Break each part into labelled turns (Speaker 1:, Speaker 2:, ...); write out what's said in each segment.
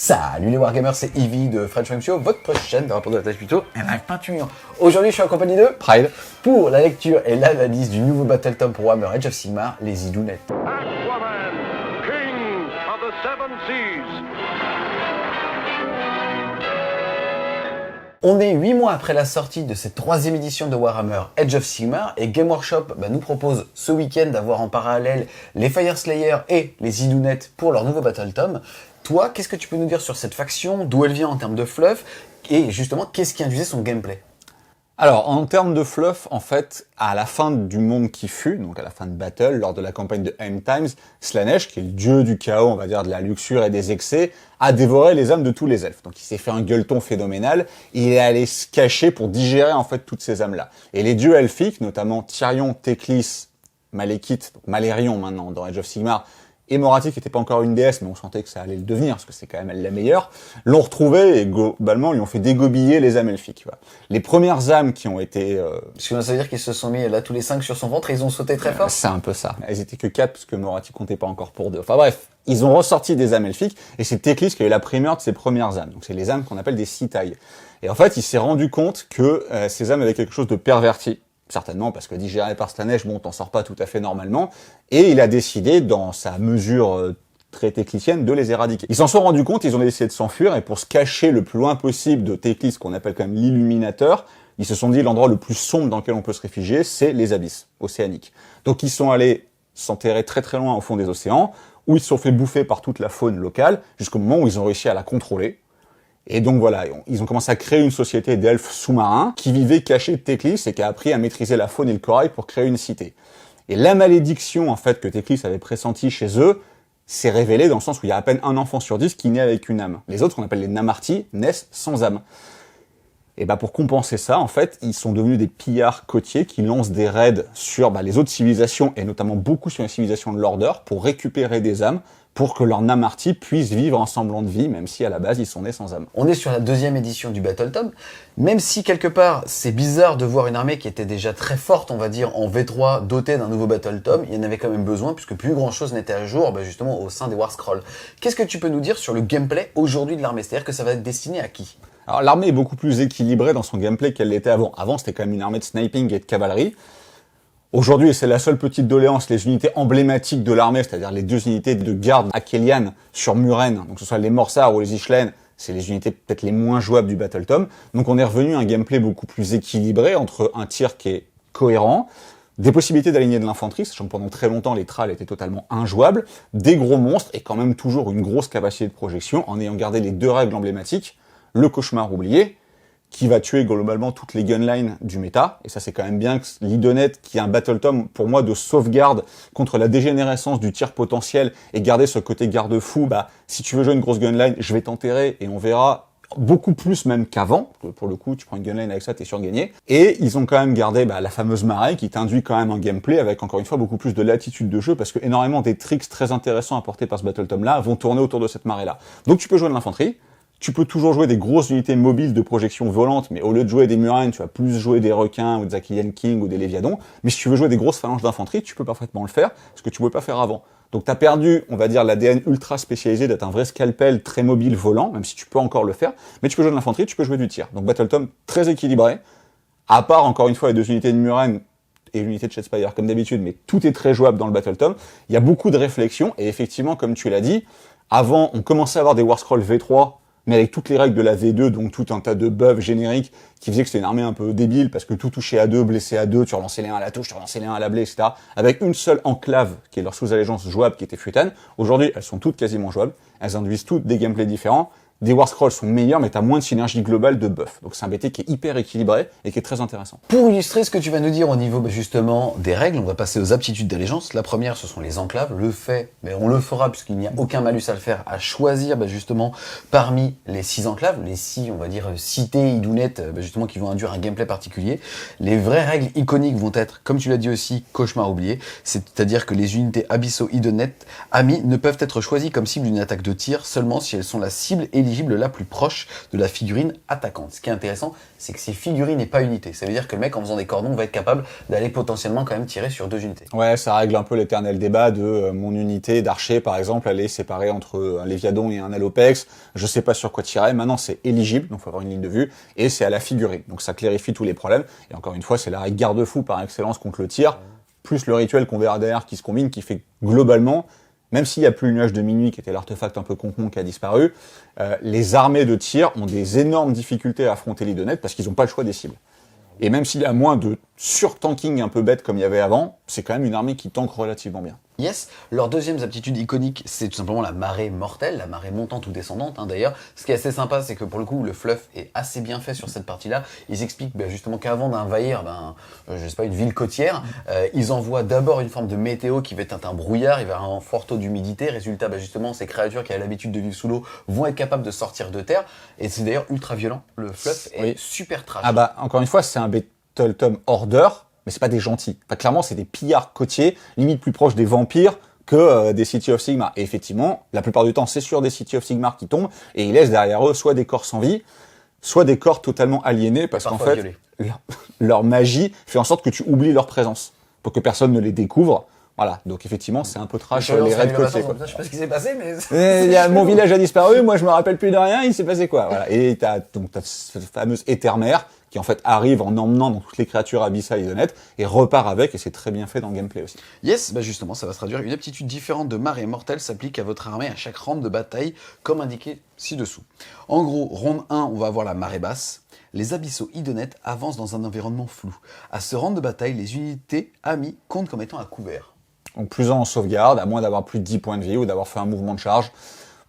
Speaker 1: Salut les Wargamers, c'est Ivy de French Frame Show, votre chaîne de rapport de la tâche plutôt, un live peinture. Aujourd'hui, je suis en compagnie de Pride pour la lecture et l'analyse du nouveau Battle Tome pour Warhammer Age of Sigmar, les Idounettes.
Speaker 2: Aquaman, King of the Seven Seas.
Speaker 1: On est 8 mois après la sortie de cette troisième édition de Warhammer Age of Sigmar et Game Workshop nous propose ce week-end d'avoir en parallèle les Fire Slayer et les Idounettes pour leur nouveau Battle Tome. Toi, qu'est-ce que tu peux nous dire sur cette faction, d'où elle vient en termes de fluff et justement qu'est-ce qui induisait son gameplay?
Speaker 3: Alors, en termes de fluff, en fait, à la fin du monde qui fut, donc à la fin de Battle, lors de la campagne de End Times, Slaanesh, qui est le dieu du chaos, on va dire, de la luxure et des excès, a dévoré les âmes de tous les elfes. Donc il s'est fait un gueuleton phénoménal, et il est allé se cacher pour digérer, en fait, toutes ces âmes-là. Et les dieux elfiques, notamment Tyrion, Teclis, Malekith, donc Malérion maintenant, dans Age of Sigmar, et Morathi, qui n'était pas encore une déesse, mais on sentait que ça allait le devenir, parce que c'est quand même elle la meilleure, l'ont retrouvé et globalement lui ont fait dégobiller les âmes elfiques. Voilà. Les premières âmes qui ont été...
Speaker 1: Parce que ça veut dire qu'ils se sont mis là tous les 5 sur son ventre et ils ont sauté très fort.
Speaker 3: C'est un peu ça. Elles étaient que 4, parce que Morathi comptait pas encore pour 2. Enfin bref, ils ont ressorti des âmes elfiques, et c'est Teclis qui a eu la primeur de ces premières âmes. Donc c'est les âmes qu'on appelle des Sitaï. Et en fait, il s'est rendu compte que ces âmes avaient quelque chose de perverti. Certainement, parce que digéré par Slaanesh, bon, t'en sors pas tout à fait normalement. Et il a décidé, dans sa mesure très teclicienne, de les éradiquer. Ils s'en sont rendus compte, ils ont essayé de s'enfuir, et pour se cacher le plus loin possible de Teclis, qu'on appelle quand même l'illuminateur, ils se sont dit l'endroit le plus sombre dans lequel on peut se réfugier, c'est les abysses océaniques. Donc ils sont allés s'enterrer très très loin au fond des océans, où ils se sont fait bouffer par toute la faune locale, jusqu'au moment où ils ont réussi à la contrôler. Et donc voilà, ils ont commencé à créer une société d'elfes sous-marins qui vivaient cachés de Teclis et qui a appris à maîtriser la faune et le corail pour créer une cité. Et la malédiction en fait que Teclis avait pressentie chez eux s'est révélée dans le sens où il y a à peine un enfant sur 10 qui naît avec une âme. Les autres, qu'on appelle les Namarti, naissent sans âme. Et pour compenser ça, en fait, ils sont devenus des pillards côtiers qui lancent des raids sur les autres civilisations et notamment beaucoup sur les civilisations de l'Order pour récupérer des âmes pour que leurs Namarti puissent vivre en semblant de vie, même si à la base ils sont nés sans âme.
Speaker 1: On est sur la deuxième édition du Battle Tome, même si quelque part c'est bizarre de voir une armée qui était déjà très forte, on va dire, en V3, dotée d'un nouveau Battle Tome, il y en avait quand même besoin puisque plus grand chose n'était à jour justement au sein des War Scrolls. Qu'est-ce que tu peux nous dire sur le gameplay aujourd'hui de l'armée? C'est-à-dire que ça va être destiné à qui?
Speaker 3: Alors l'armée est beaucoup plus équilibrée dans son gameplay qu'elle l'était avant. Avant c'était quand même une armée de sniping et de cavalerie. Aujourd'hui, c'est la seule petite doléance, les unités emblématiques de l'armée, c'est-à-dire les 2 unités de garde Akelian sur Muren, donc que ce soit les Morsars ou les Ishlen, c'est les unités peut-être les moins jouables du Battle Tome. Donc on est revenu à un gameplay beaucoup plus équilibré entre un tir qui est cohérent, des possibilités d'aligner de l'infanterie, sachant que pendant très longtemps les Thralls étaient totalement injouables, des gros monstres et quand même toujours une grosse capacité de projection en ayant gardé les 2 règles emblématiques, le cauchemar oublié, qui va tuer globalement toutes les gunlines du méta, et ça c'est quand même bien que l'Idonette, qui est un Battle Tome pour moi de sauvegarde contre la dégénérescence du tir potentiel, et garder ce côté garde-fou, si tu veux jouer une grosse gunline, je vais t'enterrer, et on verra beaucoup plus même qu'avant, pour le coup tu prends une gunline avec ça, t'es sûr de gagner, et ils ont quand même gardé la fameuse marée, qui t'induit quand même un gameplay avec encore une fois beaucoup plus de latitude de jeu, parce que énormément des tricks très intéressants apportés par ce Battle Tome là vont tourner autour de cette marée-là. Donc tu peux jouer de l'infanterie, tu peux toujours jouer des grosses unités mobiles de projection volante, mais au lieu de jouer des Murènes, tu vas plus jouer des requins ou des Akelian King ou des Léviadons. Mais si tu veux jouer des grosses phalanges d'infanterie, tu peux parfaitement le faire, ce que tu pouvais pas faire avant. Donc t'as perdu, on va dire, l'ADN ultra spécialisé d'être un vrai scalpel très mobile volant, même si tu peux encore le faire, mais tu peux jouer de l'infanterie, tu peux jouer du tir. Donc Battle Tome très équilibré, à part encore une fois les 2 unités de Murènes et l'unité de Shadespire comme d'habitude, mais tout est très jouable dans le Battle Tome. Il y a beaucoup de réflexion, et effectivement, comme tu l'as dit, avant on commençait à avoir des War Scrolls V3, mais avec toutes les règles de la V2, donc tout un tas de buffs génériques qui faisaient que c'était une armée un peu débile, parce que tout touchait à 2, blessé à 2, tu relançais les 1 à la touche, tu relançais les 1 à la blé, etc. Avec une seule enclave, qui est leur sous-allégeance jouable, qui était Futan. Aujourd'hui, elles sont toutes quasiment jouables, elles induisent toutes des gameplays différents. Des War Scrolls sont meilleurs, mais t'as moins de synergie globale de buff. Donc c'est un BT qui est hyper équilibré et qui est très intéressant.
Speaker 1: Pour illustrer ce que tu vas nous dire au niveau justement des règles, on va passer aux aptitudes d'allégeance. La première, ce sont les enclaves. Le fait, mais on le fera puisqu'il n'y a aucun malus à le faire, à choisir justement parmi les 6 enclaves, les 6, on va dire, cités, idounettes, justement, qui vont induire un gameplay particulier. Les vraies règles iconiques vont être, comme tu l'as dit aussi, cauchemar oublié. C'est-à-dire que les unités abyssaux idounettes amis ne peuvent être choisies comme cible d'une attaque de tir seulement si elles sont la cible éliminée éligible la plus proche de la figurine attaquante. Ce qui est intéressant, c'est que c'est figurine et pas unité. Ça veut dire que le mec, en faisant des cordons, va être capable d'aller potentiellement quand même tirer sur 2 unités.
Speaker 3: Ouais, ça règle un peu l'éternel débat de mon unité d'archer, par exemple, elle est séparée entre un Léviadon et un Alopex. Je sais pas sur quoi tirer. Maintenant, c'est éligible, donc faut avoir une ligne de vue, et c'est à la figurine. Donc ça clarifie tous les problèmes. Et encore une fois, c'est la règle garde-fou par excellence contre le tir, plus le rituel qu'on verra derrière qui se combine, qui fait que, globalement, même s'il n'y a plus le nuage de minuit, qui était l'artefact un peu con qui a disparu, les armées de tir ont des énormes difficultés à affronter l'Idonette parce qu'ils n'ont pas le choix des cibles. Et même s'il y a moins de sur-tanking un peu bête comme il y avait avant, c'est quand même une armée qui tank relativement bien.
Speaker 1: Yes, leur deuxième aptitude iconique, c'est tout simplement la marée mortelle, la marée montante ou descendante. D'ailleurs, ce qui est assez sympa, c'est que pour le coup, le fluff est assez bien fait sur cette partie-là. Ils expliquent justement qu'avant d'envahir, je sais pas, une ville côtière, ils envoient d'abord une forme de météo qui va être un brouillard, il va y avoir un fort taux d'humidité. Résultat, justement, ces créatures qui avaient l'habitude de vivre sous l'eau vont être capables de sortir de terre. Et c'est d'ailleurs ultra violent. Le fluff est super trash.
Speaker 3: Ah encore une fois, c'est un Battletome Order, mais c'est pas des gentils. Enfin, clairement, c'est des pillards côtiers, limite plus proches des vampires que des City of Sigmar. Et effectivement, la plupart du temps, c'est sur des City of Sigmar qui tombent, et ils laissent derrière eux soit des corps sans vie, soit des corps totalement aliénés, parce qu'en fait, leur magie fait en sorte que tu oublies leur présence, pour que personne ne les découvre. Voilà, donc effectivement, c'est un peu trash sur les raids côtiers.
Speaker 1: Je sais pas ce qui s'est passé, mais...
Speaker 3: Mon village a disparu, moi je me rappelle plus de rien, il s'est passé quoi. Voilà. Et t'as cette fameuse Éthermère qui en fait arrive en emmenant dans toutes les créatures abyssales Idonette et repart avec, et c'est très bien fait dans le gameplay aussi.
Speaker 1: Yes, justement, ça va se traduire. Une aptitude différente de marée mortelle s'applique à votre armée à chaque round de bataille, comme indiqué ci-dessous. En gros, round 1, on va avoir la marée basse. Les abyssaux Idonette avancent dans un environnement flou. À ce round de bataille, les unités amies comptent comme étant à couvert.
Speaker 3: Donc plus en sauvegarde, à moins d'avoir plus de 10 points de vie ou d'avoir fait un mouvement de charge.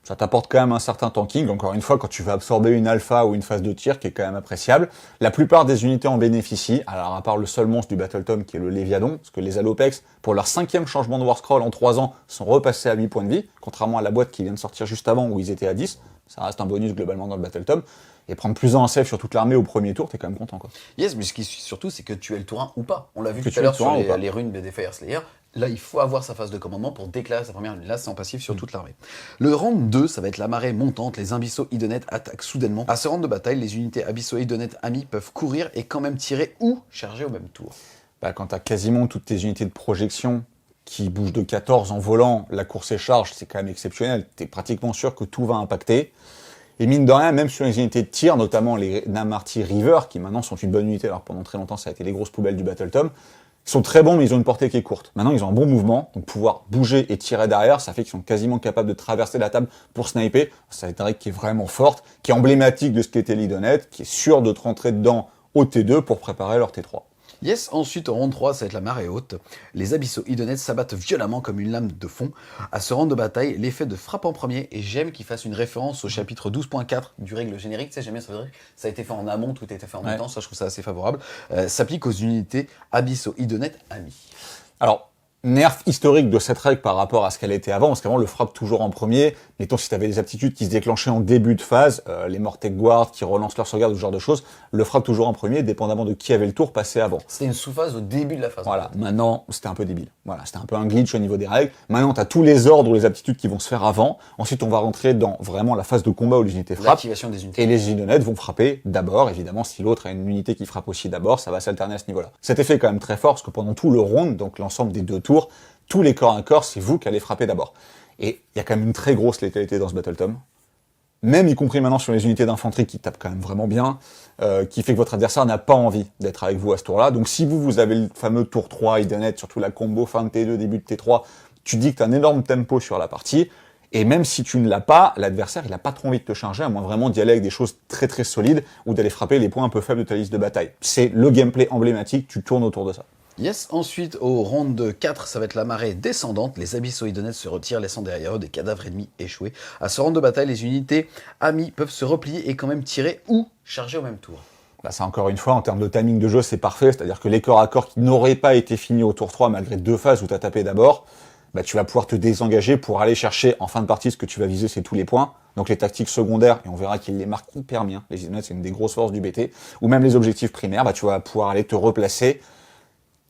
Speaker 3: Ça t'apporte quand même un certain tanking, encore une fois, quand tu vas absorber une alpha ou une phase de tir qui est quand même appréciable. La plupart des unités en bénéficient, alors à part le seul monstre du Battletome qui est le Léviadon, parce que les Alopex, pour leur 5e changement de War Scroll en 3 ans, sont repassés à 8 points de vie, contrairement à la boîte qui vient de sortir juste avant où ils étaient à 10. Ça reste un bonus globalement dans le Battletome. Et prendre plus en save sur toute l'armée au premier tour, t'es quand même content, quoi.
Speaker 1: Yes, mais ce qui surtout, c'est que tu es le tour 1 ou pas. On l'a vu tout à l'heure sur les runes des Fire Slayer. Là, il faut avoir sa phase de commandement pour déclarer sa première. Là, c'est en passif sur toute l'armée. Le round 2, ça va être la marée montante. Les abyssaux Idonette attaquent soudainement. À ce round de bataille, les unités abyssaux Idonette amies peuvent courir et quand même tirer ou charger au même tour.
Speaker 3: Quand t'as quasiment toutes tes unités de projection qui bougent de 14 en volant, la course et charge, c'est quand même exceptionnel. T'es pratiquement sûr que tout va impacter. Et mine de rien, même sur les unités de tir, notamment les Namarty River, qui maintenant sont une bonne unité, alors pendant très longtemps ça a été les grosses poubelles du Battletome, ils sont très bons mais ils ont une portée qui est courte. Maintenant ils ont un bon mouvement, donc pouvoir bouger et tirer derrière, ça fait qu'ils sont quasiment capables de traverser la table pour sniper. C'est une règle qui est vraiment forte, qui est emblématique de ce qu'était l'Idonette, qui est sûr de te rentrer dedans au T2 pour préparer leur T3.
Speaker 1: Yes, ensuite au round 3, ça va être la marée haute. Les abyssaux Idonette s'abattent violemment comme une lame de fond. À ce round de bataille, l'effet de frappe en premier, et j'aime qu'il fasse une référence au chapitre 12.4 du règle générique, tu sais, j'aime bien ça a été fait en amont, tout a été fait en même temps, ça je trouve ça assez favorable, s'applique aux unités abyssaux Idonette amies.
Speaker 3: Alors, nerf historique de cette règle par rapport à ce qu'elle était avant, parce qu'avant, le frappe toujours en premier. Mettons, si tu avais des aptitudes qui se déclenchaient en début de phase, les Mortec Guard qui relancent leur sauvegarde ou ce genre de choses, le frappe toujours en premier, dépendamment de qui avait le tour passé avant.
Speaker 1: C'était une sous-phase au début de la phase.
Speaker 3: Voilà, maintenant, c'était un peu débile. Voilà, c'était un peu un glitch au niveau des règles. Maintenant, tu as tous les ordres ou les aptitudes qui vont se faire avant. Ensuite, on va rentrer dans vraiment la phase de combat où les unités frappent.
Speaker 1: L'activation des unités.
Speaker 3: Et les Idonettes vont frapper d'abord. Évidemment, si l'autre a une unité qui frappe aussi d'abord, ça va s'alterner à ce niveau-là. Cet effet est quand même très fort, parce que pendant tout le round, donc l'ensemble des 2 tours, tous les corps à corps, c'est vous qui allez frapper d'abord. Et il y a quand même une très grosse létalité dans ce Battletome. Même y compris maintenant sur les unités d'infanterie qui tapent quand même vraiment bien, qui fait que votre adversaire n'a pas envie d'être avec vous à ce tour-là. Donc si vous avez le fameux tour 3 Idonette, surtout la combo fin de T2, début de T3, tu dis que tu as un énorme tempo sur la partie, et même si tu ne l'as pas, l'adversaire il a pas trop envie de te charger, à moins vraiment d'y aller avec des choses très très solides, ou d'aller frapper les points un peu faibles de ta liste de bataille. C'est le gameplay emblématique, tu tournes autour de ça.
Speaker 1: Yes, ensuite au round 4, ça va être la marée descendante. Les abyssaux Idonette se retirent, laissant derrière eux des cadavres ennemis échoués. À ce round de bataille, les unités amies peuvent se replier et quand même tirer ou charger au même tour.
Speaker 3: Ça encore une fois, en termes de timing de jeu, c'est parfait. C'est-à-dire que les corps à corps qui n'auraient pas été finis au tour 3 malgré 2 phases où tu as tapé d'abord, tu vas pouvoir te désengager pour aller chercher en fin de partie ce que tu vas viser, c'est tous les points. Donc les tactiques secondaires, et on verra qu'ils les marquent hyper bien. Les Idonettes, c'est une des grosses forces du BT. Ou même les objectifs primaires, tu vas pouvoir aller te replacer.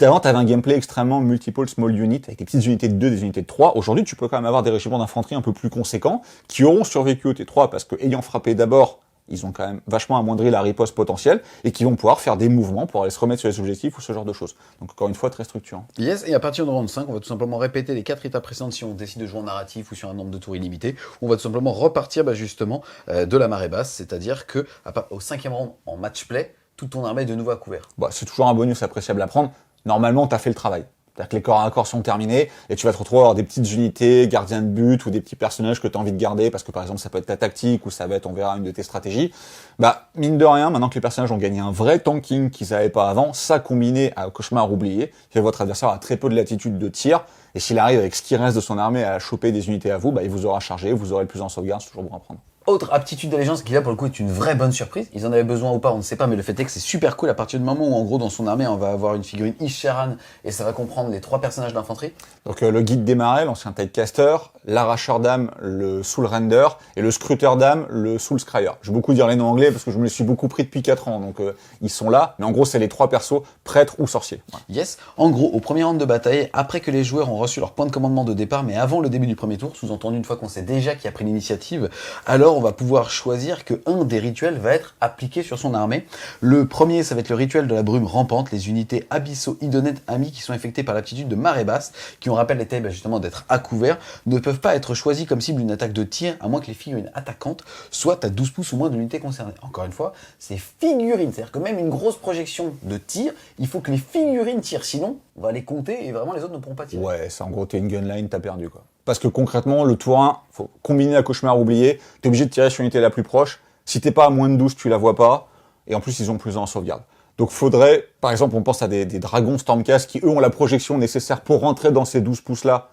Speaker 3: Avant, t'avais un gameplay extrêmement multiple small unit, avec des petites unités de 2, des unités de 3. Aujourd'hui, tu peux quand même avoir des régiments d'infanterie un peu plus conséquents, qui auront survécu au T3, parce que, ayant frappé d'abord, ils ont quand même vachement amoindri la riposte potentielle, et qui vont pouvoir faire des mouvements pour aller se remettre sur les objectifs ou ce genre de choses. Donc encore une fois, très structurant.
Speaker 1: Yes, et à partir de round 5, on va tout simplement répéter les 4 étapes précédentes si on décide de jouer en narratif ou sur un nombre de tours illimité. On va tout simplement repartir justement de la marée basse, c'est-à-dire que au 5e round en match play, toute ton armée est de nouveau à couvert.
Speaker 3: Bah, c'est toujours un bonus appréciable à prendre. Normalement, t'as fait le travail. C'est-à-dire que les corps à corps sont terminés et tu vas te retrouver à avoir des petites unités, gardiens de but ou des petits personnages que tu as envie de garder parce que par exemple ça peut être ta tactique ou ça va être, on verra, une de tes stratégies. Bah, mine de rien, maintenant que les personnages ont gagné un vrai tanking qu'ils n'avaient pas avant, ça combiné à cauchemar oublié, fait votre adversaire a très peu de latitude de tir et s'il arrive avec ce qui reste de son armée à choper des unités à vous, bah, il vous aura chargé, vous aurez le plus en sauvegarde, c'est toujours bon à prendre.
Speaker 1: Autre aptitude d'allégeance qui là pour le coup est une vraie bonne surprise. Ils en avaient besoin ou pas, on ne sait pas, mais le fait est que c'est super cool à partir du moment où en gros dans son armée on va avoir une figurine Isharan et ça va comprendre les 3 personnages d'infanterie.
Speaker 3: Donc le guide des marais, l'ancien Tidecaster, l'arracheur d'âme, le Soul Render et le scruteur d'âme, le Soul Scryer. Je vais beaucoup dire les noms anglais parce que je me les suis beaucoup pris depuis 4 ans, donc ils sont là, mais en gros c'est les 3 persos, prêtres ou sorciers. Ouais.
Speaker 1: Yes, en gros au premier round de bataille, après que les joueurs ont reçu leur point de commandement de départ, mais avant le début du premier tour, sous-entendu une fois qu'on sait déjà qui a pris l'initiative, alors on va pouvoir choisir que un des rituels va être appliqué sur son armée. Le premier, ça va être le rituel de la brume rampante, les unités Abysso Idonet Amis qui sont affectées par l'aptitude de marée basse, qui on rappelle était justement d'être à couvert, ne peuvent pas être choisis comme cible d'une attaque de tir, à moins que les figurines attaquantes soient à 12 pouces ou moins de l'unité concernée. Encore une fois, c'est figurines, c'est-à-dire que même une grosse projection de tir, il faut que les figurines tirent, sinon on va les compter et vraiment les autres ne pourront pas tirer.
Speaker 3: Ouais, c'est en gros t'es une gunline, t'as perdu quoi. Parce que concrètement, le tour 1, faut combiner la cauchemar oublié, t'es obligé de tirer sur l'unité la plus proche. Si t'es pas à moins de 12, tu la vois pas. Et en plus, ils ont plus en sauvegarde. Donc faudrait, par exemple, on pense à des dragons Stormcast qui, eux, ont la projection nécessaire pour rentrer dans ces 12 pouces-là.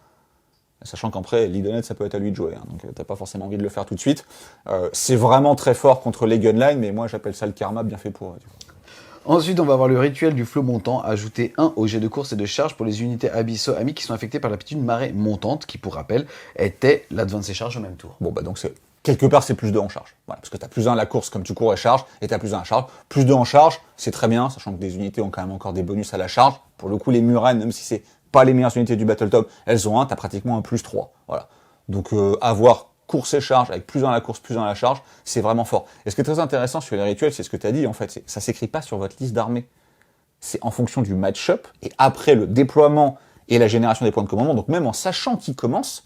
Speaker 3: Sachant qu'après, l'Idonet, ça peut être à lui de jouer. Hein, donc t'as pas forcément envie de le faire tout de suite. C'est vraiment très fort contre les gunlines, mais moi, j'appelle ça le karma bien fait pour eux.
Speaker 1: Ensuite, on va avoir le rituel du flot montant, ajouter 1 au jet de course et de charge pour les unités Abysso Amis qui sont affectées par l'aptitude marée montante, qui, pour rappel, était l'advance et charge au même tour.
Speaker 3: Bon, bah donc c'est quelque part, c'est plus 2 en charge. Voilà, parce que t'as plus 1 à la course comme tu cours et charge, et t'as plus 1 à charge. Plus 2 en charge, c'est très bien, sachant que des unités ont quand même encore des bonus à la charge. Pour le coup, les Muren, même si c'est pas les meilleures unités du Battletop, elles ont 1, t'as pratiquement un plus 3. Voilà. Donc avoir course et charge, avec plus 1 à la course, plus 1 à la charge, c'est vraiment fort. Et ce qui est très intéressant sur les rituels, c'est ce que tu as dit, en fait, ça s'écrit pas sur votre liste d'armées. C'est en fonction du match-up, et après le déploiement et la génération des points de commandement, donc même en sachant qui commence,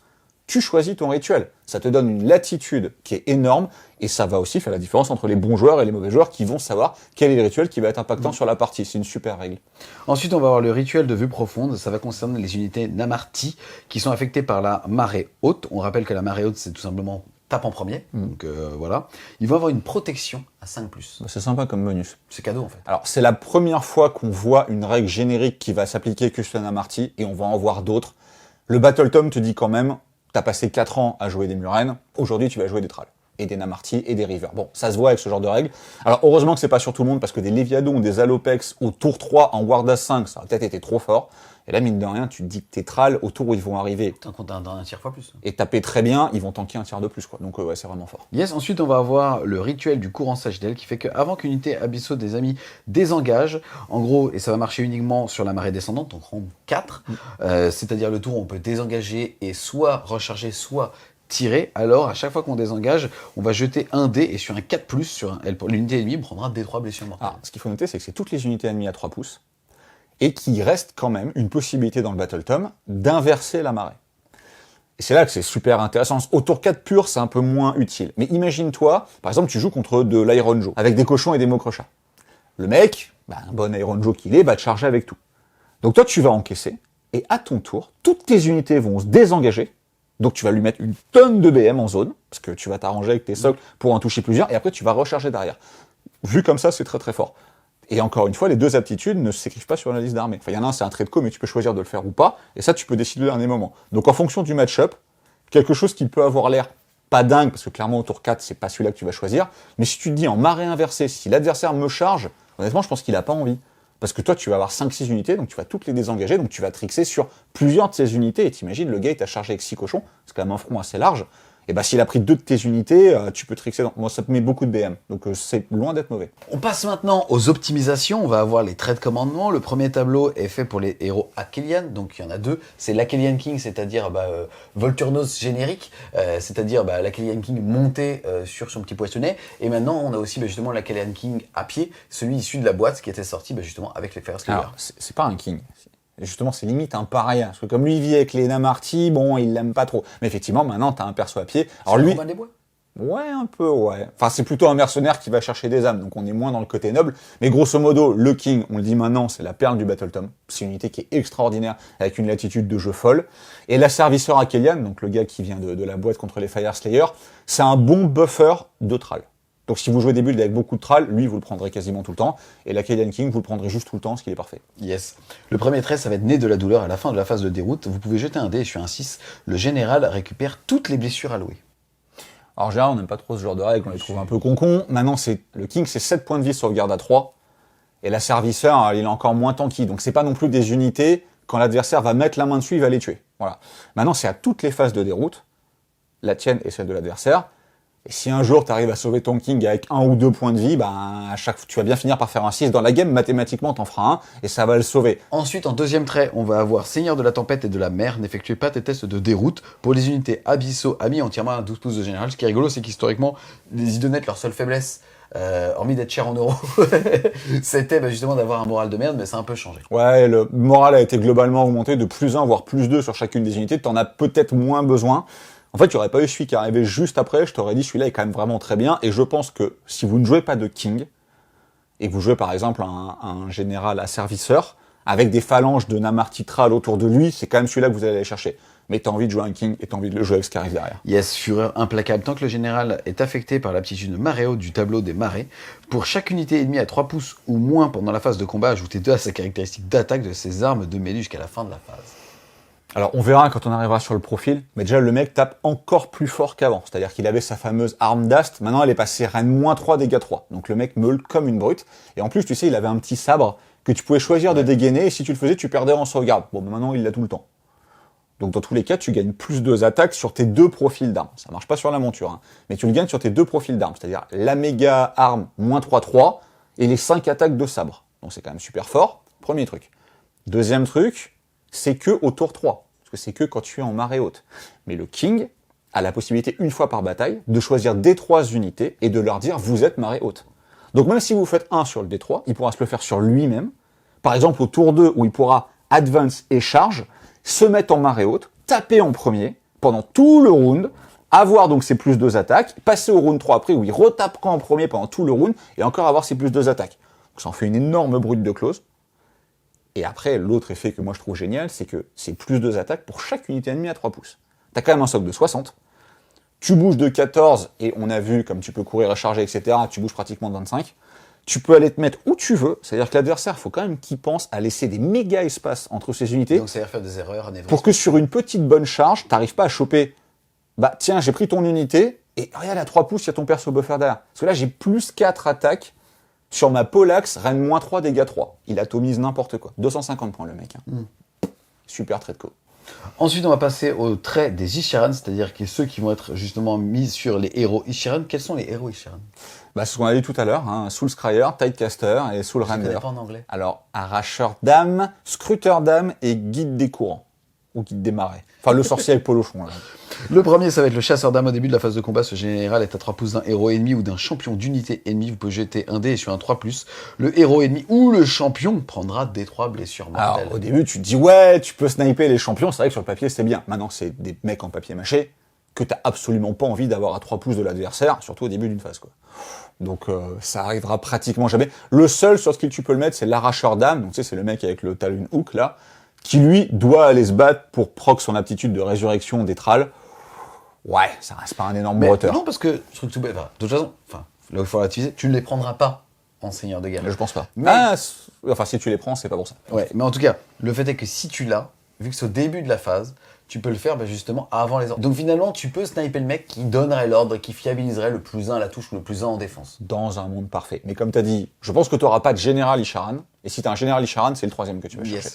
Speaker 3: tu choisis ton rituel. Ça te donne une latitude qui est énorme, et ça va aussi faire la différence entre les bons joueurs et les mauvais joueurs qui vont savoir quel est le rituel qui va être impactant sur la partie. C'est une super règle. Ensuite,
Speaker 1: on va avoir le rituel de vue profonde. Ça va concerner les unités Namarti qui sont affectées par la marée haute. On rappelle que la marée haute, c'est tout simplement tape en premier. Donc voilà. Il va avoir une protection à 5+.
Speaker 3: C'est sympa comme bonus.
Speaker 1: C'est cadeau en fait.
Speaker 3: Alors c'est la première fois qu'on voit une règle générique qui va s'appliquer que sur Namarti, et on va en voir d'autres. Le Battletome te dit quand même, t'as passé 4 ans à jouer des Muren, aujourd'hui tu vas jouer des Thrall, et des Namarti, et des Rivers. Bon, ça se voit avec ce genre de règles. Alors heureusement que c'est pas sur tout le monde, parce que des Léviadons ou des Alopex au tour 3 en Warda 5, ça a peut-être été trop fort. Et là, mine de rien, tu te dis que tes Thrall, au tour où ils vont arriver,
Speaker 1: un tiers fois plus.
Speaker 3: Et taper très bien, ils vont tanker un tiers de plus, quoi. Donc ouais, c'est vraiment fort.
Speaker 1: Yes, ensuite on va avoir le rituel du courant sage d'elle qui fait qu'avant qu'une unité Abysso des amis désengage, en gros, et ça va marcher uniquement sur la marée descendante, donc round 4, c'est-à-dire le tour où on peut désengager et soit recharger, soit tirer. Alors à chaque fois qu'on désengage, on va jeter un dé et sur un 4+, sur l'unité ennemie, on prendra D3 blessures mortelles.
Speaker 3: Ah, ce qu'il faut noter, c'est que c'est toutes les unités ennemies à 3 pouces, et qu'il reste quand même une possibilité dans le Battletome d'inverser la marée. Et c'est là que c'est super intéressant. Au tour 4 pur, c'est un peu moins utile. Mais imagine-toi, par exemple, tu joues contre de l'Iron Joe, avec des cochons et des mocrechats. Le mec, un bon Iron Joe qu'il est, va te charger avec tout. Donc toi, tu vas encaisser, et à ton tour, toutes tes unités vont se désengager, donc tu vas lui mettre une tonne de BM en zone, parce que tu vas t'arranger avec tes socles pour en toucher plusieurs, et après tu vas recharger derrière. Vu comme ça, c'est très très fort. Et encore une fois, les 2 aptitudes ne s'écrivent pas sur la liste d'armée. Enfin, il y en a un, c'est un trait de co, mais tu peux choisir de le faire ou pas. Et ça, tu peux décider au dernier moment. Donc, en fonction du match-up, quelque chose qui peut avoir l'air pas dingue, parce que clairement, au tour 4, c'est pas celui-là que tu vas choisir. Mais si tu te dis en marée inversée, si l'adversaire me charge, honnêtement, je pense qu'il a pas envie. Parce que toi, tu vas avoir 5-6 unités, donc tu vas toutes les désengager, donc tu vas trixer sur plusieurs de ces unités. Et t'imagines, le gars, il t'a chargé avec 6 cochons, c'est quand même un front assez large. Et bah s'il a pris 2 de tes unités, tu peux trixer. Moi ça te met beaucoup de BM, donc c'est loin d'être mauvais.
Speaker 1: On passe maintenant aux optimisations. On va avoir les traits de commandement. Le premier tableau est fait pour les héros Akhelian, donc il y en a 2. C'est l'Akhelian King, c'est-à-dire Volturnos générique, c'est-à-dire l'Akhelian King monté sur son petit poissonnet. Et maintenant, on a aussi justement l'Akhelian King à pied, celui issu de la boîte qui était sorti justement avec les Fire Slayer.
Speaker 3: Alors c'est pas un King. Justement, c'est limite un paria. Parce que comme lui, il vit avec les Namarty, bon, il l'aime pas trop. Mais effectivement, maintenant, t'as un perso à pied. Alors lui...
Speaker 1: Robin des Bois.
Speaker 3: Ouais, un peu, ouais. Enfin, c'est plutôt un mercenaire qui va chercher des âmes, donc on est moins dans le côté noble. Mais grosso modo, le King, on le dit maintenant, c'est la perle du Battle Tom. C'est une unité qui est extraordinaire, avec une latitude de jeu folle. Et la serviceur Akhelian, donc le gars qui vient de la boîte contre les Fire Slayer, c'est un bon buffer de Thrall. Donc si vous jouez des builds avec beaucoup de Thrall, lui, vous le prendrez quasiment tout le temps. Et l'Akhelian King, vous le prendrez juste tout le temps, ce qui est parfait.
Speaker 1: Yes. Le premier trait, ça va être né de la douleur à la fin de la phase de déroute. Vous pouvez jeter un dé et sur un 6, le général récupère toutes les blessures allouées.
Speaker 3: Alors, en général, on n'aime pas trop ce genre de règles, on les trouve un peu concon. Maintenant, le King, c'est 7 points de vie sauvegarde à 3. Et la serviceur, il est encore moins tanky. Donc, c'est pas non plus des unités, quand l'adversaire va mettre la main dessus, il va les tuer. Voilà. Maintenant, c'est à toutes les phases de déroute, la tienne et celle de l'adversaire. Et si un jour, tu arrives à sauver ton King avec 1 ou 2 points de vie, à chaque fois, tu vas bien finir par faire un 6. Dans la game, mathématiquement, t'en feras un, et ça va le sauver.
Speaker 1: Ensuite, en deuxième trait, on va avoir Seigneur de la Tempête et de la Mer. N'effectuez pas tes tests de déroute. Pour les unités abyssaux, amis entièrement à 12 pouces de général. Ce qui est rigolo, c'est qu'historiquement, les Idonettes, leur seule faiblesse, hormis d'être cher en euros, c'était justement d'avoir un moral de merde, mais ça a un peu changé.
Speaker 3: Ouais, le moral a été globalement augmenté de plus 1, voire plus 2 sur chacune des unités. T'en as peut-être moins besoin. En fait, tu n'aurais pas eu celui qui est arrivé juste après, je t'aurais dit celui-là est quand même vraiment très bien, et je pense que si vous ne jouez pas de King, et que vous jouez par exemple un général à serviceur, avec des phalanges de Namarty Thrall autour de lui, c'est quand même celui-là que vous allez aller chercher. Mais t'as envie de jouer un King, et t'as envie de le jouer avec ce qui arrive derrière.
Speaker 1: Yes, fureur implacable. Tant que le général est affecté par l'aptitude marée haute du tableau des marées, pour chaque unité ennemie à 3 pouces ou moins pendant la phase de combat, ajoutez 2 à sa caractéristique d'attaque de ses armes de mêlée jusqu'à la fin de la phase.
Speaker 3: Alors, on verra quand on arrivera sur le profil, mais déjà, le mec tape encore plus fort qu'avant. C'est-à-dire qu'il avait sa fameuse arme d'ast, maintenant elle est passée reine -3, dégâts 3. Donc le mec meule comme une brute. Et en plus, tu sais, il avait un petit sabre que tu pouvais choisir de dégainer, et si tu le faisais, tu perdais en sauvegarde. Bon, maintenant, il l'a tout le temps. Donc dans tous les cas, tu gagnes plus 2 attaques sur tes 2 profils d'armes. Ça marche pas sur la monture, hein. Mais tu le gagnes sur tes 2 profils d'armes. C'est-à-dire la méga arme -3/3 et les 5 attaques de sabre. Donc c'est quand même super fort. Premier truc. Deuxième truc, c'est que au tour 3. Parce que c'est que quand tu es en marée haute. Mais le King a la possibilité, une fois par bataille, de choisir des 3 unités et de leur dire « vous êtes marée haute ». Donc même si vous faites 1 sur le D3, il pourra se le faire sur lui-même. Par exemple, au tour 2, où il pourra advance et charge, se mettre en marée haute, taper en premier, pendant tout le round, avoir donc ses plus 2 attaques, passer au round 3 après, où il retapera en premier pendant tout le round, et encore avoir ses plus 2 attaques. Donc ça en fait une énorme brute de close. Et après, l'autre effet que moi je trouve génial, c'est que c'est plus 2 attaques pour chaque unité ennemie à 3 pouces. T'as quand même un socle de 60. Tu bouges de 14, et on a vu, comme tu peux courir et charger, etc., tu bouges pratiquement de 25. Tu peux aller te mettre où tu veux, c'est-à-dire que l'adversaire, il faut quand même qu'il pense à laisser des méga espaces entre ses unités.
Speaker 1: Donc ça veut dire faire des erreurs, un
Speaker 3: pour que sur une petite bonne charge, t'arrives pas à choper, bah tiens, j'ai pris ton unité, et regarde à 3 pouces, il y a ton perso buffer derrière. Parce que là, j'ai plus 4 attaques sur ma Polax, reine -3, dégâts 3. Il atomise n'importe quoi. 250 points le mec. Hein. Super trait de co.
Speaker 1: Ensuite, on va passer aux traits des Ishiran, c'est-à-dire ceux qui vont être justement mis sur les héros Ishiran. Quels sont les héros Ishiran?
Speaker 3: Bah, c'est ce qu'on a dit tout à l'heure, hein. Soul Scryer, Tidecaster et Soul
Speaker 1: Je
Speaker 3: Render.
Speaker 1: connais pas en anglais.
Speaker 3: Alors, arracheur d'âme, scruteur d'âme et guide des courants. Ou guide des marais. Enfin, le sorcier avec Polochon, là.
Speaker 1: Le premier, ça va être le chasseur d'âme au début de la phase de combat. Ce général est à 3 pouces d'un héros ennemi ou d'un champion d'unité ennemie. Vous pouvez jeter un dé et sur un 3+, le héros ennemi ou le champion prendra des 3 blessures mortelles.
Speaker 3: Alors, au début, tu te dis, ouais, tu peux sniper les champions. C'est vrai que sur le papier, c'est bien. Maintenant, c'est des mecs en papier mâché que t'as absolument pas envie d'avoir à 3 pouces de l'adversaire, surtout au début d'une phase, quoi. Donc, ça arrivera pratiquement jamais. Le seul sur ce qu'il tu peux le mettre, c'est l'arracheur d'âme. Donc, tu sais, c'est le mec avec le talon hook, là, qui, lui, doit aller se battre pour proc son aptitude de résurrection des Thrall. Ouais, ça reste pas un énorme bretteur.
Speaker 1: Non, parce que, de toute façon, là où il faut relativiser, tu ne les prendras pas en seigneur de guerre.
Speaker 3: Je pense pas.
Speaker 1: Mais-
Speaker 3: Enfin, si tu les prends, c'est pas pour ça.
Speaker 1: Ouais, mais en tout cas, le fait est que si tu l'as, vu que c'est au début de la phase, tu peux le faire justement avant les ordres. Donc finalement, tu peux sniper le mec qui donnerait l'ordre, qui fiabiliserait le plus 1 à la touche ou le plus 1 en défense.
Speaker 3: Dans un monde parfait. Mais comme tu as dit, je pense que tu n'auras pas de général Isharan. Et si tu as un général Isharan, c'est le troisième que tu vas chercher.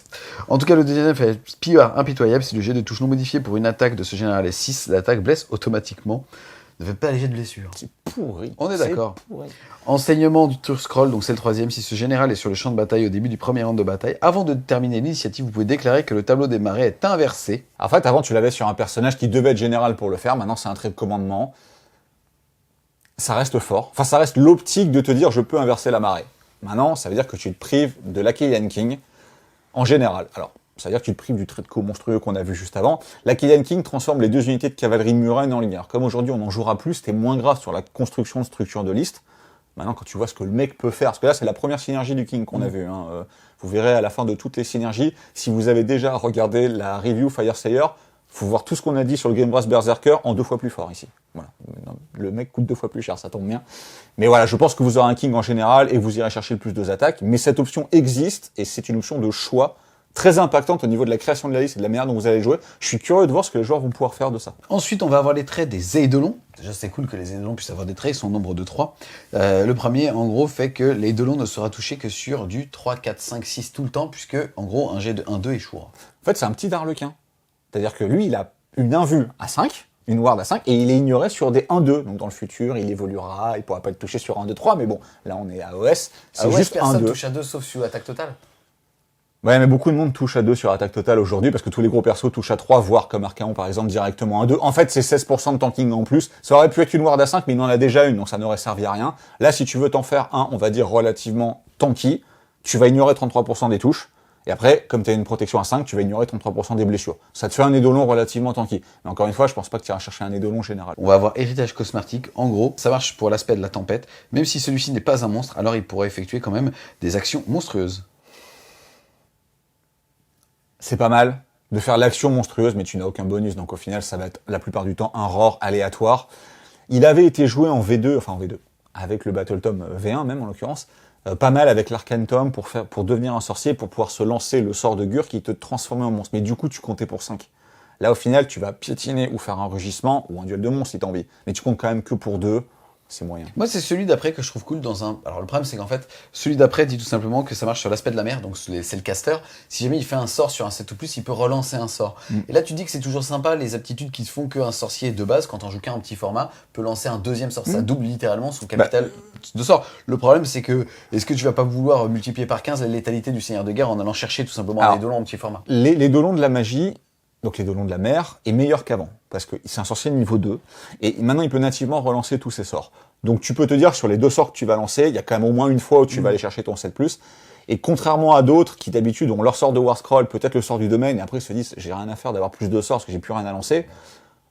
Speaker 1: En tout cas, le deuxième fait Pillard impitoyable. Si le jet de touche non modifié pour une attaque de ce général est 6, l'attaque blesse automatiquement. Ne fait pas les jets de blessure.
Speaker 3: C'est pourri.
Speaker 1: On est d'accord. Enseignement du tour scroll, donc c'est le troisième. Si ce général est sur le champ de bataille au début du premier round de bataille, avant de terminer l'initiative, vous pouvez déclarer que le tableau des marées est inversé.
Speaker 3: En fait, avant, tu l'avais sur un personnage qui devait être général pour le faire. Maintenant, c'est un trait de commandement. Ça reste fort. Enfin, ça reste l'optique de te dire, je peux inverser la marée. Maintenant, ça veut dire que tu te prives de l'Achaean King en général. Alors, ça veut dire que tu te prives du trait de co monstrueux qu'on a vu juste avant. L'Achaean King transforme les 2 unités de cavalerie Muren en ligne. Alors, comme aujourd'hui, on en jouera plus, c'était moins grave sur la construction de structure de liste. Maintenant, quand tu vois ce que le mec peut faire, parce que là, c'est la première synergie du King qu'on a vue. Vous verrez à la fin de toutes les synergies, si vous avez déjà regardé la review Firesayer, faut voir tout ce qu'on a dit sur le Game Brass Berserker en 2 fois plus fort ici. Voilà. Le mec coûte 2 fois plus cher, ça tombe bien. Mais voilà, je pense que vous aurez un King en général et vous irez chercher le plus de attaques. Mais cette option existe et c'est une option de choix très impactante au niveau de la création de la liste et de la manière dont vous allez jouer. Je suis curieux de voir ce que les joueurs vont pouvoir faire de ça.
Speaker 1: Ensuite, on va avoir les traits des Eidolons. Déjà, c'est cool que les Eidolons puissent avoir des traits, ils sont au nombre de 3. Le premier, en gros, fait que l'Eidolon ne sera touché que sur du 3, 4, 5, 6 tout le temps, puisque, en gros, un jet de 1, 2 échouera.
Speaker 3: En fait, c'est un petit Darlequin. C'est-à-dire que lui, il a une invue à 5, une ward à 5, et il est ignoré sur des 1-2. Donc dans le futur, il évoluera, il pourra pas être touché sur 1, 2, 3, mais bon, là on est à OS, c'est juste 1, 2.
Speaker 1: Personne touche à 2 sauf sur attaque totale.
Speaker 3: Ouais, mais beaucoup de monde touche à 2 sur attaque totale aujourd'hui, parce que tous les gros persos touchent à 3, voire comme Archaon par exemple, directement à 2. En fait, c'est 16% de tanking en plus. Ça aurait pu être une ward à 5, mais il en a déjà une, donc ça n'aurait servi à rien. Là, si tu veux t'en faire un, on va dire relativement tanky, tu vas ignorer 33% des touches. Et après, comme tu as une protection à 5, tu vas ignorer 33% des blessures. Ça te fait un Eidolon relativement tanky. Mais encore une fois, je pense pas que tu iras chercher un Eidolon général.
Speaker 1: On va avoir héritage cosmétique. En gros, ça marche pour l'aspect de la tempête. Même si celui-ci n'est pas un monstre, alors il pourrait effectuer quand même des actions monstrueuses.
Speaker 3: C'est pas mal de faire l'action monstrueuse, mais tu n'as aucun bonus. Donc au final, ça va être la plupart du temps un roar aléatoire. Il avait été joué en V2, avec le Battle Tome V1 même en l'occurrence. Pas mal avec l'Arcane Tome pour devenir un sorcier, pour pouvoir se lancer le sort de Gur qui te transformait en monstre. Mais du coup, tu comptais pour 5. Là, au final, tu vas piétiner ou faire un rugissement ou un duel de monstres si t'as envie. Mais tu comptes quand même que pour 2. C'est moyen.
Speaker 1: Moi, c'est celui d'après que je trouve cool dans un... Alors, le problème, c'est qu'en fait, celui d'après dit tout simplement que ça marche sur l'aspect de la mer, donc c'est le caster. Si jamais il fait un sort sur un 7 ou plus, il peut relancer un sort. Et là, tu dis que c'est toujours sympa, les aptitudes qui font qu'un sorcier de base, quand on joue qu'un petit format, peut lancer un deuxième sort. Ça double littéralement son capital de sort. Le problème, c'est que, est-ce que tu vas pas vouloir multiplier par 15 la létalité du Seigneur de Guerre en allant chercher tout simplement un Eidolon en petit format?
Speaker 3: Les Eidolons de la magie, donc l'Eidolon de la mer, est meilleur qu'avant. Parce que c'est un sorcier de niveau 2. Et maintenant, il peut nativement relancer tous ses sorts. Donc tu peux te dire, sur les 2 sorts que tu vas lancer, il y a quand même au moins une fois où tu vas aller chercher ton 7+. Et contrairement à d'autres qui d'habitude ont leur sort de War Scroll, peut-être le sort du domaine, et après ils se disent, j'ai rien à faire d'avoir plus de sorts parce que j'ai plus rien à lancer.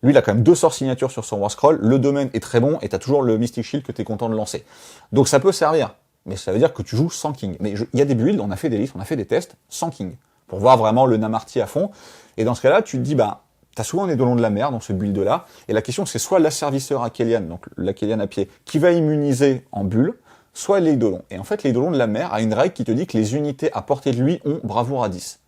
Speaker 3: Lui, il a quand même 2 sorts signatures sur son War Scroll. Le domaine est très bon et t'as toujours le Mystic Shield que t'es content de lancer. Donc ça peut servir. Mais ça veut dire que tu joues sans King. Mais il y a des builds, on a fait des listes, on a fait des tests sans King. Pour voir vraiment le Namarty à fond. Et dans ce cas-là, tu te dis, t'as souvent un Eidolon de la mer dans ce build-là, et la question c'est soit l'asservisseur Achaelian, donc l'Achaelian à pied, qui va immuniser en bulle, soit l'Eidolon. Et en fait, l'Eidolon de la mer a une règle qui te dit que les unités à portée de lui ont bravoure à 10.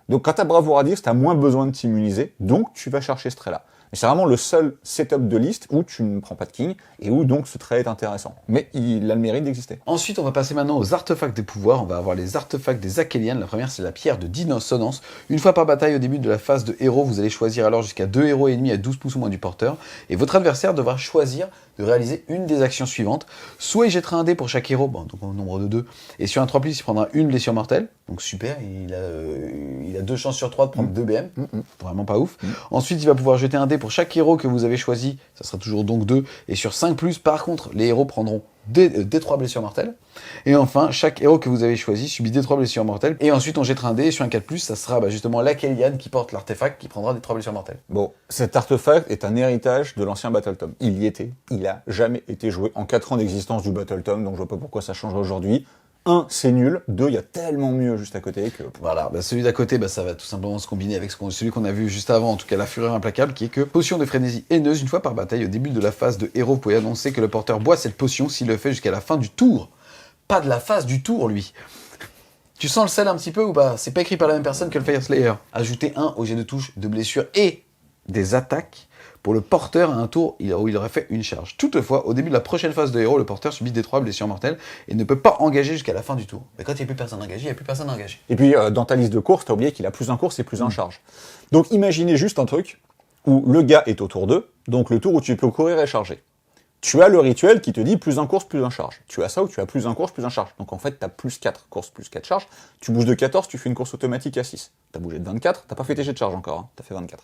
Speaker 3: Donc quand t'as bravoure à 10, t'as moins besoin de t'immuniser, donc tu vas chercher ce trait-là. Mais c'est vraiment le seul setup de liste où tu ne prends pas de king, et où donc ce trait est intéressant. Mais il a le mérite d'exister.
Speaker 1: Ensuite, on va passer maintenant aux artefacts des pouvoirs. On va avoir les artefacts des Achaelians. La première, c'est la pierre de dissonance. Une fois par bataille, au début de la phase de héros, vous allez choisir alors jusqu'à 2 héros ennemis à 12 pouces ou moins du porteur. Et votre adversaire devra choisir de réaliser une des actions suivantes. Soit il jettera un dé pour chaque héros, donc au nombre de 2. Et sur un 3+, il prendra une blessure mortelle. Donc super, il a 2 chances sur 3 de prendre 2 BM. Vraiment pas ouf. Ensuite, il va pouvoir jeter un dé pour chaque héros que vous avez choisi. Ça sera toujours donc 2. Et sur 5+, par contre, les héros prendront des 3 blessures mortelles. Et enfin, chaque héros que vous avez choisi subit des 3 blessures mortelles. Et ensuite, on jettera un dé. Et sur un 4+, ça sera justement l'Achaelian qui porte l'artefact qui prendra des 3 blessures mortelles.
Speaker 3: Bon, cet artefact est un héritage de l'ancien Battle Tome. Il y était. Il a jamais été joué en 4 ans d'existence du Battle Tome, donc je vois pas pourquoi ça changerait aujourd'hui. 1, c'est nul. 2, il y a tellement mieux juste à côté que...
Speaker 1: Voilà, celui d'à côté, ça va tout simplement se combiner avec celui qu'on a vu juste avant, en tout cas la fureur implacable, qui est que potion de frénésie haineuse, une fois par bataille, au début de la phase de héros, vous pouvez annoncer que le porteur boit cette potion s'il le fait jusqu'à la fin du tour. Pas de la phase du tour, lui. Tu sens le sel un petit peu ou pas? C'est pas écrit par la même personne que le Fire Slayer. Ajoutez 1 au jet de touche, de blessure et des attaques pour le porteur à un tour où il aurait fait une charge. Toutefois, au début de la prochaine phase de héros, le porteur subit des 3 blessures mortelles et ne peut pas engager jusqu'à la fin du tour. Mais quand il n'y a plus personne engagé, il n'y a plus personne engagé.
Speaker 3: Et puis, dans ta liste de courses, t'as oublié qu'il a plus un course et plus un charge. Donc, imaginez juste un truc où le gars est au tour 2, donc le tour où tu peux courir et charger. Tu as le rituel qui te dit plus un course, plus un charge. Tu as ça où tu as plus un course, plus un charge. Donc en fait, tu as plus 4 courses, plus 4 charges. Tu bouges de 14, tu fais une course automatique à 6. Tu as bougé de 24, t'as pas fait tes jets de charge encore, hein. Tu as fait 24.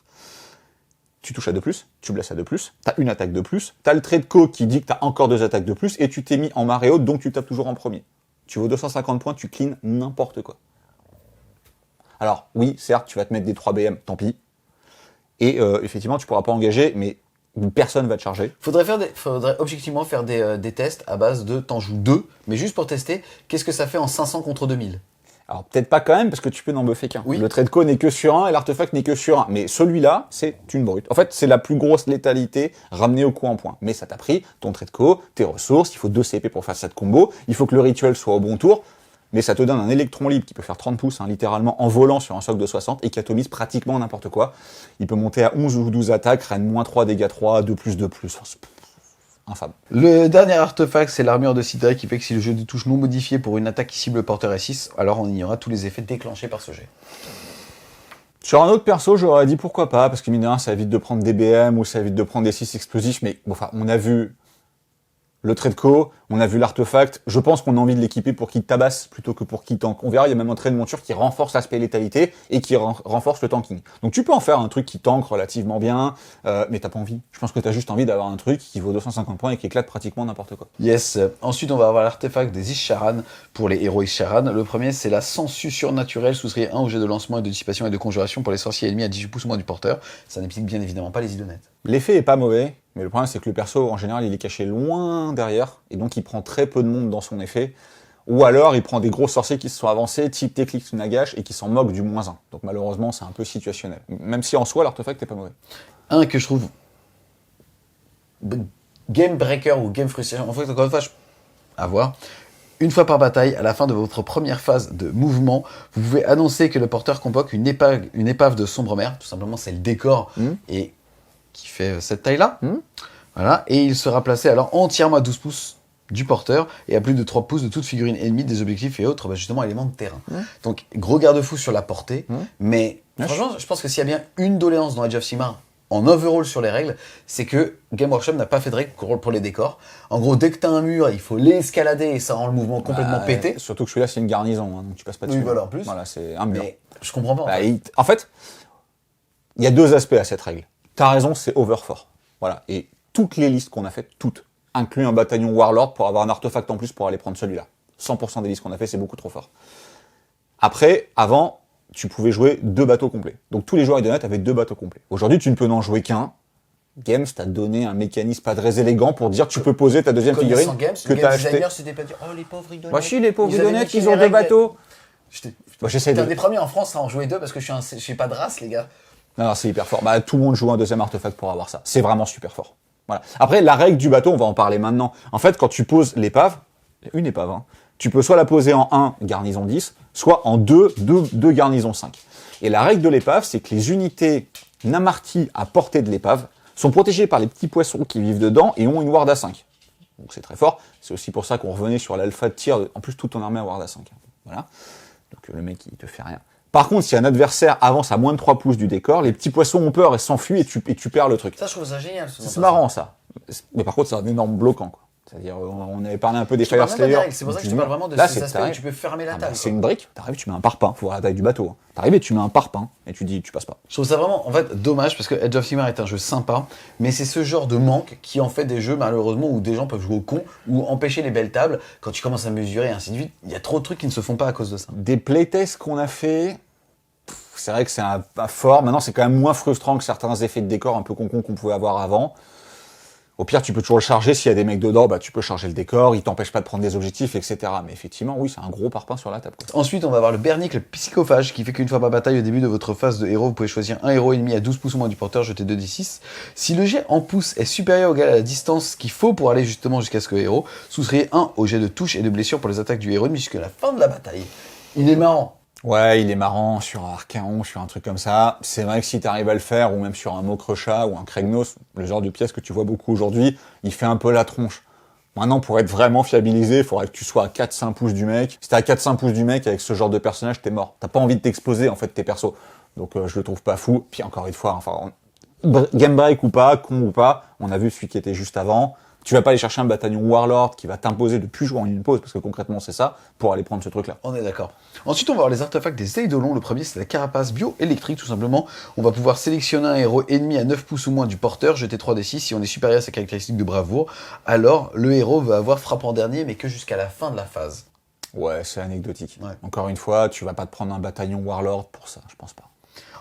Speaker 3: Tu touches à 2+, tu blesses à 2+, tu as une attaque de plus, tu as le trait de co qui dit que tu as encore 2 attaques de plus, et tu t'es mis en marée haute, donc tu tapes toujours en premier. Tu vaux 250 points, tu clean n'importe quoi. Alors oui, certes, tu vas te mettre des 3 BM, tant pis. Et effectivement, tu pourras pas engager, mais personne va te charger.
Speaker 1: Faudrait objectivement faire des tests à base de t'en joues 2, mais juste pour tester, qu'est-ce que ça fait en 500 contre 2000?
Speaker 3: Alors peut-être pas quand même, parce que tu peux n'en buffer qu'un.
Speaker 1: Oui.
Speaker 3: Le trait de co n'est que sur 1 et l'artefact n'est que sur 1. Mais celui-là, c'est une brute. En fait, c'est la plus grosse létalité ramenée au coup en point. Mais ça t'a pris ton trait de co, tes ressources, il faut 2 CP pour faire cette combo, il faut que le rituel soit au bon tour, mais ça te donne un électron libre qui peut faire 30 pouces, hein, littéralement en volant sur un socle de 60, et qui atomise pratiquement n'importe quoi. Il peut monter à 11 ou 12 attaques, reine moins 3, dégâts 3, 2+, 2+. Infâme.
Speaker 1: Le dernier artefact, c'est l'armure de Sidra qui fait que si le jeu de touche non modifié pour une attaque qui cible le porteur est 6, alors on ignora tous les effets déclenchés par ce jet.
Speaker 3: Sur un autre perso, j'aurais dit pourquoi pas, parce que mine de rien, ça évite de prendre des BM ou ça évite de prendre des 6 explosifs, mais bon, enfin, on a vu le trait de co, on a vu l'artefact, je pense qu'on a envie de l'équiper pour qu'il tabasse plutôt que pour qu'il tank. On verra, il y a même un trait de monture qui renforce l'aspect létalité et qui renforce le tanking. Donc tu peux en faire un truc qui tank relativement bien, mais t'as pas envie. Je pense que t'as juste envie d'avoir un truc qui vaut 250 points et qui éclate pratiquement n'importe quoi.
Speaker 1: Yes. Ensuite, on va avoir l'artefact des Isharan pour les héros Isharan. Le premier, c'est la sensu surnaturelle, souscrit 1 au jet de lancement et de dissipation et de conjuration pour les sorciers ennemis à 18 pouces ou moins du porteur. Ça n'implique bien évidemment pas les idonettes.
Speaker 3: L'effet est pas mauvais, mais le problème c'est que le perso, en général, il est caché loin derrière, et donc il prend très peu de monde dans son effet, ou alors il prend des gros sorciers qui se sont avancés, type Teclix ou Nagash, et qui s'en moquent du -1. Donc malheureusement, c'est un peu situationnel. Même si en soi, l'artefact est pas mauvais.
Speaker 1: Un que je trouve game breaker ou game frustration, en fait, encore une fois, à voir. Une fois par bataille, à la fin de votre première phase de mouvement, vous pouvez annoncer que le porteur convoque une épave de sombre mer. Tout simplement, c'est le décor et qui fait cette taille-là. Voilà. Et il sera placé alors entièrement à 12 pouces du porteur et à plus de 3 pouces de toute figurine ennemie, des objectifs et autres, justement, éléments de terrain. Donc, gros garde-fou sur la portée. Mais franchement, je pense que s'il y a bien une doléance dans Age of Sigmar, en overall sur les règles, c'est que Game Workshop n'a pas fait de règles pour les décors. En gros, dès que t'as un mur, il faut l'escalader et ça rend le mouvement complètement pété.
Speaker 3: Surtout que celui-là, c'est une garnison, hein, donc tu passes pas dessus.
Speaker 1: Oui, voilà, en plus.
Speaker 3: Voilà, c'est un mur.
Speaker 1: Mais je comprends pas.
Speaker 3: En fait, il y a 2 aspects à cette règle. T'as raison, c'est overfort. Voilà. Et toutes les listes qu'on a faites, toutes, incluent un bataillon Warlord pour avoir un artefact en plus pour aller prendre celui-là. 100% des listes qu'on a fait, c'est beaucoup trop fort. Après, avant, tu pouvais jouer 2 bateaux complets. Donc tous les joueurs Idonette avaient 2 bateaux complets. Aujourd'hui, tu ne peux n'en jouer qu'un. Games t'a donné un mécanisme pas très élégant pour dire tu peux poser ta deuxième figurine que t'as acheté.
Speaker 1: C'était pas dire oh les pauvres Idonette.
Speaker 3: Moi, si les pauvres Idonette, ils ont 2 bateaux.
Speaker 1: J'essaie de. T'es un des premiers en France à en jouer 2 parce que je suis pas de race, les gars.
Speaker 3: Non, c'est hyper fort. Bah, tout le monde joue un deuxième artefact pour avoir ça. C'est vraiment super fort. Voilà. Après, la règle du bateau, on va en parler maintenant. En fait, quand tu poses l'épave, une épave, hein, tu peux soit la poser en 1, garnison 10, soit en 2, garnison 5. Et la règle de l'épave, c'est que les unités Namarti à portée de l'épave sont protégées par les petits poissons qui vivent dedans et ont une ward à 5. Donc c'est très fort. C'est aussi pour ça qu'on revenait sur l'alpha de tir. En plus, toute ton armée a ward à 5. Voilà. Donc le mec, il te fait rien. Par contre, si un adversaire avance à moins de 3 pouces du décor, les petits poissons ont peur et s'enfuient et tu perds le truc.
Speaker 1: Ça, je trouve ça génial.
Speaker 3: C'est marrant, ça. Mais par contre, c'est un énorme bloquant, quoi. C'est-à-dire, on avait parlé un peu des Fire Slayer.
Speaker 1: C'est pour ça que je te parle vraiment de ces aspects où tu peux fermer la table.
Speaker 3: C'est une brique, t'arrives, tu mets un parpaing, faut voir la taille du bateau. T'arrives et tu mets un parpaing, et tu dis, tu passes pas.
Speaker 1: Je trouve ça vraiment, en fait, dommage, parce que Age of Sigmar est un jeu sympa, mais c'est ce genre de manque qui en fait des jeux, malheureusement, où des gens peuvent jouer au con, ou empêcher les belles tables, quand tu commences à mesurer, et ainsi de suite. Il y a trop de trucs qui ne se font pas à cause de ça.
Speaker 3: Des playtests qu'on a fait, c'est vrai que c'est un fort. Maintenant, c'est quand même moins frustrant que certains effets de décor un peu concon qu'on pouvait avoir avant. Au pire, tu peux toujours le charger. S'il y a des mecs dedans, bah, tu peux charger le décor. Il t'empêche pas de prendre des objectifs, etc. Mais effectivement, oui, c'est un gros parpaing sur la table, quoi.
Speaker 1: Ensuite, on va avoir le Bernic, le psychophage, qui fait qu'une fois par bataille, au début de votre phase de héros, vous pouvez choisir un héros ennemi à 12 pouces ou moins du porteur, jeter 2d6. Si le jet en pouces est supérieur ou égal à la distance qu'il faut pour aller justement jusqu'à ce que le héros, souscrivez 1 au jet de touche et de blessure pour les attaques du héros ennemi jusqu'à la fin de la bataille. Il est marrant.
Speaker 3: Ouais, il est marrant sur un Archaon, sur un truc comme ça. C'est vrai que si t'arrives à le faire, ou même sur un Mokresha ou un Kragnos, le genre de pièce que tu vois beaucoup aujourd'hui, il fait un peu la tronche. Maintenant, pour être vraiment fiabilisé, il faudrait que tu sois à 4-5 pouces du mec. Si t'es à 4-5 pouces du mec, avec ce genre de personnage, t'es mort. T'as pas envie de t'exposer, en fait, tes persos. Donc, je le trouve pas fou. Puis encore une fois, enfin, game break ou pas, con ou pas, on a vu celui qui était juste avant. Tu vas pas aller chercher un bataillon Warlord qui va t'imposer de plus jouer en une pause, parce que concrètement c'est ça, pour aller prendre ce truc-là.
Speaker 1: On est d'accord. Ensuite, on va voir les artefacts des Eidolons. Le premier, c'est la carapace bio-électrique, tout simplement. On va pouvoir sélectionner un héros ennemi à 9 pouces ou moins du porteur, jeter 3d6. Si on est supérieur à sa caractéristique de bravoure, alors le héros va avoir frappe en dernier, mais que jusqu'à la fin de la phase.
Speaker 3: Ouais, c'est anecdotique.
Speaker 1: Ouais.
Speaker 3: Encore une fois, tu vas pas te prendre un bataillon Warlord pour ça, je pense pas.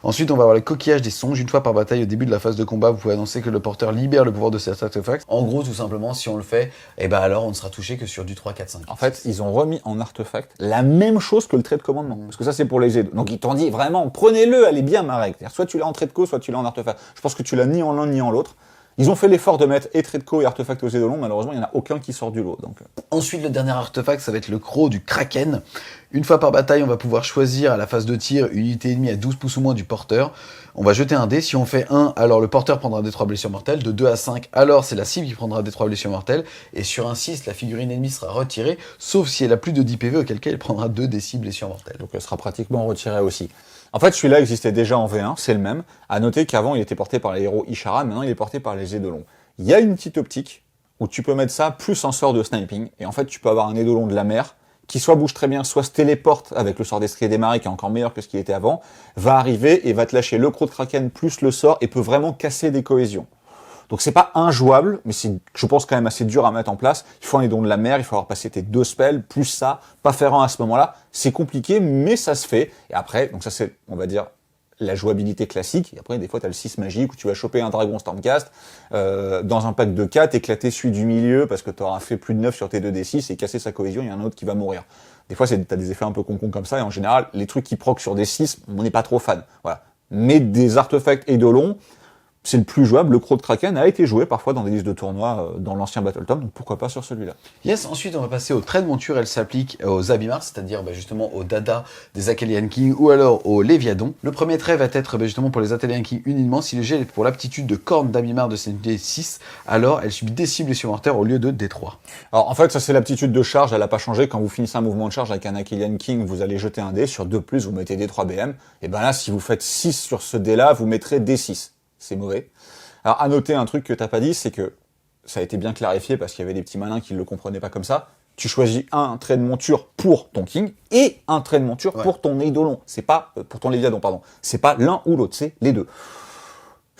Speaker 1: Ensuite, on va avoir les coquillages des songes. Une fois par bataille, au début de la phase de combat, vous pouvez annoncer que le porteur libère le pouvoir de cet artefact. En gros, tout simplement, si on le fait, eh ben alors on ne sera touché que sur du 3, 4, 5.
Speaker 3: En fait, ils ont remis en artefact la même chose que le trait de commandement. Parce que ça, c'est pour les aides. Donc, ils t'ont dit, vraiment, prenez-le, elle est bien ma règle. C'est-à-dire, soit tu l'as en trait de co, soit tu l'as en artefact. Je pense que tu l'as ni en l'un ni en l'autre. Ils ont fait l'effort de mettre et trait de co et artefact aux Eidolons. Malheureusement, il n'y en a aucun qui sort du lot. Donc...
Speaker 1: Ensuite, le dernier artefact, ça va être le croc du Kraken. Une fois par bataille, on va pouvoir choisir à la phase de tir une unité ennemie à 12 pouces ou moins du porteur. On va jeter un dé. Si on fait 1, alors le porteur prendra des 3 blessures mortelles. De 2 à 5, alors c'est la cible qui prendra des 3 blessures mortelles. Et sur un 6, la figurine ennemie sera retirée, sauf si elle a plus de 10 PV, auquel cas elle prendra 2 des 6 blessures mortelles.
Speaker 3: Donc elle sera pratiquement retirée aussi. En fait, celui-là existait déjà en V1, c'est le même. À noter qu'avant, il était porté par les héros Ishara, maintenant il est porté par les Eidolons. Il y a une petite optique où tu peux mettre ça plus un sort de sniping. Et en fait, tu peux avoir un Eidolon de la mer qui soit bouge très bien, soit se téléporte avec le sort d'Estrier des Marais, qui est encore meilleur que ce qui était avant, va arriver et va te lâcher le croc de Kraken plus le sort et peut vraiment casser des cohésions. Donc c'est pas injouable, mais c'est, je pense, quand même assez dur à mettre en place. Il faut un Eidolon de la mer, il faut avoir passé tes 2 spells, plus ça, pas faire un à ce moment-là. C'est compliqué, mais ça se fait. Et après, donc ça c'est, on va dire, la jouabilité classique. Et après, des fois, tu as le 6 magique où tu vas choper un dragon Stormcast dans un pack de 4, éclater celui du milieu parce que tu auras fait plus de 9 sur tes 2d6 et casser sa cohésion, il y a un autre qui va mourir. Des fois, t'as des effets un peu concons comme ça, et en général, les trucs qui proc sur des 6, on n'est pas trop fan. Voilà. Mais des artefacts Eidolons, c'est le plus jouable. Le croc de Kraken a été joué parfois dans des listes de tournois dans l'ancien Battletome, donc pourquoi pas sur celui-là.
Speaker 1: Yes, ensuite on va passer au trait de monture. Elle s'applique aux Abimars, c'est-à-dire justement aux Dada des Akhelian King ou alors aux Léviadons. Le premier trait va être justement pour les Akhelian King uniquement. Si le jet est pour l'aptitude de corne d'Abimar de D6, alors elle subit des cibles sur morteurs au lieu de D3.
Speaker 3: Alors en fait, ça c'est l'aptitude de charge, elle n'a pas changé. Quand vous finissez un mouvement de charge avec un Akhelian King, vous allez jeter un dé. Sur 2+, vous mettez D3 BM. Et ben là, si vous faites 6 sur ce dé-là, vous mettrez D6. C'est mauvais. Alors, à noter un truc que t'as pas dit, c'est que ça a été bien clarifié parce qu'il y avait des petits malins qui le comprenaient pas comme ça. Tu choisis un trait de monture pour ton King et un trait de monture pour ton Eidolon. C'est pas, pour ton Léviadon, pardon. C'est pas l'un ou l'autre, c'est les deux.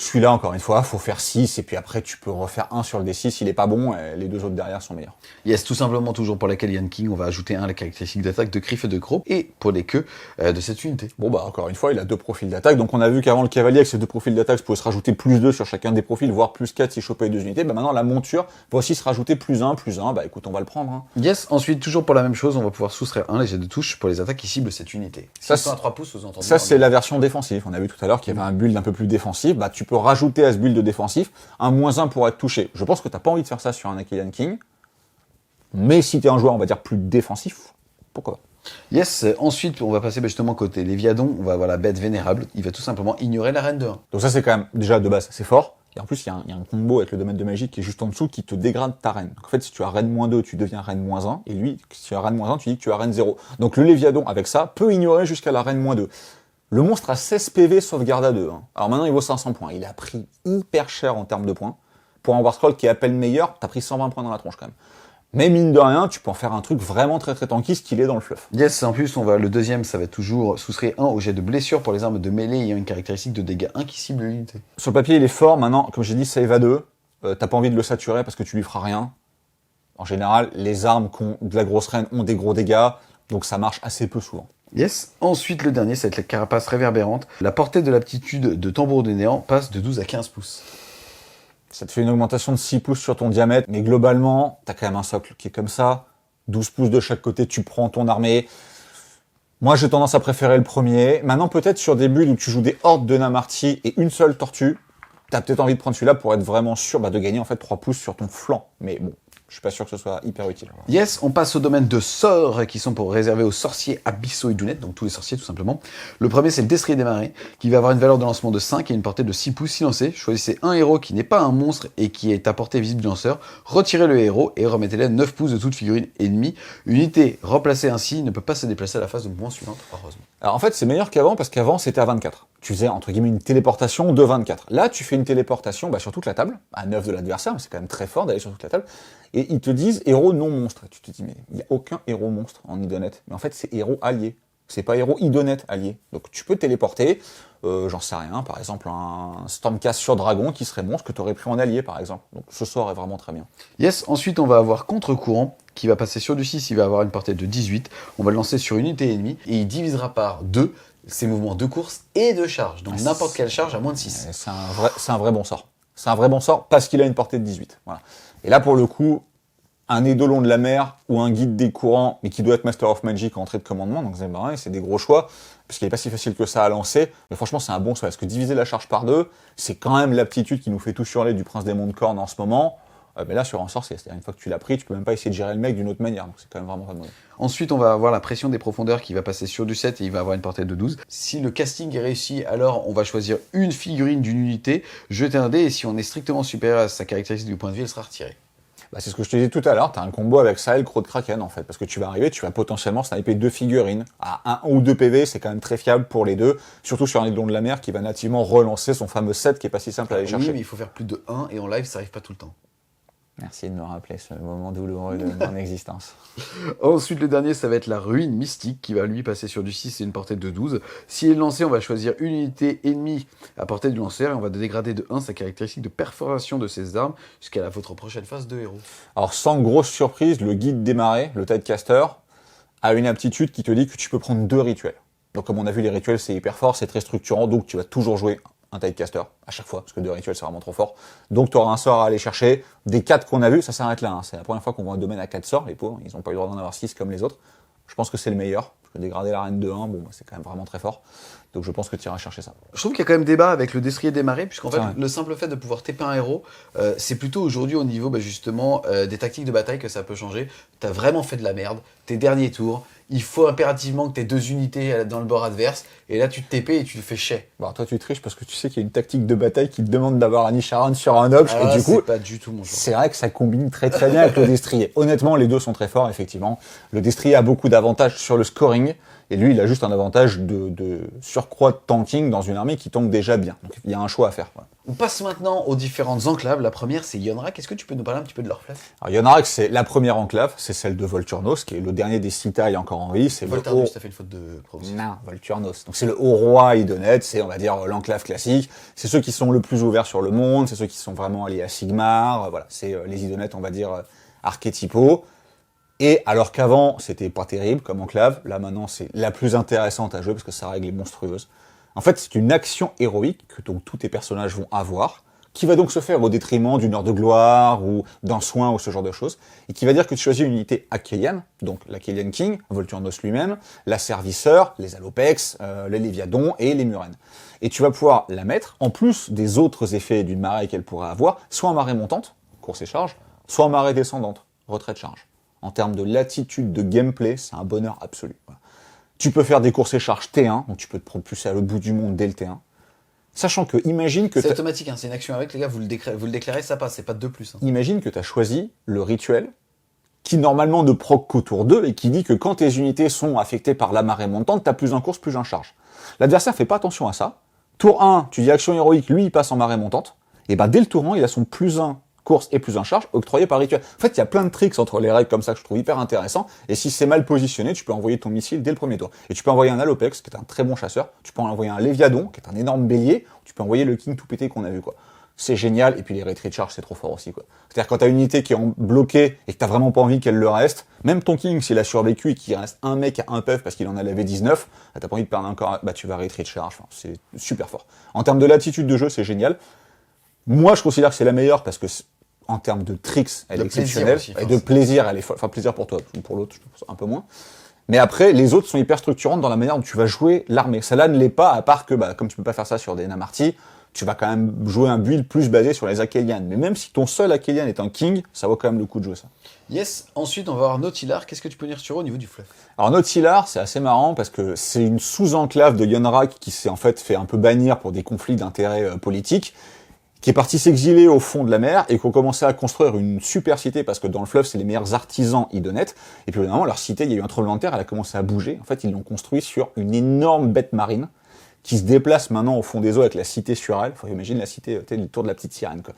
Speaker 3: Celui-là, encore une fois, faut faire 6, et puis après, tu peux refaire 1 sur le D6, il est pas bon, et les 2 autres derrière sont meilleurs.
Speaker 1: Yes, tout simplement, toujours pour la Akhelian King, on va ajouter la caractéristique d'attaque de Criff et de Croc, et pour les queues de cette unité.
Speaker 3: Bon, bah, encore une fois, il a 2 profils d'attaque, donc on a vu qu'avant le cavalier, avec ses 2 profils d'attaque, pouvait se rajouter plus 2 sur chacun des profils, voire plus 4 si chopait les 2 unités. Bah, maintenant, la monture va aussi se rajouter plus 1, bah, écoute, on va le prendre, hein.
Speaker 1: Yes, ensuite, toujours pour la même chose, on va pouvoir soustraire un léger de touche pour les attaques qui ciblent cette unité.
Speaker 3: Ça,
Speaker 1: c'est à 3 pouces, vous entendez.
Speaker 3: Ça, c'est la version défensive. On a vu tout à l'heure qu'il y avait un build un peu plus défensif. Bah, tu peux rajouter à ce build de défensif un -1 pour être touché. Je pense que t'as pas envie de faire ça sur un Akhelian King. Mais si t'es un joueur, on va dire, plus défensif, pourquoi pas.
Speaker 1: Yes, ensuite, on va passer justement côté Léviadon. On va avoir la bête vénérable. Il va tout simplement ignorer la reine de 1.
Speaker 3: Donc ça, c'est quand même, déjà, de base, c'est fort. Et en plus, il y a un combo avec le domaine de magie qui est juste en dessous qui te dégrade ta reine. Donc en fait, si tu as reine -2, tu deviens reine -1. Et lui, si tu as reine -1, tu dis que tu as reine 0. Donc le Léviadon, avec ça, peut ignorer jusqu'à la reine -2. Le monstre a 16 PV, sauvegarde à 2. Hein. Alors maintenant, il vaut 500 points. Il a pris hyper cher en termes de points. Pour un War Scroll qui est à peine meilleur, t'as pris 120 points dans la tronche quand même. Mais mine de rien, tu peux en faire un truc vraiment très très tanky, stylé dans le fluff.
Speaker 1: Yes, en plus, le deuxième, ça va être toujours soustraire 1 au jet de blessure pour les armes de mêlée ayant une caractéristique de dégâts 1 qui cible l'unité.
Speaker 3: Sur le papier, il est fort. Maintenant, comme j'ai dit, save à 2. T'as pas envie de le saturer parce que tu lui feras rien. En général, les armes qui ont de la grosse reine ont des gros dégâts, donc ça marche assez peu souvent.
Speaker 1: Yes. Ensuite, le dernier, ça va être la carapace réverbérante. La portée de l'aptitude de tambour de néant passe de 12 à 15 pouces.
Speaker 3: Ça te fait une augmentation de 6 pouces sur ton diamètre, mais globalement, t'as quand même un socle qui est comme ça. 12 pouces de chaque côté, tu prends ton armée. Moi, j'ai tendance à préférer le premier. Maintenant, peut-être sur des builds où tu joues des hordes de Namarti et une seule tortue, t'as peut-être envie de prendre celui-là pour être vraiment sûr de gagner en fait 3 pouces sur ton flanc. Mais bon, Je suis pas sûr que ce soit hyper utile.
Speaker 1: Yes, on passe au domaine de sorts qui sont pour réserver aux sorciers abyssaux et Dounet, donc tous les sorciers tout simplement. Le premier c'est le Destrier des Marées, qui va avoir une valeur de lancement de 5 et une portée de 6 pouces si lancé. Choisissez un héros qui n'est pas un monstre et qui est à portée visible du lanceur, retirez le héros et remettez-le à 9 pouces de toute figurine ennemie. Une unité remplacée ainsi ne peut pas se déplacer à la phase de mouvement suivante, heureusement.
Speaker 3: Alors en fait c'est meilleur qu'avant parce qu'avant c'était à 24. Tu faisais entre guillemets une téléportation de 24. Là tu fais une téléportation sur toute la table, à 9 de l'adversaire, mais c'est quand même très fort d'aller sur toute la table. Et ils te disent héros non monstre. Tu te dis mais il n'y a aucun héros monstre en Idonette. Mais en fait c'est héros allié. C'est pas héros Idonette allié. Donc tu peux téléporter, j'en sais rien, par exemple un Stormcast sur Dragon qui serait monstre que tu aurais pris en allié par exemple. Donc ce sort est vraiment très bien.
Speaker 1: Yes, ensuite on va avoir Contre-courant qui va passer sur du 6, il va avoir une portée de 18. On va le lancer sur une unité ennemie et il divisera par 2 ses mouvements de course et de charge. Donc n'importe quelle charge à moins de 6.
Speaker 3: C'est un vrai bon sort. C'est un vrai bon sort parce qu'il a une portée de 18. Voilà. Et là, pour le coup, un Eidolon de la mer ou un guide des courants, mais qui doit être Master of Magic en entrée de commandement, donc c'est des gros choix, parce qu'il n'est pas si facile que ça à lancer. Mais franchement, c'est un bon choix. Parce que diviser la charge par 2, c'est quand même l'aptitude qui nous fait tous hurler du Prince Démon de Corne en ce moment. Mais là, sur un sort, c'est-à-dire une fois que tu l'as pris, tu peux même pas essayer de gérer le mec d'une autre manière. Donc c'est quand même vraiment pas mauvais.
Speaker 1: Ensuite, on va avoir la pression des profondeurs qui va passer sur du 7 et il va avoir une portée de 12. Si le casting est réussi, alors on va choisir une figurine d'une unité, jeter un dé et si on est strictement supérieur à sa caractéristique du point de vie, elle sera retirée.
Speaker 3: C'est ce que je te disais tout à l'heure, tu as un combo avec ça et le Croc de Kraken en fait, parce que tu vas arriver, tu vas potentiellement sniper 2 figurines. À 1 ou 2 PV, c'est quand même très fiable pour les deux, surtout sur un Eidolon de la mer qui va nativement relancer son fameux 7 qui est pas si simple à aller chercher.
Speaker 1: Oui, mais il faut faire plus de 1 et en live, ça arrive pas tout le temps.
Speaker 3: Merci de me rappeler ce moment douloureux de mon existence.
Speaker 1: Ensuite, le dernier, ça va être la ruine mystique qui va lui passer sur du 6 et une portée de 12. S'il est lancé, on va choisir une unité ennemie à portée du lanceur et on va dégrader de 1 sa caractéristique de perforation de ses armes jusqu'à votre prochaine phase de héros.
Speaker 3: Alors, sans grosse surprise, le guide des marées, le Tidecaster, a une aptitude qui te dit que tu peux prendre 2 rituels. Donc, comme on a vu, les rituels, c'est hyper fort, c'est très structurant, donc tu vas toujours jouer un Tidecaster à chaque fois, parce que 2 rituels c'est vraiment trop fort. Donc tu auras un sort à aller chercher. Des 4 qu'on a vus, ça s'arrête là. C'est la première fois qu'on voit un domaine à 4 sorts, les pauvres, ils n'ont pas eu le droit d'en avoir 6 comme les autres. Je pense que c'est le meilleur, parce que dégrader la reine de 1, c'est quand même vraiment très fort. Donc je pense que tu iras chercher ça.
Speaker 1: Je trouve qu'il y a quand même débat avec le Destrier des Marées, puisqu'en fait,
Speaker 3: vrai.
Speaker 1: le simple fait de pouvoir TP un héros, c'est plutôt aujourd'hui au niveau justement des tactiques de bataille que ça peut changer. T'as vraiment fait de la merde, tes derniers tours, il faut impérativement que t'aies 2 unités dans le bord adverse, et là tu te TP et tu le fais chier.
Speaker 3: Bon, toi tu triches parce que tu sais qu'il y a une tactique de bataille qui te demande d'avoir un Isharan sur un Obj, et du coup,
Speaker 1: c'est pas du tout mon genre.
Speaker 3: c'est vrai que ça combine très très bien avec le Destrier. Honnêtement, les deux sont très forts, effectivement. Le Destrier a beaucoup d'avantages sur le scoring, et lui, il a juste un avantage de surcroît de tanking dans une armée qui tank déjà bien. Donc il y a un choix à faire. Voilà.
Speaker 1: On passe maintenant aux différentes enclaves. La première, c'est Yonrak. Est-ce que tu peux nous parler un petit peu de leur fleuve?
Speaker 3: Alors Yonrak, c'est la première enclave, c'est celle de Volturnos, qui est le dernier des Sitailles encore en vie. C'est
Speaker 1: Volturnos, t'as fait une faute de prononciation.
Speaker 3: Non, Volturnos. Donc c'est le haut roi Idonette, c'est on va dire l'enclave classique. C'est ceux qui sont le plus ouverts sur le monde, c'est ceux qui sont vraiment alliés à Sigmar. Voilà, c'est les Idonettes, on va dire archétypaux. Et alors qu'avant, c'était pas terrible comme enclave, là maintenant c'est la plus intéressante à jouer parce que sa règle est monstrueuse. En fait, c'est une action héroïque que donc tous tes personnages vont avoir, qui va donc se faire au détriment d'une heure de gloire ou d'un soin ou ce genre de choses, et qui va dire que tu choisis une unité Akhelian, donc l'Akhelian King, Volturnos lui-même, la Servisseur, les Alopex, les Léviadons et les Murènes. Et tu vas pouvoir la mettre, en plus des autres effets d'une marée qu'elle pourrait avoir, soit en marée montante, course et charge, soit en marée descendante, retrait de charge. En termes de latitude de gameplay, c'est un bonheur absolu. Voilà. Tu peux faire des courses et charges T1, donc tu peux te propulser à l'autre bout du monde dès le T1. Sachant que, imagine que...
Speaker 1: C'est automatique, hein, c'est une action avec, les gars, vous le déclarez, ça passe, c'est pas de 2+. Hein.
Speaker 3: Imagine que tu as choisi le rituel, qui normalement ne proc qu'au tour 2, et qui dit que quand tes unités sont affectées par la marée montante, tu as plus un course, plus un charge. L'adversaire fait pas attention à ça. Tour 1, tu dis action héroïque, lui il passe en marée montante, et ben dès le tour 1, il a son plus 1 course et plus un charge octroyé par rituel. En fait, il y a plein de tricks entre les règles comme ça que je trouve hyper intéressant. Et si c'est mal positionné, tu peux envoyer ton missile dès le premier tour. Et tu peux envoyer un Alopex, qui est un très bon chasseur. Tu peux envoyer un Léviadon, qui est un énorme bélier. Tu peux envoyer le King tout pété qu'on a vu, quoi. C'est génial. Et puis les retreat charge, c'est trop fort aussi, quoi. C'est-à-dire quand t'as une unité qui est bloquée et que t'as vraiment pas envie qu'elle le reste, même ton King, s'il a survécu et qu'il reste un mec à un puff parce qu'il en a lavé 19, t'as pas envie de perdre encore, bah tu vas retreat charge. Enfin, c'est super fort. En termes de latitude de jeu, c'est génial. Moi, je considère que c'est la meilleure parce que en termes de tricks, elle est exceptionnelle. Aussi, et de plaisir, elle est folle. Enfin, plaisir pour toi, pour l'autre, un peu moins. Mais après, les autres sont hyper structurantes dans la manière dont tu vas jouer l'armée. Celle-là ne l'est pas, à part que, bah, comme tu peux pas faire ça sur des Namarty, tu vas quand même jouer un build plus basé sur les Akhelian. Mais même si ton seul Akhelian est un king, ça vaut quand même le coup de jouer ça.
Speaker 1: Yes, ensuite on va voir Nautilar. Qu'est-ce que tu peux dire sur eux au niveau du fluff?
Speaker 3: Alors Nautilar, c'est assez marrant parce que c'est une sous-enclave de Yonrak qui s'est en fait fait un peu bannir pour des conflits d'intérêts politiques, qui est parti s'exiler au fond de la mer et qui ont commencé à construire une super cité parce que dans le fleuve, c'est les meilleurs artisans idonètes. Et puis évidemment, leur cité, il y a eu un tremblement de terre, elle a commencé à bouger. En fait, ils l'ont construit sur une énorme bête marine qui se déplace maintenant au fond des eaux avec la cité sur elle. Faut imaginer la cité, le tour de la petite sirène, quoi.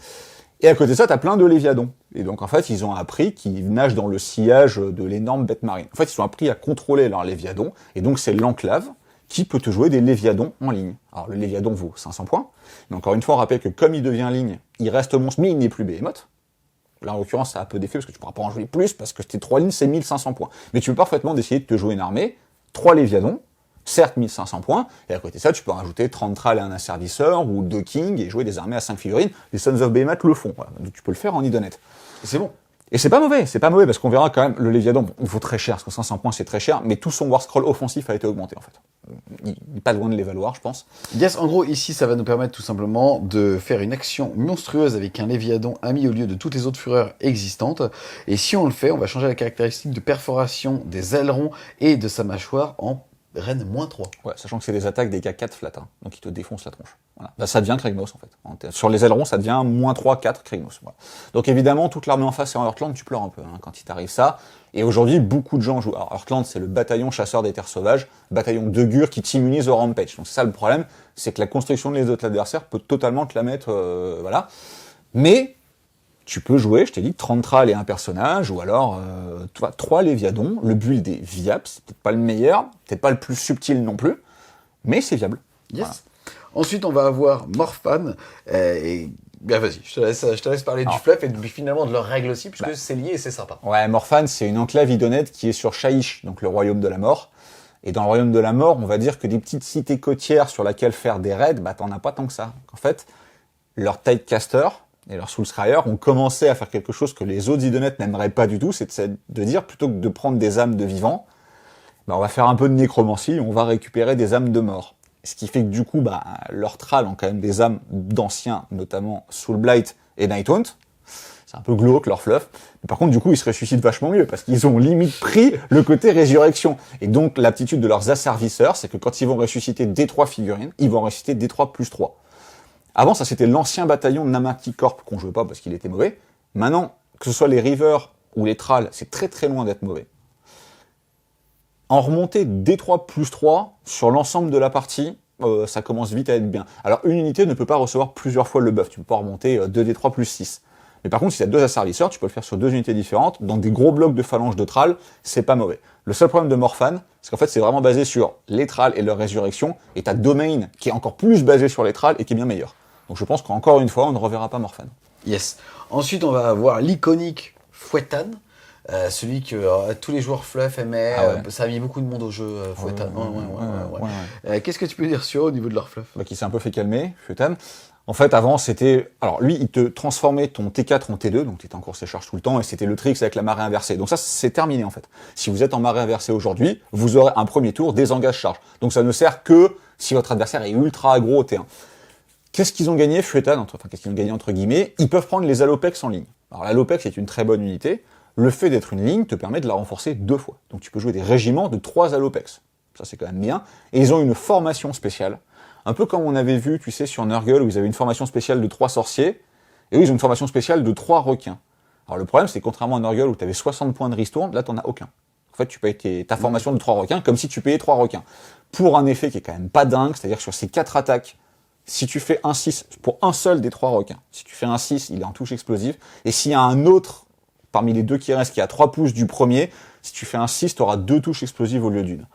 Speaker 3: Et à côté de ça, t'as plein de léviadons. Et donc, en fait, ils ont appris qu'ils nagent dans le sillage de l'énorme bête marine. En fait, ils ont appris à contrôler leurs léviadons. Et donc, c'est l'enclave qui peut te jouer des léviadons en ligne. Alors, le léviadon vaut 500 points. Mais encore une fois, on rappelle que comme il devient ligne, il reste monstre, mais il n'est plus behemoth. Là, en l'occurrence, ça a un peu d'effet parce que tu pourras pas en jouer plus parce que tes 3 lignes, c'est 1500 points. Mais tu peux parfaitement décider de te jouer une armée, 3 léviadons, certes 1500 points, et à côté de ça, tu peux rajouter 30 trals et un asservisseur, ou 2 kings, et jouer des armées à 5 figurines. Les Sons of Behemoth le font, voilà. Donc tu peux le faire en idonette.
Speaker 1: Et c'est bon.
Speaker 3: Et c'est pas mauvais, parce qu'on verra quand même, le Léviadon, bon, il vaut très cher, parce que 500 points c'est très cher, mais tout son War Scroll offensif a été augmenté en fait. Il n'est pas loin de les valoir, je pense.
Speaker 1: Yes, en gros, ici, ça va nous permettre tout simplement de faire une action monstrueuse avec un Léviadon ami au lieu de toutes les autres fureurs existantes. Et si on le fait, on va changer la caractéristique de perforation des ailerons et de sa mâchoire en Reine -3.
Speaker 3: Ouais, sachant que c'est des attaques des K4 flat, hein, donc ils te défoncent la tronche. Voilà. Là, ça devient Kragnos en fait. Sur les ailerons, ça devient -3, 4 Kragnos. Voilà. Donc évidemment, toute l'armée en face est en Heartland, tu pleures un peu hein, quand il t'arrive ça. Et aujourd'hui, beaucoup de gens jouent. Alors Heartland, c'est le bataillon chasseur des terres sauvages, bataillon de Gur qui t'immunise au Rampage. Donc c'est ça le problème, c'est que la construction des autres adversaires peut totalement te la mettre, voilà. Mais tu peux jouer, je t'ai dit, 30 trals et un personnage, ou alors 3 léviadons. Le build est viable, c'est peut-être pas le meilleur, peut-être pas le plus subtil non plus, mais c'est viable.
Speaker 1: Yes.
Speaker 3: Voilà.
Speaker 1: Ensuite, on va avoir Morphan. Et bien, vas-y, je te laisse parler du fluff et finalement de leurs règles aussi, puisque c'est lié et c'est sympa.
Speaker 3: Ouais, Morphan, c'est une enclave idonette qui est sur Shaiish, donc le royaume de la mort. Et dans le royaume de la mort, on va dire que des petites cités côtières sur lesquelles faire des raids, bah t'en as pas tant que ça. Donc, en fait, leurs Tidecaster et leurs Soulscryer ont commencé à faire quelque chose que les autres idonettes n'aimeraient pas du tout, c'est de dire, plutôt que de prendre des âmes de vivants, bah on va faire un peu de nécromancie, on va récupérer des âmes de mort. Ce qui fait que du coup, bah, leurs trals ont quand même des âmes d'anciens, notamment Soulblight et Nighthunt. C'est un peu glauque leur fluff. Mais par contre, du coup, ils se ressuscitent vachement mieux parce qu'ils ont limite pris le côté résurrection. Et donc, l'aptitude de leurs asservisseurs, c'est que quand ils vont ressusciter D3 figurines, ils vont ressusciter D3 plus 3. Avant, ça c'était l'ancien bataillon de Namarki Corp qu'on jouait pas parce qu'il était mauvais. Maintenant, que ce soit les Rivers ou les Trals, c'est très très loin d'être mauvais. En remontée D3 plus 3 sur l'ensemble de la partie, ça commence vite à être bien. Alors une unité ne peut pas recevoir plusieurs fois le buff, tu peux pas remonter 2D3 plus 6. Mais par contre, si tu as 2 asservisseurs, tu peux le faire sur 2 unités différentes, dans des gros blocs de phalanges de Thrall, c'est pas mauvais. Le seul problème de Morphan, c'est qu'en fait c'est vraiment basé sur les Thrall et leur résurrection, et ta domain qui est encore plus basé sur les Thrall et qui est bien meilleur. Donc je pense qu'encore une fois, on ne reverra pas Morphan.
Speaker 1: Yes. Ensuite, on va avoir l'iconique Fouettan. Celui que tous les joueurs fluff aimaient, ça a mis beaucoup de monde au jeu, Fouettan. Qu'est-ce que tu peux dire sur eux au niveau de leur fluff?
Speaker 3: Qui s'est un peu fait calmer, Fouettan. En fait, avant, c'était... Alors, lui, il te transformait ton T4 en T2, donc tu étais en course et charge tout le temps, et c'était le tricks avec la marée inversée. Donc ça, c'est terminé, en fait. Si vous êtes en marée inversée aujourd'hui, vous aurez un premier tour désengage charge. Donc ça ne sert que si votre adversaire est ultra aggro au T1. Qu'est-ce qu'ils ont gagné, Fouettan, qu'est-ce qu'ils ont gagné entre guillemets? Ils peuvent prendre les Alopex en ligne. Alors l'Alopex est une très bonne unité. Le fait d'être une ligne te permet de la renforcer 2 fois. Donc tu peux jouer des régiments de 3 Alopex. Ça c'est quand même bien. Et ils ont une formation spéciale. Un peu comme on avait vu, tu sais, sur Nurgle, où ils avaient une formation spéciale de 3 sorciers. Et eux, ils ont une formation spéciale de 3 requins. Alors le problème, c'est que contrairement à Nurgle, où tu avais 60 points de ristourne, là t'en as aucun. En fait, tu payes ta formation de 3 requins comme si tu payais 3 requins. Pour un effet qui est quand même pas dingue, c'est-à-dire que sur ces 4 attaques, si tu fais un 6 pour un seul des 3 requins, si tu fais un 6, il est en touche explosive. Et s'il y a un autre parmi les 2 qui restent, qui a 3 pouces du premier, si tu fais un 6, tu auras 2 touches explosives au lieu d'une.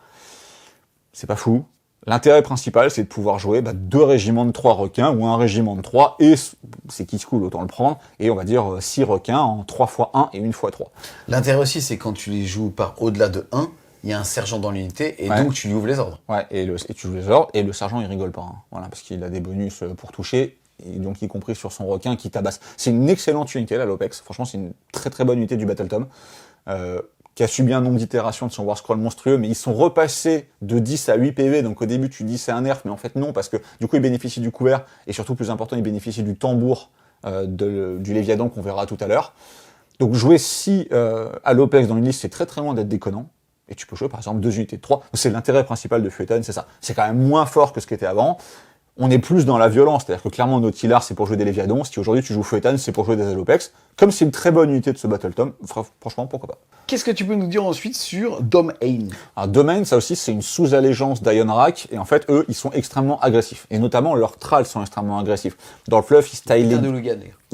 Speaker 3: C'est pas fou. L'intérêt principal, c'est de pouvoir jouer 2 régiments de 3 requins ou un régiment de 3, et c'est qui se cool, autant le prendre, et on va dire 6 requins en 3 x 1 et 1 x 3.
Speaker 1: L'intérêt aussi, c'est quand tu les joues par au-delà de 1, il y a un sergent dans l'unité, et donc tu lui ouvres les ordres.
Speaker 3: Ouais, et tu joues les ordres, et le sergent, il rigole pas. Hein. Voilà, parce qu'il a des bonus pour toucher, et donc y compris sur son requin qui tabasse. C'est une excellente unité, la Lopex. Franchement, c'est une très très bonne unité du Battletome. qui a subi un nombre d'itérations de son War Scroll monstrueux, mais ils sont repassés de 10 à 8 PV, donc au début tu dis c'est un nerf, mais en fait non, parce que du coup ils bénéficient du couvert, et surtout plus important, ils bénéficient du tambour du Léviathan qu'on verra tout à l'heure. Donc jouer 6 Alopex dans une liste, c'est très très loin d'être déconnant, et tu peux jouer par exemple 2 unités de 3, c'est l'intérêt principal de Fuetan, c'est ça. C'est quand même moins fort que ce qui était avant, on est plus dans la violence, c'est-à-dire que clairement Nautilar c'est pour jouer des Léviathans, si aujourd'hui tu joues Fuetan c'est pour jouer des Alopex, comme c'est une très bonne unité de ce Battle Tome, franchement pourquoi pas.
Speaker 1: Qu'est-ce que tu peux nous dire ensuite sur Domain?
Speaker 3: Alors Domain, ça aussi c'est une sous-allégeance d'Ionrak, et en fait eux ils sont extrêmement agressifs, et notamment leurs tralls sont extrêmement agressifs. Dans le fluff ils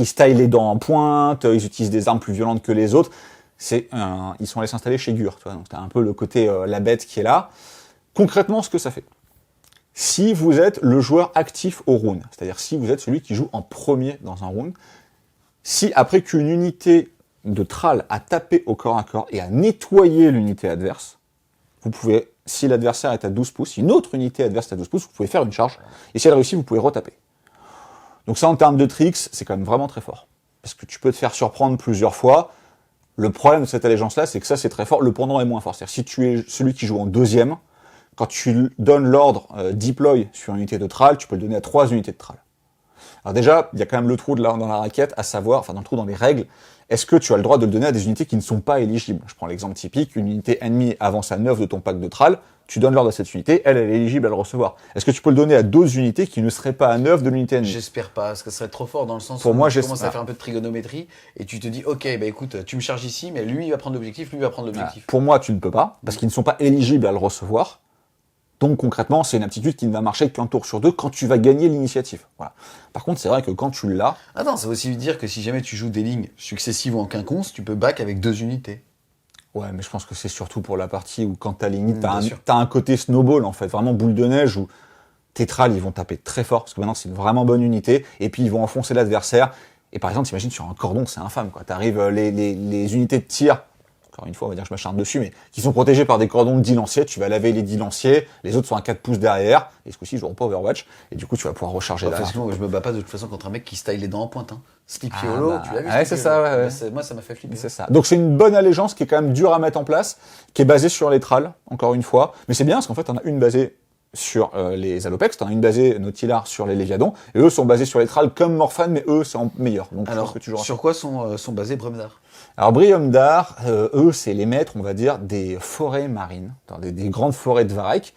Speaker 3: stylent les dents en pointe, ils utilisent des armes plus violentes que les autres, ils sont allés s'installer chez Gur, tu vois, donc t'as un peu le côté la bête qui est là. Concrètement ce que ça fait. Si vous êtes le joueur actif au round, c'est-à-dire si vous êtes celui qui joue en premier dans un round, si après qu'une unité de Thrall a tapé au corps à corps et a nettoyé l'unité adverse, vous pouvez, si l'adversaire est à 12 pouces, si une autre unité adverse est à 12 pouces, vous pouvez faire une charge, et si elle réussit, vous pouvez retaper. Donc ça, en termes de tricks, c'est quand même vraiment très fort. Parce que tu peux te faire surprendre plusieurs fois. Le problème de cette allégeance-là, c'est que ça, c'est très fort, le pendant est moins fort. C'est-à-dire, si tu es celui qui joue en deuxième, quand tu donnes l'ordre deploy sur une unité de Thrall, tu peux le donner à 3 unités de Thrall. Alors déjà, il y a quand même le trou dans la raquette, à savoir, enfin dans le trou dans les règles, est-ce que tu as le droit de le donner à des unités qui ne sont pas éligibles? Je prends l'exemple typique, une unité ennemie avance à 9 de ton pack de Thrall, tu donnes l'ordre à cette unité, elle est éligible à le recevoir. Est-ce que tu peux le donner à d'autres unités qui ne seraient pas à 9 de l'unité ennemie?
Speaker 1: J'espère pas, parce que ce serait trop fort dans le sens
Speaker 3: Pour
Speaker 1: où
Speaker 3: moi,
Speaker 1: tu commences à faire un peu de trigonométrie, et tu te dis, ok, bah écoute, tu me charges ici, mais lui il va prendre l'objectif, lui il va prendre l'objectif.
Speaker 3: Pour moi, tu ne peux pas, parce qu'ils ne sont pas éligibles à le recevoir. Donc concrètement, c'est une aptitude qui ne va marcher qu'un tour sur 2 quand tu vas gagner l'initiative. Voilà. Par contre, c'est vrai que quand tu l'as...
Speaker 1: Attends, ça veut aussi dire que si jamais tu joues des lignes successives ou en quinconce, tu peux back avec 2 unités.
Speaker 3: Ouais, mais je pense que c'est surtout pour la partie où quand t'as limite, t'as un côté snowball en fait, vraiment boule de neige où tes Thrall, ils vont taper très fort, parce que maintenant c'est une vraiment bonne unité, et puis ils vont enfoncer l'adversaire. Et par exemple, t'imagines sur un cordon, c'est infâme, quoi. T'arrives, les unités de tir, encore une fois, on va dire que je m'acharne dessus, mais qui sont protégés par des cordons de 10 lanciers, tu vas laver les 10 lanciers, les autres sont à 4 pouces derrière, et ce coup-ci, ils joueront pas Overwatch, et du coup, tu vas pouvoir recharger derrière.
Speaker 1: Moi, je me bats pas de toute façon contre un mec qui style les dents en pointe, hein. Sleepy
Speaker 3: Ah
Speaker 1: Hollow,
Speaker 3: bah,
Speaker 1: tu l'as vu?
Speaker 3: ouais, c'est ça, ouais.
Speaker 1: Moi, ça m'a fait flipper.
Speaker 3: C'est ça. Donc c'est une bonne allégeance qui est quand même dure à mettre en place, qui est basée sur les Thrall, encore une fois, mais c'est bien, parce qu'en fait, on a une basée sur les Alopex, t'en as une basée Nautilar sur les Léviathans, et eux sont basés sur les Thrall comme Morphan, mais eux, c'est en meilleur. Donc,
Speaker 1: alors, sur quoi sont basés Bremdar?
Speaker 3: Alors Briomdar, eux, c'est les maîtres, on va dire, des forêts marines, des grandes forêts de Varek,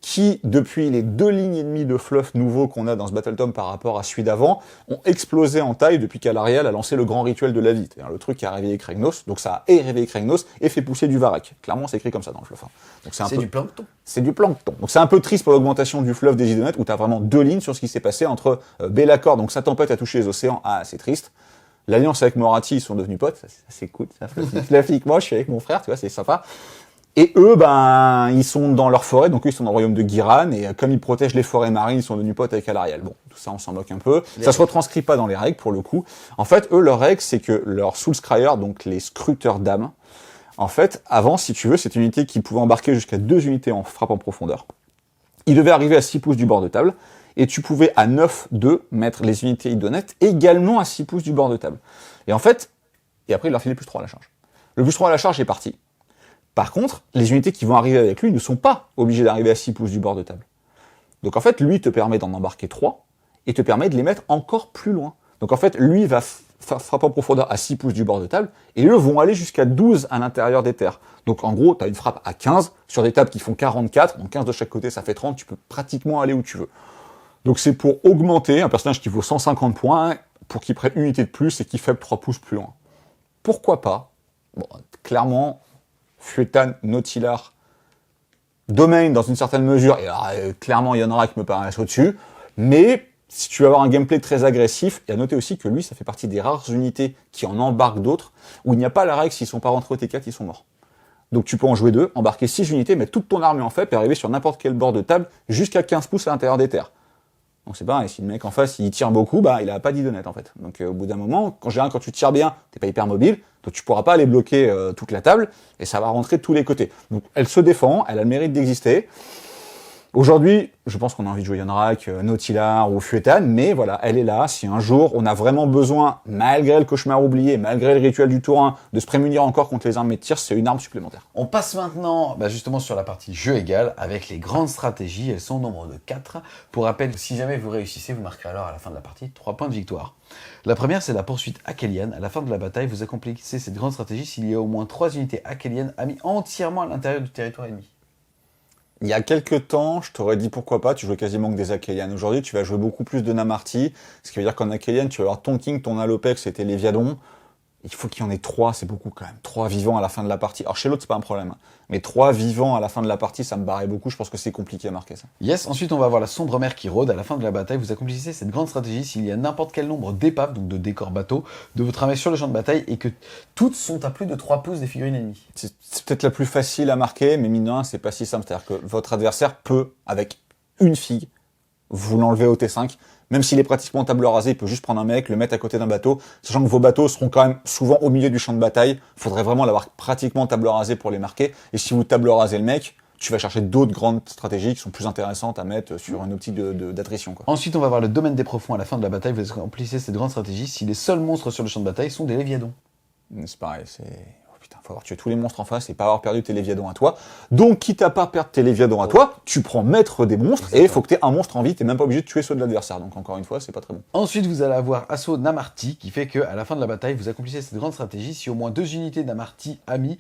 Speaker 3: qui, depuis les 2 lignes et demie de fluff nouveaux qu'on a dans ce Battle Tome par rapport à celui d'avant, ont explosé en taille depuis qu'Alarielle a lancé le grand rituel de la vie. C'est-à-dire le truc qui a réveillé Kragnos, donc ça a réveillé Kragnos et fait pousser du Varek. Clairement, c'est écrit comme ça dans le fluff. Donc c'est
Speaker 1: du plancton.
Speaker 3: C'est du plancton. Donc c'est un peu triste pour l'augmentation du fluff des Idonettes, où t'as vraiment 2 lignes sur ce qui s'est passé entre Be'lakor, donc sa tempête a touché les océans, c'est triste. L'alliance avec Morathi, ils sont devenus potes, ça c'est cool, ça fluffique. Moi, je suis avec mon frère, tu vois, c'est sympa. Et eux, ils sont dans leur forêt, donc eux, ils sont dans le royaume de Giran, et comme ils protègent les forêts marines, ils sont devenus potes avec Alarielle. Bon, tout ça, on s'en moque un peu. Ça se retranscrit pas dans les règles, pour le coup. En fait, eux, leur règle, c'est que leurs Soulscryer, donc les scruteurs d'âme, en fait, avant, si tu veux, c'est une unité qui pouvait embarquer jusqu'à 2 unités en frappe en profondeur. Ils devaient arriver à 6 pouces du bord de table, et tu pouvais à 9-2 mettre les unités idonettes également à 6 pouces du bord de table. Et en fait, et après, il leur filait plus 3 à la charge. Le plus 3 à la charge est parti. Par contre, les unités qui vont arriver avec lui ne sont pas obligées d'arriver à 6 pouces du bord de table. Donc en fait, lui te permet d'en embarquer 3 et te permet de les mettre encore plus loin. Donc en fait, lui va frapper en profondeur à 6 pouces du bord de table et eux vont aller jusqu'à 12 à l'intérieur des terres. Donc en gros, tu as une frappe à 15 sur des tables qui font 44, donc 15 de chaque côté, ça fait 30, tu peux pratiquement aller où tu veux. Donc c'est pour augmenter un personnage qui vaut 150 points pour qu'il prenne une unité de plus et qu'il fasse 3 pouces plus loin. Pourquoi pas? Bon, clairement, Fuetan, Nautilar, Domain dans une certaine mesure, et alors, clairement Ionrak me paraît au-dessus, mais si tu veux avoir un gameplay très agressif, et à noter aussi que lui, ça fait partie des rares unités qui en embarquent d'autres, où il n'y a pas la règle, s'ils sont pas rentrés au T4, ils sont morts. Donc tu peux en jouer 2, embarquer 6 unités, mettre toute ton armée en fait, et arriver sur n'importe quel bord de table, jusqu'à 15 pouces à l'intérieur des terres. Donc c'est pareil, si le mec en face il tire beaucoup, il a pas d'idonette en fait. Donc au bout d'un moment, quand tu tires bien, t'es pas hyper mobile, donc tu pourras pas aller bloquer toute la table, et ça va rentrer de tous les côtés. Donc elle se défend, elle a le mérite d'exister. Aujourd'hui, je pense qu'on a envie de jouer Yonrak, Nautilar ou Fuetan, mais voilà, elle est là. Si un jour on a vraiment besoin, malgré le cauchemar oublié, malgré le rituel du tour 1, de se prémunir encore contre les armées de tir, c'est une arme supplémentaire.
Speaker 1: On passe maintenant justement sur la partie jeu égal avec les grandes stratégies. Elles sont au nombre de 4. Pour rappel, si jamais vous réussissez, vous marquerez alors à la fin de la partie 3 points de victoire. La première, c'est la poursuite Akelian. À la fin de la bataille, vous accomplissez cette grande stratégie s'il y a au moins 3 unités Akelian amies entièrement à l'intérieur du territoire ennemi.
Speaker 3: Il y a quelques temps, je t'aurais dit pourquoi pas, tu jouais quasiment que des Akelian. Aujourd'hui, tu vas jouer beaucoup plus de Namarti, ce qui veut dire qu'en Akelian, tu vas avoir ton King, ton Alopex et tes Léviadon. Il faut qu'il y en ait 3, c'est beaucoup quand même. 3 vivants à la fin de la partie. Alors chez l'autre, c'est pas un problème. Mais 3 vivants à la fin de la partie, ça me paraît beaucoup. Je pense que c'est compliqué à marquer ça.
Speaker 1: Yes, ensuite on va avoir la sombre mer qui rôde. À la fin de la bataille, vous accomplissez cette grande stratégie s'il y a n'importe quel nombre d'épaves, donc de décors bateaux, de votre armée sur le champ de bataille et que toutes sont à plus de 3 pouces des figurines ennemies.
Speaker 3: C'est peut-être la plus facile à marquer, mais mine de rien, c'est pas si simple. C'est-à-dire que votre adversaire peut, avec une figue, vous l'enlever au T5. Même s'il est pratiquement table rasée, il peut juste prendre un mec, le mettre à côté d'un bateau, sachant que vos bateaux seront quand même souvent au milieu du champ de bataille. Il faudrait vraiment l'avoir pratiquement table rasée pour les marquer. Et si vous table rasez le mec, tu vas chercher d'autres grandes stratégies qui sont plus intéressantes à mettre sur une optique d'attrition.
Speaker 1: Ensuite, on va voir le domaine des profonds à la fin de la bataille. Vous accomplissez cette grande stratégie si les seuls monstres sur le champ de bataille sont des Léviadons.
Speaker 3: C'est pareil, faut avoir tué tous les monstres en face et pas avoir perdu tes Léviadons à toi. Donc, quitte à pas perdre tes Léviadons à toi, tu prends maître des monstres. Exactement. Et il faut que tu aies un monstre en vie, t'es même pas obligé de tuer ceux de l'adversaire. Donc, encore une fois, c'est pas très bon.
Speaker 1: Ensuite, vous allez avoir Assaut Namarti, qui fait qu'à la fin de la bataille, vous accomplissez cette grande stratégie si au moins 2 unités Namarti amies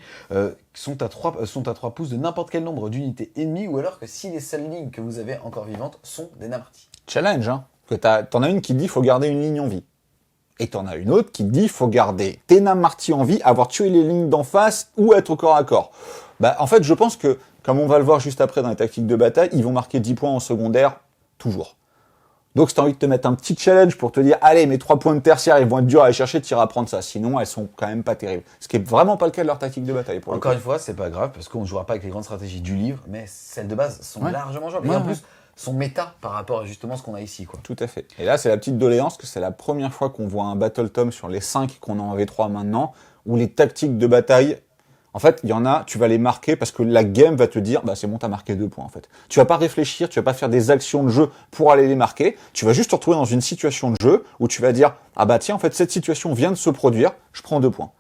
Speaker 1: sont à 3 pouces de n'importe quel nombre d'unités ennemies, ou alors que si les seules lignes que vous avez encore vivantes sont des Namarti.
Speaker 3: Challenge, hein. T'en as une qui dit faut garder une ligne en vie. Et t'en as une autre qui dit faut garder tes Namarti en vie, avoir tué les lignes d'en face ou être au corps à corps. En fait, je pense que, comme on va le voir juste après dans les tactiques de bataille, ils vont marquer 10 points en secondaire, toujours. Donc si t'as envie de te mettre un petit challenge pour te dire, allez, mes 3 points de tertiaire, ils vont être durs à aller chercher, t'iras prendre ça. Sinon, elles sont quand même pas terribles. Ce qui est vraiment pas le cas de leur tactique de bataille.
Speaker 1: Encore une fois, c'est pas grave, parce qu'on ne jouera pas avec les grandes stratégies du livre, mais celles de base sont largement jouables. Et en plus, sont méta par rapport à justement ce qu'on a ici, quoi.
Speaker 3: Tout à fait. Et là, c'est la petite doléance que c'est la première fois qu'on voit un Battle Tome sur les 5 qu'on a en V3 maintenant, où les tactiques de bataille, en fait, il y en a, tu vas les marquer parce que la game va te dire, c'est bon, t'as marqué 2 points, en fait. Tu vas pas réfléchir, tu vas pas faire des actions de jeu pour aller les marquer, tu vas juste te retrouver dans une situation de jeu où tu vas dire, tiens, en fait, cette situation vient de se produire, je prends 2 points.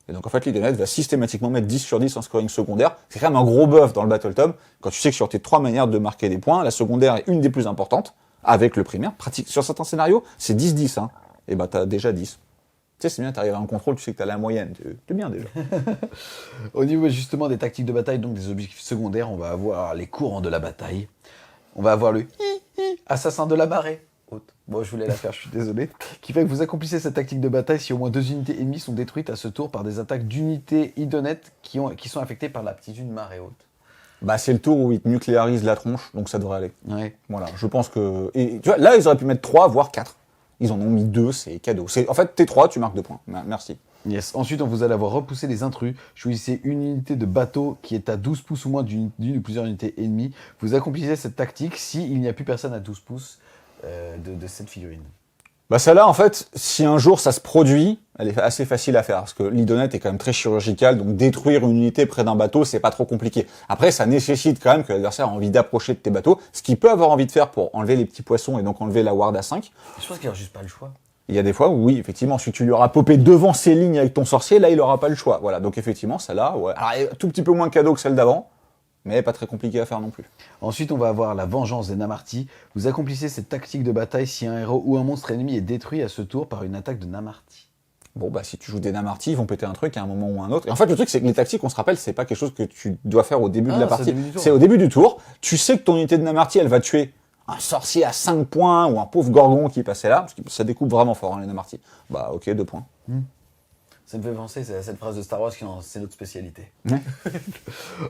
Speaker 3: Et donc, en fait, l'Idonette va systématiquement mettre 10 sur 10 en scoring secondaire. C'est quand même un gros buff dans le Battle Tome. Quand tu sais que sur tes 3 manières de marquer des points, la secondaire est une des plus importantes, avec le primaire. Sur certains scénarios, c'est 10-10, hein. Et t'as déjà 10. Tu sais, c'est bien, t'arrives à un contrôle, tu sais que t'as la moyenne. C'est bien, déjà.
Speaker 1: Au niveau, justement, des tactiques de bataille, donc des objectifs secondaires, on va avoir les courants de la bataille. On va avoir le assassin de la marée. Bon, je voulais la faire, je suis désolé. Qui fait que vous accomplissez cette tactique de bataille si au moins 2 unités ennemies sont détruites à ce tour par des attaques d'unités idonettes qui sont affectées par l'aptitude marée haute.
Speaker 3: C'est le tour où ils te nucléarisent la tronche, donc ça devrait aller.
Speaker 1: Ouais.
Speaker 3: Voilà, je pense que... Et, tu vois, là, ils auraient pu mettre 3, voire 4. Ils en ont mis 2, c'est cadeau. En fait, t'es 3, tu marques 2 points. Merci.
Speaker 1: Yes. Ensuite, vous allez avoir repoussé les intrus. Choisissez une unité de bateau qui est à 12 pouces ou moins d'une ou plusieurs unités ennemies. Vous accomplissez cette tactique s'il n'y a plus personne à 12 pouces de cette figurine.
Speaker 3: Celle-là, en fait, si un jour ça se produit, elle est assez facile à faire, parce que l'idonette est quand même très chirurgicale, donc détruire une unité près d'un bateau, c'est pas trop compliqué. Après, ça nécessite quand même que l'adversaire a envie d'approcher de tes bateaux, ce qu'il peut avoir envie de faire pour enlever les petits poissons et donc enlever la ward à 5.
Speaker 1: Je pense qu'il n'a juste pas le choix.
Speaker 3: Il y a des fois où, oui, effectivement, si tu lui auras popé devant ses lignes avec ton sorcier, là, il aura pas le choix. Voilà, donc effectivement, celle-là, ouais. Alors, elle est tout petit peu moins cadeau que celle d'avant, mais pas très compliqué à faire non plus.
Speaker 1: Ensuite, on va avoir la vengeance des Namarti. Vous accomplissez cette tactique de bataille si un héros ou un monstre ennemi est détruit à ce tour par une attaque de Namarti.
Speaker 3: Bon, si tu joues des Namarti, ils vont péter un truc à un moment ou à un autre. Et en fait, le truc, c'est que les tactiques, on se rappelle, c'est pas quelque chose que tu dois faire au début de la partie. C'est au début du tour. Tu sais que ton unité de Namarti, elle va tuer un sorcier à 5 points ou un pauvre gorgon qui passait là, parce que ça découpe vraiment fort, les Namarti. Ok, 2 points.
Speaker 1: Ça me fait penser à cette phrase de Star Wars c'est notre spécialité.
Speaker 3: Ouais.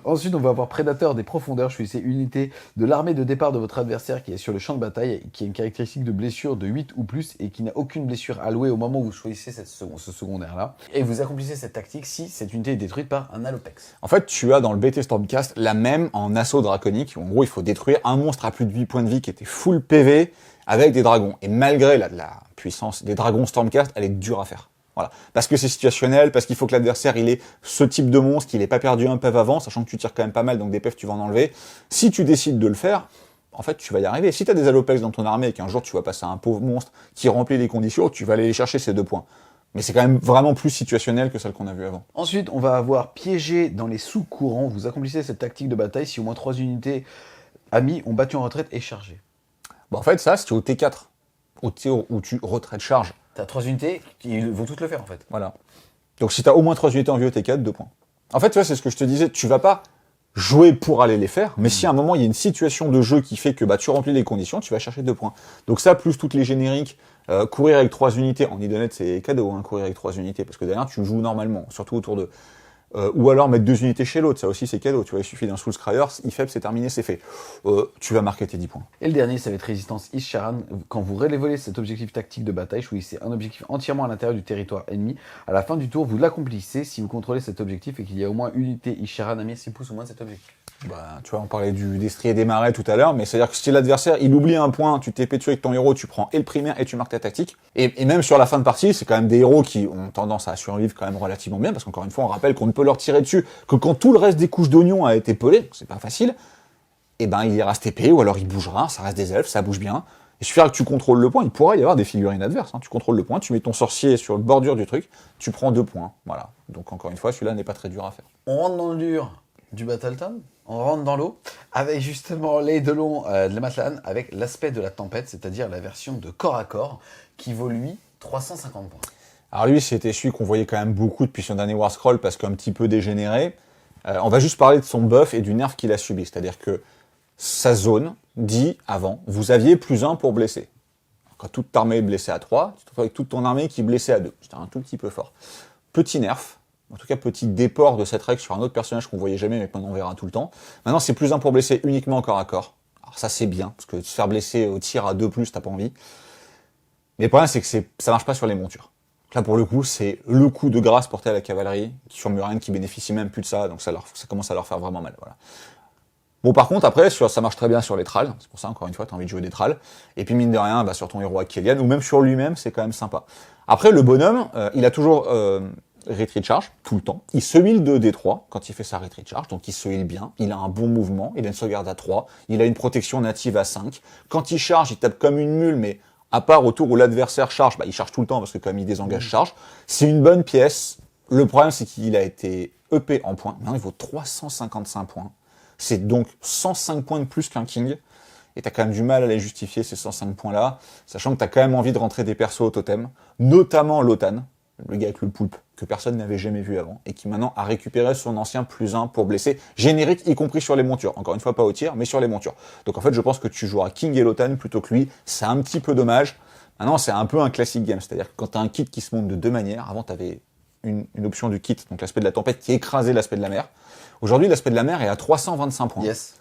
Speaker 1: Ensuite, on va avoir Prédateur des profondeurs. Choisissez une unité de l'armée de départ de votre adversaire qui est sur le champ de bataille, qui a une caractéristique de blessure de 8 ou plus et qui n'a aucune blessure allouée au moment où vous choisissez ce secondaire-là. Et vous accomplissez cette tactique si cette unité est détruite par un Alopex.
Speaker 3: En fait, tu as dans le BT Stormcast la même en assaut draconique. En gros, il faut détruire un monstre à plus de 8 points de vie qui était full PV avec des dragons. Et malgré la puissance des dragons Stormcast, elle est dure à faire. Voilà. Parce que c'est situationnel, parce qu'il faut que l'adversaire, il ait ce type de monstre, qu'il ait pas perdu un PEV avant, sachant que tu tires quand même pas mal, donc des PEV, tu vas en enlever. Si tu décides de le faire, en fait, tu vas y arriver. Si tu as des Alopex dans ton armée et qu'un jour tu vas passer à un pauvre monstre qui remplit les conditions, tu vas aller chercher ces 2 points. Mais c'est quand même vraiment plus situationnel que celle qu'on a vue avant.
Speaker 1: Ensuite, on va avoir piégé dans les sous-courants. Vous accomplissez cette tactique de bataille si au moins 3 unités amis ont battu en retraite et chargé.
Speaker 3: Bon, en fait, ça, c'est au T4. Au T où tu retraites charge.
Speaker 1: T'as 3 unités, ils vont toutes le faire en fait.
Speaker 3: Voilà. Donc si tu as au moins 3 unités en vue au T4, 2 points. En fait, tu vois, c'est ce que je te disais, tu vas pas jouer pour aller les faire, mais si à un moment il y a une situation de jeu qui fait que bah, tu remplis les conditions, tu vas chercher 2 points. Donc ça, plus toutes les génériques, courir avec 3 unités, en idonette c'est cadeau, hein, courir avec 3 unités, parce que derrière tu joues normalement, surtout autour de... ou alors mettre 2 unités chez l'autre, ça aussi c'est cadeau, tu vois, il suffit d'un Soul Scryer, IFEB c'est terminé, c'est fait. Tu vas marquer tes 10 points.
Speaker 1: Et le dernier, ça va être résistance Isharan. Quand vous révélez cet objectif tactique de bataille, choisissez un objectif entièrement à l'intérieur du territoire ennemi. À la fin du tour, vous l'accomplissez si vous contrôlez cet objectif et qu'il y a au moins une unité Isharan à 6 pouces au moins de cet objectif.
Speaker 3: Bah, tu vois, on parlait du destrier des marais tout à l'heure, mais c'est-à-dire que si l'adversaire, il oublie un point, tu t'es pétué avec ton héros, tu prends et le primaire et tu marques ta tactique. Et même sur la fin de partie, c'est quand même des héros qui ont tendance à survivre quand même relativement bien, parce qu'encore une fois, on rappelle qu'on ne peut leur tirer dessus que quand tout le reste des couches d'oignons a été pelé, c'est pas facile, et ben il ira se TP, ou alors il bougera, ça reste des elfes, ça bouge bien. Il suffira que tu contrôles le point, il pourra y avoir des figurines adverses, hein. Tu contrôles le point, tu mets ton sorcier sur le bordure du truc, tu prends 2 points, voilà. Donc encore une fois, celui-là n'est pas très dur à faire.
Speaker 1: On rentre dans le dur du Battleton, on rentre dans l'eau, avec justement les de long de la Matlan, avec l'aspect de la tempête, c'est-à-dire la version de corps à corps, qui vaut lui 350 points.
Speaker 3: Alors lui, c'était celui qu'on voyait quand même beaucoup depuis son dernier War Scroll, parce qu'un petit peu dégénéré. On va juste parler de son buff et du nerf qu'il a subi, c'est-à-dire que sa zone dit avant, vous aviez +1 pour blesser. Quand toute ta armée est blessée à 3, tu te retrouves avec toute ton armée qui est blessée à 2. C'était un tout petit peu fort. Petit nerf, en tout cas petit déport de cette règle sur un autre personnage qu'on voyait jamais, mais qu'on verra tout le temps. Maintenant, c'est +1 pour blesser uniquement corps à corps. Alors ça, c'est bien, parce que se faire blesser au tir à 2+, t'as pas envie. Mais le problème, c'est que ça marche pas sur les montures. Là, pour le coup, c'est le coup de grâce porté à la cavalerie, sur Murène, qui bénéficie même plus de ça, donc ça commence à leur faire vraiment mal, voilà. Bon, par contre, après, ça marche très bien sur les tralls, c'est pour ça, encore une fois, t'as envie de jouer des tralls, et puis mine de rien, bah, sur ton héros Akhelian, ou même sur lui-même, c'est quand même sympa. Après, le bonhomme, il a toujours retreat charge, tout le temps, il se heal de D3 quand il fait sa retreat charge, donc il se heal bien, il a un bon mouvement, il a une sauvegarde à 3, il a une protection native à 5, quand il charge, il tape comme une mule, mais à part au tour où l'adversaire charge, bah, il charge tout le temps parce que comme il désengage charge, c'est une bonne pièce. Le problème, c'est qu'il a été EP en points. Maintenant, il vaut 355 points. C'est donc 105 points de plus qu'un King. Et t'as quand même du mal à les justifier, ces 105 points-là, sachant que t'as quand même envie de rentrer des persos au totem, notamment Lotan, le gars avec le poulpe, que personne n'avait jamais vu avant, et qui maintenant a récupéré son ancien +1 pour blesser, générique y compris sur les montures, encore une fois pas au tir, mais sur les montures. Donc en fait je pense que tu joueras King et Lotan plutôt que lui, c'est un petit peu dommage. Maintenant c'est un peu un classic game, c'est-à-dire que quand t'as un kit qui se monte de 2 manières, avant t'avais une option du kit, donc l'aspect de la tempête qui écrasait l'aspect de la mer. Aujourd'hui l'aspect de la mer est à 325 points.
Speaker 1: Yes.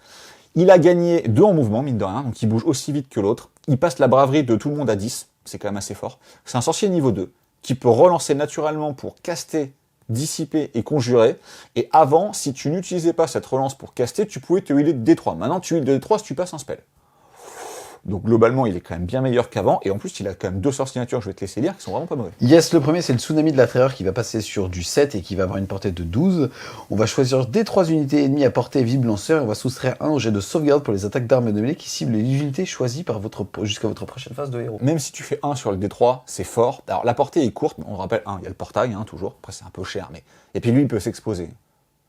Speaker 3: Il a gagné 2 en mouvement, mine de rien, donc il bouge aussi vite que l'autre. Il passe la braverie de tout le monde à 10, c'est quand même assez fort. C'est un sorcier niveau 2, qui peut relancer naturellement pour caster, dissiper et conjurer. Et avant, si tu n'utilisais pas cette relance pour caster, tu pouvais te healer de D3. Maintenant, tu heals de D3 si tu passes un spell. Donc globalement, il est quand même bien meilleur qu'avant. Et en plus, il a quand même 2 sorts signatures, je vais te laisser lire, qui sont vraiment pas mauvais.
Speaker 1: Yes, le premier, c'est le tsunami de la terreur qui va passer sur du 7 et qui va avoir une portée de 12. On va choisir des 3 unités ennemies à portée visible lanceur et on va soustraire un au jet de sauvegarde pour les attaques d'armes de mêlée qui ciblent les unités choisies par jusqu'à votre prochaine phase de héros.
Speaker 3: Même si tu fais 1 sur le D3, c'est fort. Alors la portée est courte, on rappelle 1, il y a le portail, hein, toujours. Après, c'est un peu cher, mais... Et puis lui, il peut s'exposer.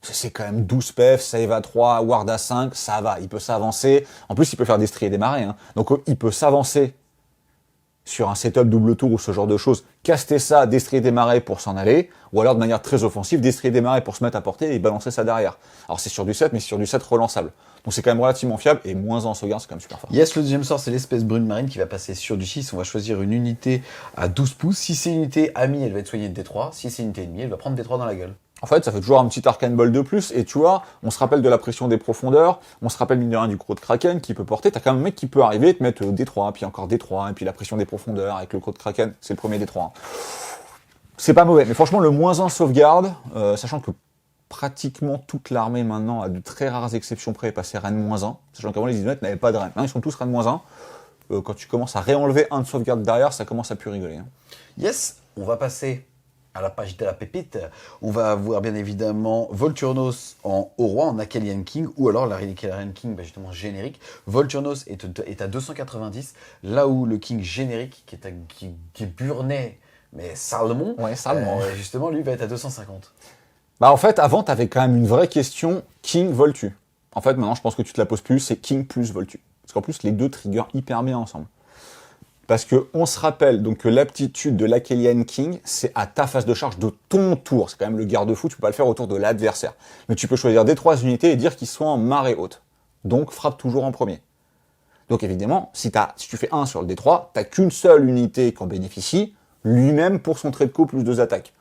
Speaker 3: C'est quand même 12 PF, save à 3, ward à 5, ça va, il peut s'avancer. En plus, il peut faire des striés des marais, hein. Donc il peut s'avancer sur un setup double tour ou ce genre de choses, caster ça, destrier des marais pour s'en aller, ou alors de manière très offensive, destrier des marais pour se mettre à portée et balancer ça derrière. Alors c'est sur du 7, mais c'est sur du 7 relançable. Donc c'est quand même relativement fiable, et moins en sauvegarde, c'est quand même super fort.
Speaker 1: Yes, le deuxième sort, c'est l'espèce brune marine qui va passer sur du 6. On va choisir une unité à 12 pouces. Si c'est une unité amie, elle va être soignée de D3. Si c'est une unité ennemie, elle va prendre D3 dans la gueule.
Speaker 3: En fait, ça fait toujours un petit arcane ball de plus, et tu vois, on se rappelle de la pression des profondeurs, on se rappelle mine de rien du croc de kraken qui peut porter, t'as quand même un mec qui peut arriver et te mettre D3, puis encore D3, et puis la pression des profondeurs avec le croc de kraken, c'est le premier D3. C'est pas mauvais, mais franchement, le -1 sauvegarde, sachant que pratiquement toute l'armée maintenant, à de très rares exceptions près, est passée Reine -1, sachant qu'avant les isonettes n'avaient pas de Reine. Maintenant, ils sont tous Reine -1. Quand tu commences à réenlever un de sauvegarde derrière, ça commence à plus rigoler. Hein.
Speaker 1: Yes, on va passer à la page de la pépite, on va avoir bien évidemment Volturnos en Au Roi, en Akelian King, ou alors la Akelian King, bah justement générique. Volturnos est à 290, là où le King générique, qui est burné, mais salement,
Speaker 3: Ouais, salement.
Speaker 1: justement, lui va être à 250.
Speaker 3: Bah en fait, avant, t'avais quand même une vraie question King Voltu. En fait, maintenant, je pense que tu te la poses plus, c'est King plus Voltu. Parce qu'en plus, les deux triggerent hyper bien ensemble. Parce que on se rappelle donc que l'aptitude de l'Akelian King, c'est à ta phase de charge de ton tour. C'est quand même le garde-fou, tu peux pas le faire au tour de l'adversaire. Mais tu peux choisir des 3 unités et dire qu'ils sont en marée haute. Donc frappe toujours en premier. Donc évidemment, si tu fais 1 sur le D3, t'as qu'une seule unité qui en bénéficie, lui-même pour son trait de co plus 2 attaques.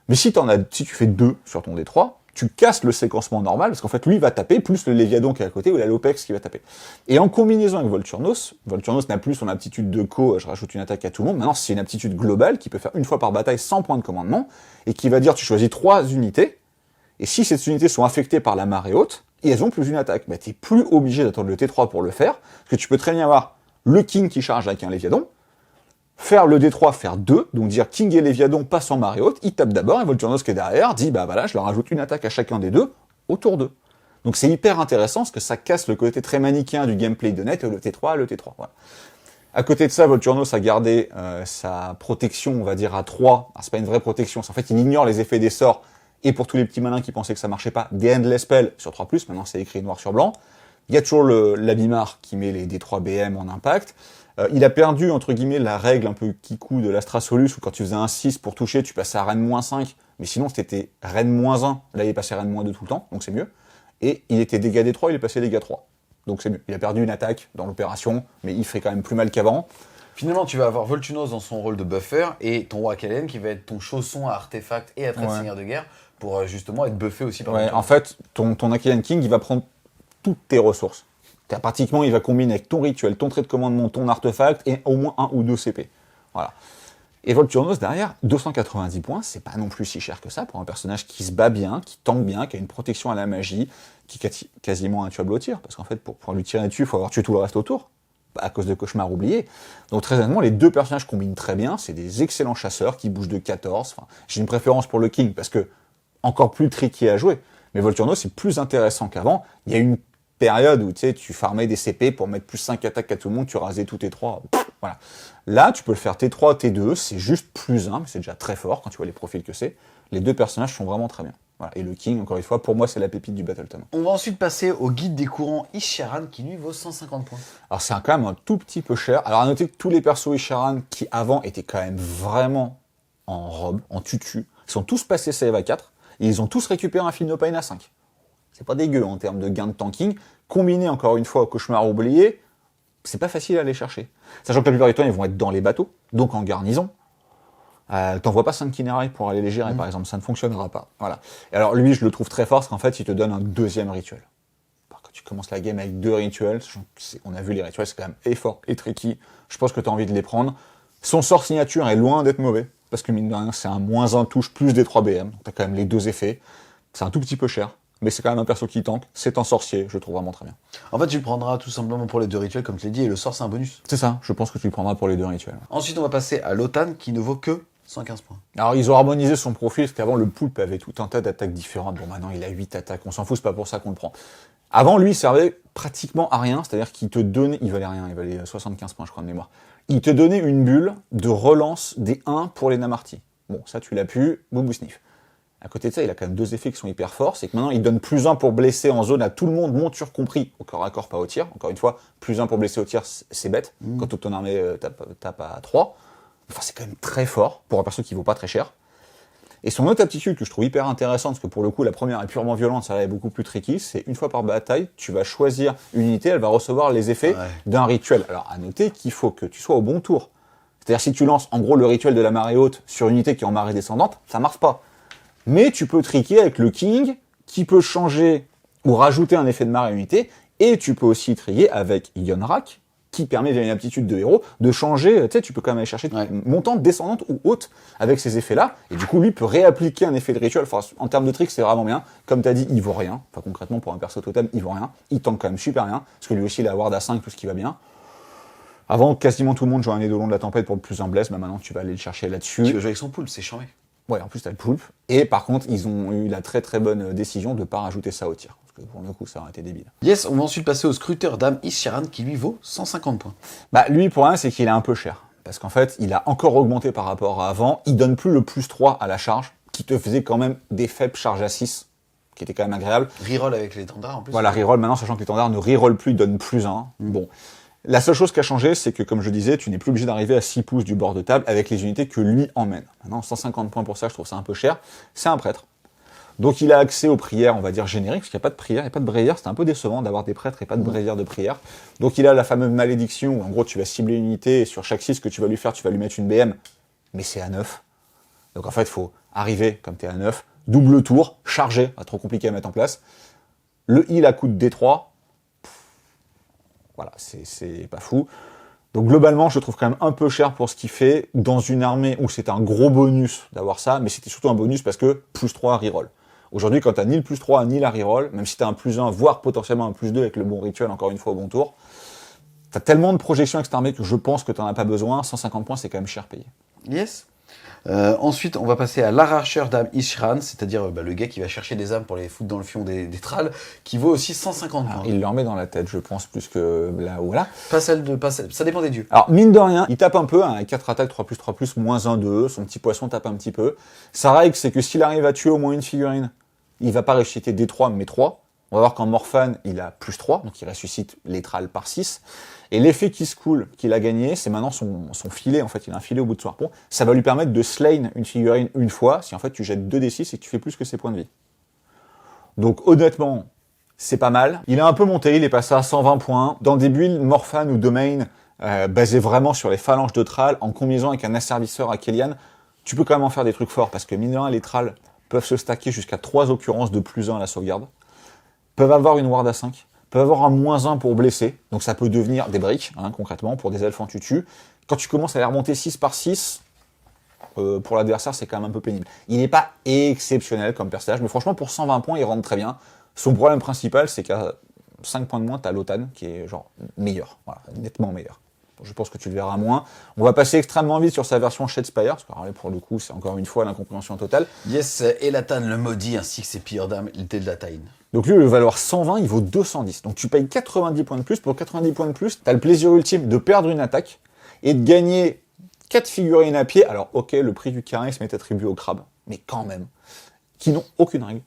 Speaker 3: Mais si tu fais 2 sur ton D3, tu casses le séquencement normal, parce qu'en fait, lui va taper, plus le Léviadon qui est à côté, ou la Lopex qui va taper. Et en combinaison avec Volturnos n'a plus son aptitude de co, je rajoute une attaque à tout le monde, maintenant c'est une aptitude globale qui peut faire une fois par bataille sans point de commandement, et qui va dire tu choisis 3 unités, et si ces unités sont affectées par la marée haute, et elles ont plus une attaque, bah t'es plus obligé d'attendre le T3 pour le faire, parce que tu peux très bien avoir le King qui charge avec un Léviadon, faire le D3, faire 2, donc dire King et Léviadon passent en marée haute, il tape d'abord, et Volturnos qui est derrière dit bah voilà, je leur ajoute une attaque à chacun des deux, au tour 2. Donc c'est hyper intéressant, parce que ça casse le côté très manichéen du gameplay de net, le T3, voilà. À côté de ça, Volturnos a gardé sa protection, on va dire, à 3. Alors, c'est pas une vraie protection, en fait il ignore les effets des sorts, et pour tous les petits malins qui pensaient que ça marchait pas, des Endless Spell sur 3+, maintenant c'est écrit noir sur blanc. Il y a toujours l'Abimar qui met les D3 BM en impact. Il a perdu, entre guillemets, la règle un peu kikou de l'Astra Solus, où quand tu faisais un 6 pour toucher, tu passais à Reine -5, mais sinon c'était Reine -1, là il est passé Reine -2 tout le temps, donc c'est mieux. Et il était dégâts D3, il est passé dégâts 3, donc c'est mieux. Il a perdu une attaque dans l'opération, mais il fait quand même plus mal qu'avant.
Speaker 1: Finalement, tu vas avoir Volturnos dans son rôle de buffer, et ton Roi Akelian qui va être ton chausson à artefact et à trait de seigneur de guerre, pour justement être buffé aussi par
Speaker 3: en fait, ton Akelian King, il va prendre toutes tes ressources. Pratiquement, il va combiner avec ton rituel, ton trait de commandement, ton artefact, et au moins 1 ou 2 CP. Voilà. Et Volturnos, derrière, 290 points, c'est pas non plus si cher que ça pour un personnage qui se bat bien, qui tank bien, qui a une protection à la magie, qui est quasiment intuable au tir, parce qu'en fait, pour lui tirer dessus, il faut avoir tué tout le reste autour, à cause de cauchemars oubliés. Donc très honnêtement, les deux personnages combinent très bien, c'est des excellents chasseurs qui bougent de 14. Enfin, j'ai une préférence pour le King, parce que encore plus tricky à jouer, mais Volturnos, c'est plus intéressant qu'avant. Il y a une période où tu farmais des CP pour mettre plus 5 attaques à tout le monde, tu rasais tous tes 3. Voilà. Là, tu peux le faire T3, T2, c'est juste plus 1, mais c'est déjà très fort quand tu vois les profils que c'est. Les deux personnages sont vraiment très bien. Voilà. Et le King, encore une fois, pour moi, c'est la pépite du Battletome.
Speaker 1: On va ensuite passer au guide des courants Isharan qui lui vaut 150 points.
Speaker 3: Alors c'est quand même un tout petit peu cher. Alors à noter que tous les persos Isharan qui avant étaient quand même vraiment en robe, en tutu, ils sont tous passés save à 4, et ils ont tous récupéré un Feel No Pain à 5. C'est pas dégueu en termes de gain de tanking. Combiné encore une fois au cauchemar oublié, c'est pas facile à aller chercher. Sachant que la plupart du temps, ils vont être dans les bateaux, donc en garnison. T'envoies pas 5 Kinerai pour aller les gérer, par exemple, ça ne fonctionnera pas. Voilà. Et alors lui, je le trouve très fort, parce qu'en fait, il te donne un deuxième rituel. Quand tu commences la game avec 2 rituels, on a vu les rituels, c'est quand même effort et tricky. Je pense que tu as envie de les prendre. Son sort signature est loin d'être mauvais, parce que mine de rien, c'est un -1 touche plus des 3 BM. Donc t'as quand même les 2 effets. C'est un tout petit peu cher, mais c'est quand même un perso qui tank. C'est un sorcier, je le trouve vraiment très bien.
Speaker 1: En fait, tu le prendras tout simplement pour les 2 rituels, comme tu l'as dit, et le sort, c'est un bonus.
Speaker 3: C'est ça, je pense que tu le prendras pour les 2 rituels.
Speaker 1: Ensuite, on va passer à l'Otan qui ne vaut que 115 points.
Speaker 3: Alors, ils ont harmonisé son profil, parce qu'avant, le poulpe avait tout un tas d'attaques différentes. Bon, maintenant, il a 8 attaques. On s'en fout, c'est pas pour ça qu'on le prend. Avant, lui, il servait pratiquement à rien, c'est-à-dire qu'il te donnait... Il valait rien, il valait 75 points, je crois, de mémoire. Il te donnait une bulle de relance des 1 pour les Namarti. Bon, ça, tu l'as pu, boubou sniff. À côté de ça, il a quand même 2 effets qui sont hyper forts. C'est que maintenant, il donne plus 1 pour blesser en zone à tout le monde, monture compris, au corps à corps, pas au tir. Encore une fois, plus 1 pour blesser au tir, c'est bête. Quand toute ton armée tape à 3. Enfin, c'est quand même très fort pour un perso qui vaut pas très cher. Et son autre aptitude que je trouve hyper intéressante, parce que pour le coup, la première est purement violente, ça est beaucoup plus tricky, c'est une fois par bataille, tu vas choisir une unité, elle va recevoir les effets d'un rituel. Alors, à noter qu'il faut que tu sois au bon tour. C'est-à-dire, si tu lances, en gros, le rituel de la marée haute sur une unité qui est en marée descendante, ça marche pas. Mais tu peux tricker avec le King, qui peut changer ou rajouter un effet de marée à unité, et tu peux aussi trier avec Yonrak, qui permet, via une aptitude de héros, de changer, tu sais, tu peux quand même aller chercher montante, descendante ou haute avec ces effets-là, et du coup, lui peut réappliquer un effet de rituel. Enfin, en termes de trick, c'est vraiment bien. Comme t'as dit, il vaut rien. Enfin, concrètement, pour un perso totem, il vaut rien. Il tank quand même super bien, parce que lui aussi, il a ward à 5, tout ce qui va bien. Avant, quasiment tout le monde jouait un Eidolon de la tempête pour le plus un bless, mais maintenant, tu vas aller le chercher là-dessus.
Speaker 1: Tu vas jouer avec son pool, c'est charmé.
Speaker 3: Ouais, en plus t'as le poulpe. Et par contre, ils ont eu la très très bonne décision de ne pas rajouter ça au tir. Parce que pour le coup, ça aurait été débile.
Speaker 1: Yes, on va ensuite passer au scruteur d'âme Ishiran qui lui vaut 150 points.
Speaker 3: Bah lui, pour un, c'est qu'il est un peu cher. Parce qu'en fait, il a encore augmenté par rapport à avant. Il donne plus le plus 3 à la charge, qui te faisait quand même des faibles charges à 6, qui était quand même agréable.
Speaker 1: Reroll avec l'étendard en plus.
Speaker 3: Voilà, reroll maintenant, sachant que l'étendard ne reroll plus, il donne plus 1. Bon. La seule chose qui a changé, c'est que, comme je disais, tu n'es plus obligé d'arriver à 6 pouces du bord de table avec les unités que lui emmène. Maintenant, 150 points pour ça, je trouve ça un peu cher. C'est un prêtre. Donc il a accès aux prières, on va dire génériques, parce qu'il n'y a pas de prière, il n'y a pas de bréviaire. C'était un peu décevant d'avoir des prêtres et pas de bréviaire de prière. Donc il a la fameuse malédiction, où en gros tu vas cibler une unité, et sur chaque 6 que tu vas lui faire, tu vas lui mettre une BM, mais c'est à 9. Donc en fait, il faut arriver, comme tu es à 9, double tour, charger, pas trop compliqué à mettre en place. Le heal à coup de D3, voilà, c'est pas fou. Donc globalement, je le trouve quand même un peu cher pour ce qu'il fait, dans une armée où c'est un gros bonus d'avoir ça, mais c'était surtout un bonus parce que plus 3 reroll. Aujourd'hui, quand t'as ni le plus 3 ni la reroll, même si t'as un plus 1, voire potentiellement un plus 2 avec le bon rituel, encore une fois au bon tour, t'as tellement de projections avec cette armée que je pense que t'en as pas besoin. 150 points, c'est quand même cher payé.
Speaker 1: Yes. Ensuite, on va passer à l'arracheur d'âme Ishran, c'est-à-dire le gars qui va chercher des âmes pour les foutre dans le fion des tralles, qui vaut aussi 150 points.
Speaker 3: Alors, il leur met dans la tête, je pense, plus que là ou là.
Speaker 1: Ça dépend des dieux.
Speaker 3: Alors, mine de rien, il tape un peu, hein, 4 attaques, 3+3+, moins 1, 2, son petit poisson tape un petit peu. Sa règle, c'est que s'il arrive à tuer au moins une figurine, il va pas ressusciter des 3, mais 3. On va voir qu'en Morphane, il a plus 3, donc il ressuscite les tralles par 6. Et l'effet qui se coule qu'il a gagné, c'est maintenant son filet, en fait, il a un filet au bout de son harpon. Ça va lui permettre de slain une figurine une fois, si en fait tu jettes 2d6 et que tu fais plus que ses points de vie. Donc honnêtement, c'est pas mal. Il a un peu monté, il est passé à 120 points. Dans des builds Morphane ou Domain, basés vraiment sur les phalanges de tralles, en combinaison avec un asservisseur à Kélian, tu peux quand même en faire des trucs forts, parce que mine de rien, les tralles peuvent se stacker jusqu'à 3 occurrences de plus 1 à la sauvegarde, peuvent avoir une ward à 5, peuvent avoir un moins 1 pour blesser, donc ça peut devenir des briques, hein, concrètement, pour des elfes en tutu. Quand tu commences à les remonter 6 par 6, pour l'adversaire, c'est quand même un peu pénible. Il n'est pas exceptionnel comme personnage, mais franchement, pour 120 points, il rentre très bien. Son problème principal, c'est qu'à 5 points de moins, t'as Lotan, qui est genre meilleur, voilà, nettement meilleur. Je pense que tu le verras moins. On va passer extrêmement vite sur sa version Shadespire, parce que pour le coup, c'est encore une fois l'incompréhension totale.
Speaker 1: Yes, Elatan le maudit, ainsi que ses pilleurs d'âme, Teldatain.
Speaker 3: Donc lui, il va valoir 120, il vaut 210. Donc tu payes 90 points de plus. Pour 90 points de plus, t'as le plaisir ultime de perdre une attaque et de gagner 4 figurines à pied. Alors ok, le prix du charisme est attribué aux crabes, mais quand même, qui n'ont aucune règle.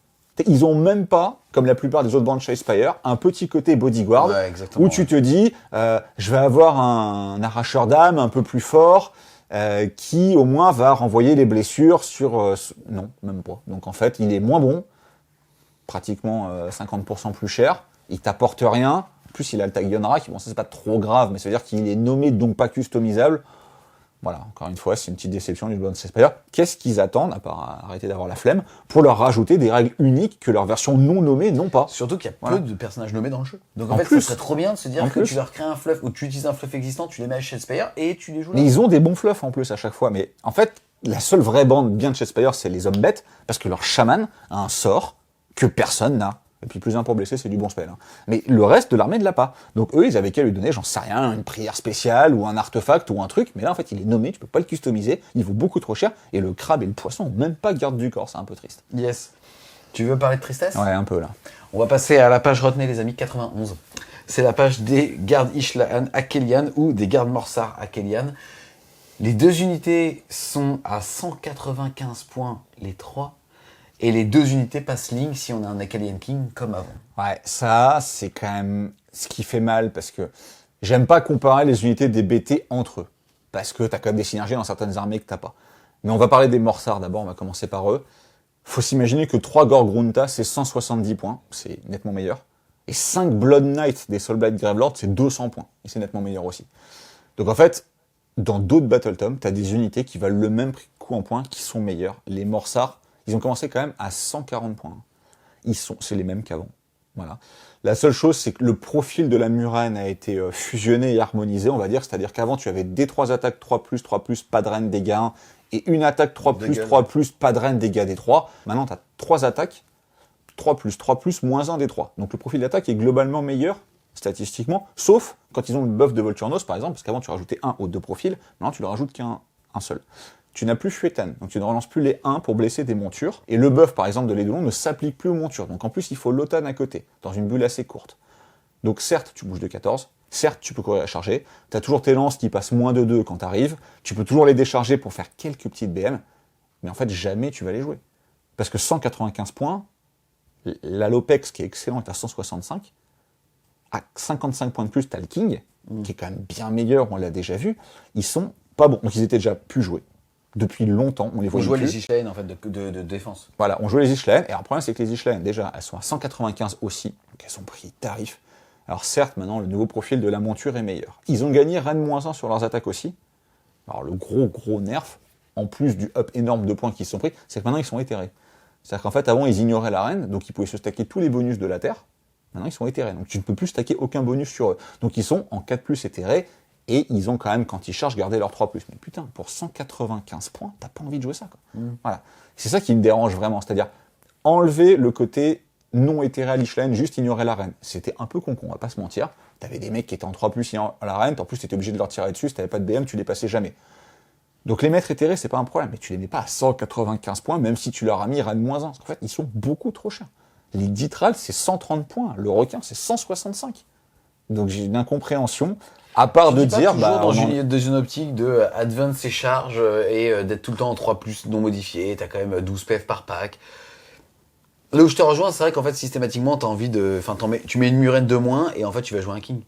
Speaker 3: Ils ont même pas, comme la plupart des autres bandes Shadespire, un petit côté bodyguard,
Speaker 1: ouais,
Speaker 3: où tu te dis, je vais avoir un arracheur d'âme un peu plus fort, qui au moins va renvoyer les blessures sur... non, même pas. Donc en fait, il est moins bon, pratiquement 50% plus cher, il t'apporte rien, en plus il a le tag Yonra, qui bon ça c'est pas trop grave, mais ça veut dire qu'il est nommé donc pas customisable. Voilà, encore une fois, c'est une petite déception du Blood Shadespire. Qu'est-ce qu'ils attendent, à part arrêter d'avoir la flemme, pour leur rajouter des règles uniques que leur version non nommée n'ont pas?
Speaker 1: Surtout qu'il y a peu de personnages nommés dans le jeu. Donc en
Speaker 3: En
Speaker 1: fait,
Speaker 3: plus.
Speaker 1: ça serait trop bien de se dire que tu leur crées un fluff, ou tu utilises un fluff existant, tu les mets à Shadespire et tu les joues là.
Speaker 3: Mais ils ont des bons fluffs en plus à chaque fois. Mais en fait, la seule vraie bande bien de Shadespire, c'est les hommes bêtes, parce que leur chaman a un sort que personne n'a. Et puis plus un pour blesser, c'est du bon spell. Hein. Mais le reste de l'armée ne l'a pas. Donc eux, ils avaient qu'à lui donner, j'en sais rien, une prière spéciale, ou un artefact, ou un truc. Mais là, en fait, il est nommé, tu peux pas le customiser, il vaut beaucoup trop cher, et le crabe et le poisson ont même pas garde du corps, c'est un peu triste.
Speaker 1: Yes. Tu veux parler de tristesse?
Speaker 3: Ouais, un peu là.
Speaker 1: On va passer à la page, retenez les amis, 91. C'est la page des gardes Ishlaan à Kélian, ou des gardes Morsar à Kélian. Les deux unités sont à 195 points, les 3. Et les 2 unités passent ligne si on a un Akkalian King comme avant.
Speaker 3: Ouais, ça, c'est quand même ce qui fait mal, parce que j'aime pas comparer les unités des BT entre eux. Parce que t'as quand même des synergies dans certaines armées que t'as pas. Mais on va parler des Morsars d'abord, on va commencer par eux. Faut s'imaginer que 3 Gorgrunta, c'est 170 points, c'est nettement meilleur. Et 5 Blood Knight des Soulblight Gravelord, c'est 200 points, et c'est nettement meilleur aussi. Donc en fait, dans d'autres Battletomes, t'as des unités qui valent le même coup en points, qui sont meilleures. Les Morsars, ils ont commencé quand même à 140 points. C'est les mêmes qu'avant. Voilà. La seule chose, c'est que le profil de la murène a été fusionné et harmonisé, on va dire. C'est-à-dire qu'avant, tu avais des 3 attaques 3+, 3+, pas de reine, dégâts 1, et une attaque 3+, 3+, pas de reine, dégâts des 3. Maintenant, tu as 3 attaques, 3+, 3+, moins 1 des 3. Donc le profil d'attaque est globalement meilleur, statistiquement, sauf quand ils ont le buff de Volturnos, par exemple, parce qu'avant, tu rajoutais 1 aux 2 profils, maintenant, tu le rajoutes qu'un seul. tu n'as plus Fuetan, donc tu ne relances plus les 1 pour blesser des montures, et le buff par exemple de l'Eidolon ne s'applique plus aux montures, donc en plus il faut l'Otan à côté, dans une bulle assez courte. Donc certes tu bouges de 14, certes tu peux courir à charger, tu as toujours tes lances qui passent moins de 2 quand tu arrives, tu peux toujours les décharger pour faire quelques petites BM, mais en fait jamais tu vas les jouer. Parce que 195 points, la Lopex qui est excellent est à 165, à 55 points de plus t'as le King, qui est quand même bien meilleur, on l'a déjà vu, ils sont pas bons, donc ils étaient déjà plus joués. Depuis longtemps, on les voit.
Speaker 1: On jouait les Ishlaen en fait de défense.
Speaker 3: Voilà, on jouait les Ishlaen, et alors le problème c'est que les Ishlaen, déjà, elles sont à 195 aussi, donc elles sont pris tarif. Alors certes, maintenant, le nouveau profil de la monture est meilleur. Ils ont gagné Rennes-1 sur leurs attaques aussi. Alors le gros nerf, en plus du up énorme de points qu'ils se sont pris, c'est que maintenant ils sont éthérés. C'est-à-dire qu'en fait, avant, ils ignoraient la reine, donc ils pouvaient se stacker tous les bonus de la Terre. Maintenant, ils sont éthérés, donc tu ne peux plus stacker aucun bonus sur eux. Donc ils sont en 4+, éthérés, et ils ont quand même, quand ils chargent, gardé leur 3+. Mais putain, pour 195 points, t'as pas envie de jouer ça, quoi. Voilà. C'est ça qui me dérange vraiment, c'est-à-dire enlever le côté non éthéré à l'Ishlaen, juste ignorer la reine. C'était un peu con, on va pas se mentir. T'avais des mecs qui étaient en 3+, à la reine, en plus t'étais obligé de leur tirer dessus, si t'avais pas de BM, tu les passais jamais. Donc les mettre éthérés, c'est pas un problème, mais tu les mets pas à 195 points, même si tu leur as mis reine -1, parce qu'en fait, ils sont beaucoup trop chers. Les Ditral, c'est 130 points, le requin, c'est 165. Donc j'ai une incompréhension. À part de dire,
Speaker 1: dans une optique de advance ses charges et d'être tout le temps en 3+ non modifié, t'as quand même 12 PF par pack. Là où je te rejoins, c'est vrai qu'en fait, systématiquement, t'as envie de. Enfin, tu mets une murène de moins et en fait, tu vas jouer un king.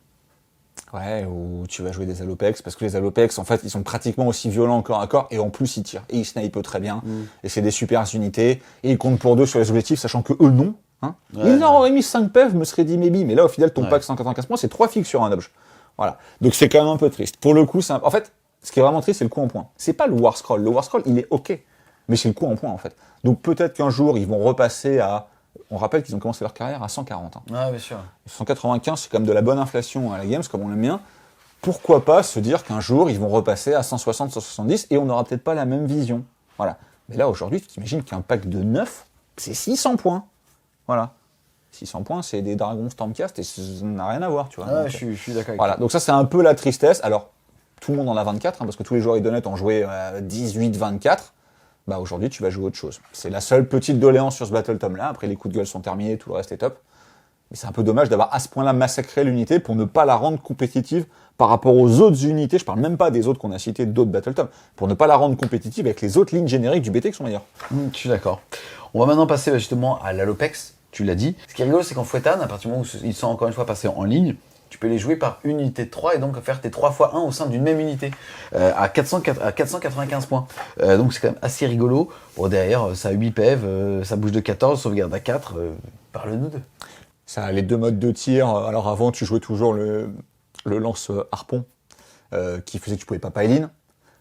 Speaker 3: Ouais, ou tu vas jouer des Alopex, parce que les Alopex, en fait, ils sont pratiquement aussi violents corps à corps, et en plus, ils tirent. Et ils snipent très bien, et c'est des super unités, et ils comptent pour 2 sur les objectifs, sachant que eux, non. Hein.
Speaker 1: Ouais,
Speaker 3: ils leur auraient mis 5 PF, me serait dit maybe, mais là, au final, ton pack 195 points, c'est 3 fixes sur un objet. Voilà. Donc c'est quand même un peu triste. Pour le coup, en fait, ce qui est vraiment triste, c'est le coup en point. C'est pas le War Scroll. Le War Scroll, il est ok. Mais c'est le coup en point, en fait. Donc peut-être qu'un jour, ils vont repasser à... On rappelle qu'ils ont commencé leur carrière à 140. Hein.
Speaker 1: Ouais, bien sûr.
Speaker 3: 195, c'est quand même de la bonne inflation à la Games, comme on l'aime bien. Pourquoi pas se dire qu'un jour, ils vont repasser à 160, 170, et on n'aura peut-être pas la même vision. Voilà. Mais là, aujourd'hui, tu t'imagines qu'un pack de 9, c'est 600 points. Voilà. 600 points, c'est des dragons Stormcast et ça n'a rien à voir, tu vois.
Speaker 1: Ouais,
Speaker 3: donc,
Speaker 1: je suis d'accord avec
Speaker 3: voilà,
Speaker 1: toi.
Speaker 3: donc ça c'est un peu la tristesse. Alors, tout le monde en a 24, hein, parce que tous les joueurs Idonnet ont joué 18, 24. Bah aujourd'hui, tu vas jouer autre chose. C'est la seule petite doléance sur ce Battle Tome là. Après, les coups de gueule sont terminés, tout le reste est top. Mais c'est un peu dommage d'avoir à ce point-là massacré l'unité pour ne pas la rendre compétitive par rapport aux autres unités. Je parle même pas des autres qu'on a cités, d'autres Battle Tome, pour ne pas la rendre compétitive avec les autres lignes génériques du BT qui sont meilleures.
Speaker 1: Je suis d'accord. On va maintenant passer justement à l'Alopex. Tu l'as dit. Ce qui est rigolo, c'est qu'en Fuetan, à partir du moment où ils sont encore une fois passés en ligne, tu peux les jouer par une unité de 3 et donc faire tes 3 x 1 au sein d'une même unité à 495 points. Donc c'est quand même assez rigolo. Bon, derrière, ça a 8 PV, ça bouge de 14, sauvegarde à 4. Parle-nous d'eux.
Speaker 3: Ça a les 2 modes de tir. Alors avant, tu jouais toujours le lance harpon qui faisait que tu pouvais pas Pailin.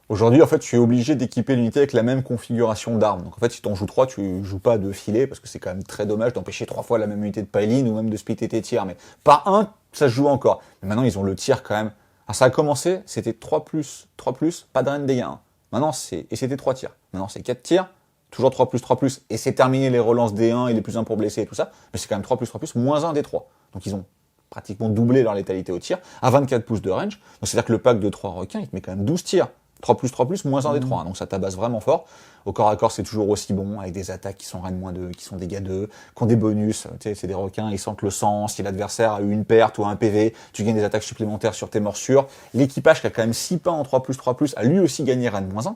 Speaker 3: Aujourd'hui, en fait, tu es obligé d'équiper l'unité avec la même configuration d'armes. Donc en fait, si tu en joues 3, tu joues pas de filet, parce que c'est quand même très dommage d'empêcher 3 fois la même unité de Pailin, ou même de splitter tes tirs. Mais pas un, ça se joue encore. Mais maintenant, ils ont le tir quand même. Alors ça a commencé, c'était 3+, pas de reine dégâts 1. Maintenant, c'était 3 tirs. Maintenant, c'est 4 tirs, toujours 3+, et c'est terminé les relances D1 et les plus 1 pour blesser et tout ça. Mais c'est quand même 3+, moins 1 des 3. Donc ils ont pratiquement doublé leur létalité au tir, à 24 pouces de range. Donc c'est-à-dire que le pack de 3 requins, il te met quand même 12 tirs. 3+, moins 1 des 3, hein, donc ça tabasse vraiment fort. Au corps à corps, c'est toujours aussi bon, avec des attaques qui sont reine -2, qui sont dégâts 2, qui ont des bonus, tu sais, c'est des requins, ils sentent le sang, si l'adversaire a eu une perte ou un PV, tu gagnes des attaques supplémentaires sur tes morsures. L'équipage qui a quand même 6 pains en 3+, a lui aussi gagné reine -1.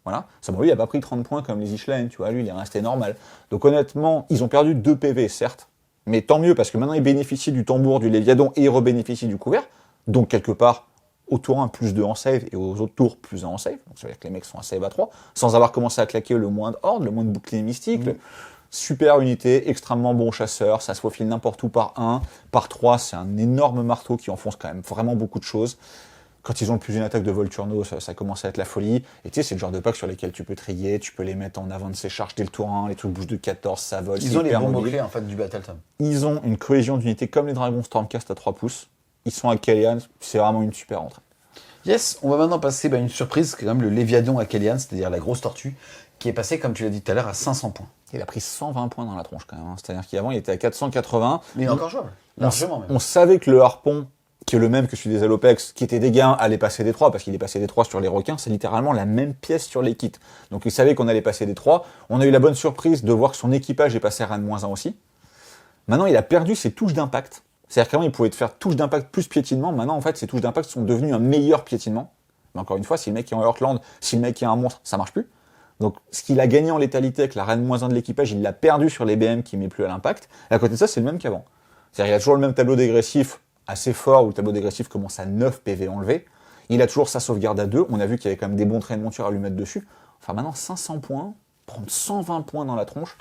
Speaker 3: Voilà. Ça, bon, lui, il a pas pris 30 points comme les Ishlaen, tu vois, lui, il est resté normal. Donc honnêtement, ils ont perdu 2 PV, certes, mais tant mieux, parce que maintenant, ils bénéficient du tambour, du Léviadon, et ils rebénéficient du couvert. Donc, quelque part, au tour 1, plus 2 en save, et aux autres tours, plus 1 en save. Donc ça veut dire que les mecs sont à save à 3, sans avoir commencé à claquer le moins de horde, le moins de bouclier mystique. Super unité, extrêmement bon chasseur, ça se faufile n'importe où par 1. Par 3, c'est un énorme marteau qui enfonce quand même vraiment beaucoup de choses. Quand ils ont le plus d'une attaque de Volturno, ça commence à être la folie. Et tu sais, c'est le genre de pack sur lesquels tu peux trier, tu peux les mettre en avant de ses charges dès le tour 1, les trucs bougent de 14, ça vole.
Speaker 1: Ils ont les bons mots-clés en fait du Battle Tome.
Speaker 3: Ils ont une cohésion d'unités comme les dragons Stormcast à 3 pouces. Ils sont à Kellyan, c'est vraiment une super entrée.
Speaker 1: Yes, on va maintenant passer à une surprise, c'est quand même le Léviadon à Kellyan, c'est-à-dire la grosse tortue, qui est passé, comme tu l'as dit tout à l'heure, à 500 points.
Speaker 3: Il a pris 120 points dans la tronche quand même, hein. C'est-à-dire qu'avant il était à 480.
Speaker 1: Mais il est encore jouable, largement même.
Speaker 3: On savait que le harpon, qui est le même que celui des Alopex, qui était des gains, allait passer des 3, parce qu'il est passé des 3 sur les requins, c'est littéralement la même pièce sur les kits. Donc il savait qu'on allait passer des 3. On a eu la bonne surprise de voir que son équipage est passé à Rennes-1 aussi. Maintenant, il a perdu ses touches d'impact. C'est-à-dire qu'avant, il pouvait te faire touche d'impact plus piétinement. Maintenant, en fait, ses touches d'impact sont devenues un meilleur piétinement. Mais encore une fois, si le mec est en Heartland, si le mec est un monstre, ça marche plus. Donc, ce qu'il a gagné en létalité avec la Rennes-1 de l'équipage, il l'a perdu sur les BM qui met plus à l'impact. Et à côté de ça, c'est le même qu'avant. C'est-à-dire qu'il a toujours le même tableau dégressif assez fort où le tableau dégressif commence à 9 PV enlevés. Il a toujours sa sauvegarde à 2. On a vu qu'il y avait quand même des bons traits de monture à lui mettre dessus. Enfin, maintenant, 500 points, prendre 120 points dans la tronche,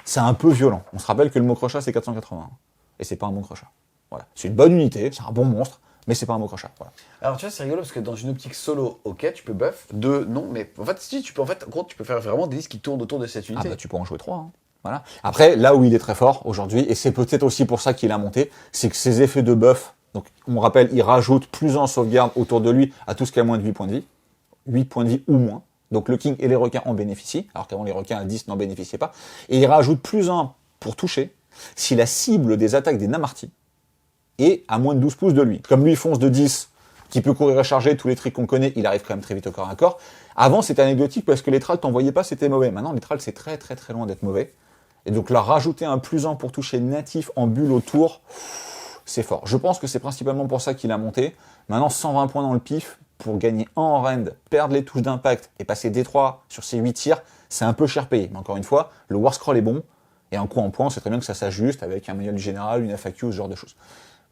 Speaker 3: c'est un peu violent. On se rappelle que le mot crochat, c'est 480. Et c'est pas un bon crochat. Voilà. C'est une bonne unité, c'est un bon monstre, mais c'est pas un mot crochat. Voilà.
Speaker 1: Alors tu vois, c'est rigolo parce que dans une optique solo, ok, tu peux buff. 2, non, mais en fait, si, tu peux, en fait, en gros, tu peux faire vraiment des listes qui tournent autour de cette unité.
Speaker 3: Ah bah tu peux en jouer 3. Hein. Voilà. Après, là où il est très fort aujourd'hui, et c'est peut-être aussi pour ça qu'il a monté, c'est que ses effets de buff, donc on rappelle, il rajoute plus en sauvegarde autour de lui à tout ce qui a moins de 8 points de vie. 8 points de vie ou moins. Donc le king et les requins en bénéficient, alors qu'avant les requins à 10 n'en bénéficiaient pas. Et il rajoute plus 1 pour toucher si la cible des attaques des Namarti est à moins de 12 pouces de lui. Comme lui il fonce de 10, qui peut courir et charger, tous les tricks qu'on connaît, il arrive quand même très vite au corps à corps. Avant c'était anecdotique parce que les tralls t'envoyaient pas, c'était mauvais. Maintenant les tralls c'est très très très loin d'être mauvais. Et donc là rajouter un plus 1 pour toucher natif en bulle autour, c'est fort. Je pense que c'est principalement pour ça qu'il a monté. Maintenant 120 points dans le pif, pour gagner 1 en rend, perdre les touches d'impact et passer D3 sur ses 8 tirs, c'est un peu cher payé. Mais encore une fois, le war scroll est bon, et un coup en point, c'est très bien que ça s'ajuste avec un manuel du général, une FAQ, ce genre de choses.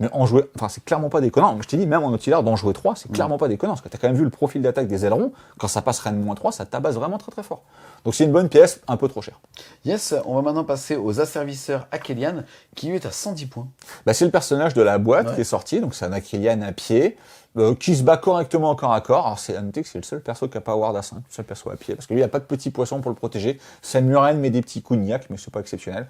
Speaker 3: Mais en jouer, enfin c'est clairement pas déconnant. Je t'ai dit, même en auxiliaire, d'en jouer 3, c'est clairement pas déconnant, parce que t'as quand même vu le profil d'attaque des ailerons, quand ça passe Rennes-3, ça tabasse vraiment très très fort. Donc c'est une bonne pièce, un peu trop chère.
Speaker 1: Yes, on va maintenant passer aux asservisseurs Akhelian, qui lui est à 110 points.
Speaker 3: Bah, c'est le personnage de la boîte qui est sorti, donc c'est un Akhelian à pied, qui se bat correctement au corps à corps. Alors c'est à noter que c'est le seul perso qui n'a pas Ward à 5, le seul perso à pied, parce que lui il n'y a pas de petits poissons pour le protéger. Samurai met des petits coups de niaque, mais c'est pas exceptionnel.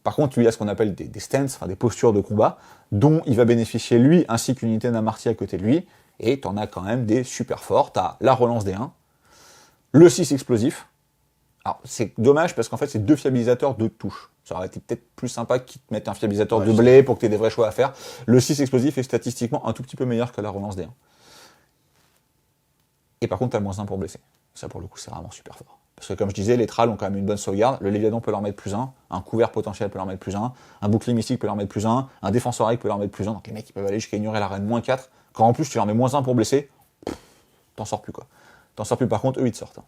Speaker 3: Par contre, lui, il a ce qu'on appelle des stances, enfin des postures de combat, dont il va bénéficier lui, ainsi qu'une unité Namarti à côté de lui, et t'en as quand même des super forts. T'as la relance des 1, le 6 explosif. Alors, c'est dommage parce qu'en fait, c'est 2 fiabilisateurs de touche. Ça aurait été peut-être plus sympa qu'ils te mettent un fiabilisateur de blé pour que t'aies des vrais choix à faire. Le 6 explosif est statistiquement un tout petit peu meilleur que la relance des 1. Et par contre, t'as le moins 1 pour blesser. Ça, pour le coup, c'est vraiment super fort. Parce que comme je disais, les tralls ont quand même une bonne sauvegarde. Le Léviathan peut leur mettre plus 1, un couvert potentiel peut leur mettre plus 1, un bouclier mystique peut leur mettre plus 1, un défenseur avec peut leur mettre plus 1. Donc les mecs, ils peuvent aller jusqu'à ignorer la reine moins 4. Quand en plus, tu leur mets moins 1 pour blesser, t'en sors plus quoi. T'en sors plus, par contre, eux, ils te sortent.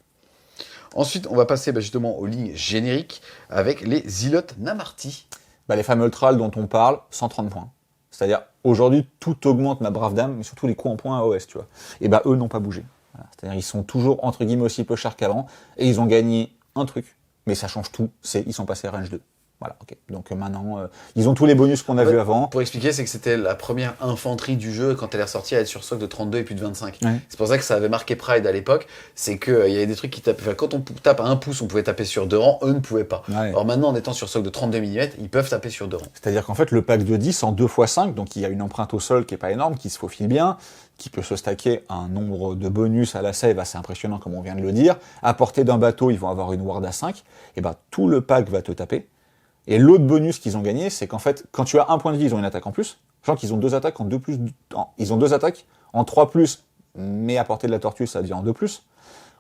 Speaker 1: Ensuite, on va passer justement aux lignes génériques avec les Zilotes Namarti.
Speaker 3: Les fameux tralls dont on parle, 130 points. C'est-à-dire, aujourd'hui, tout augmente, ma brave dame, mais surtout les coups en points à OS, tu vois. Et eux n'ont pas bougé. Voilà. C'est-à-dire, ils sont toujours, entre guillemets, aussi peu chers qu'avant, et ils ont gagné un truc, mais ça change tout, c'est ils sont passés à range 2. Voilà, ok. Donc maintenant, ils ont tous les bonus qu'on a vus avant.
Speaker 1: Pour expliquer, c'est que c'était la première infanterie du jeu quand elle est ressortie à être sur socle de 32 et plus de 25.
Speaker 3: Ouais.
Speaker 1: C'est pour ça que ça avait marqué Pride à l'époque. C'est qu'il y avait des trucs qui tapaient. Enfin, quand on tape à 1 pouce, on pouvait taper sur 2 rangs, eux ne pouvaient pas.
Speaker 3: Ouais.
Speaker 1: Alors maintenant, en étant sur socle de 32 mm, ils peuvent taper sur 2 rangs.
Speaker 3: C'est-à-dire qu'en fait, le pack de 10 en 2x5, donc il y a une empreinte au sol qui est pas énorme, qui se faufile bien, qui peut se stacker un nombre de bonus à la save assez impressionnant, comme on vient de le dire. À portée d'un bateau, ils vont avoir une ward à 5. Et tout le pack va te taper. Et l'autre bonus qu'ils ont gagné, c'est qu'en fait, quand tu as un point de vie, ils ont une attaque en plus. Je crois qu'ils ont 2 attaques en 2+, ils ont 2 attaques en 3+, mais à portée de la tortue, ça devient en 2+.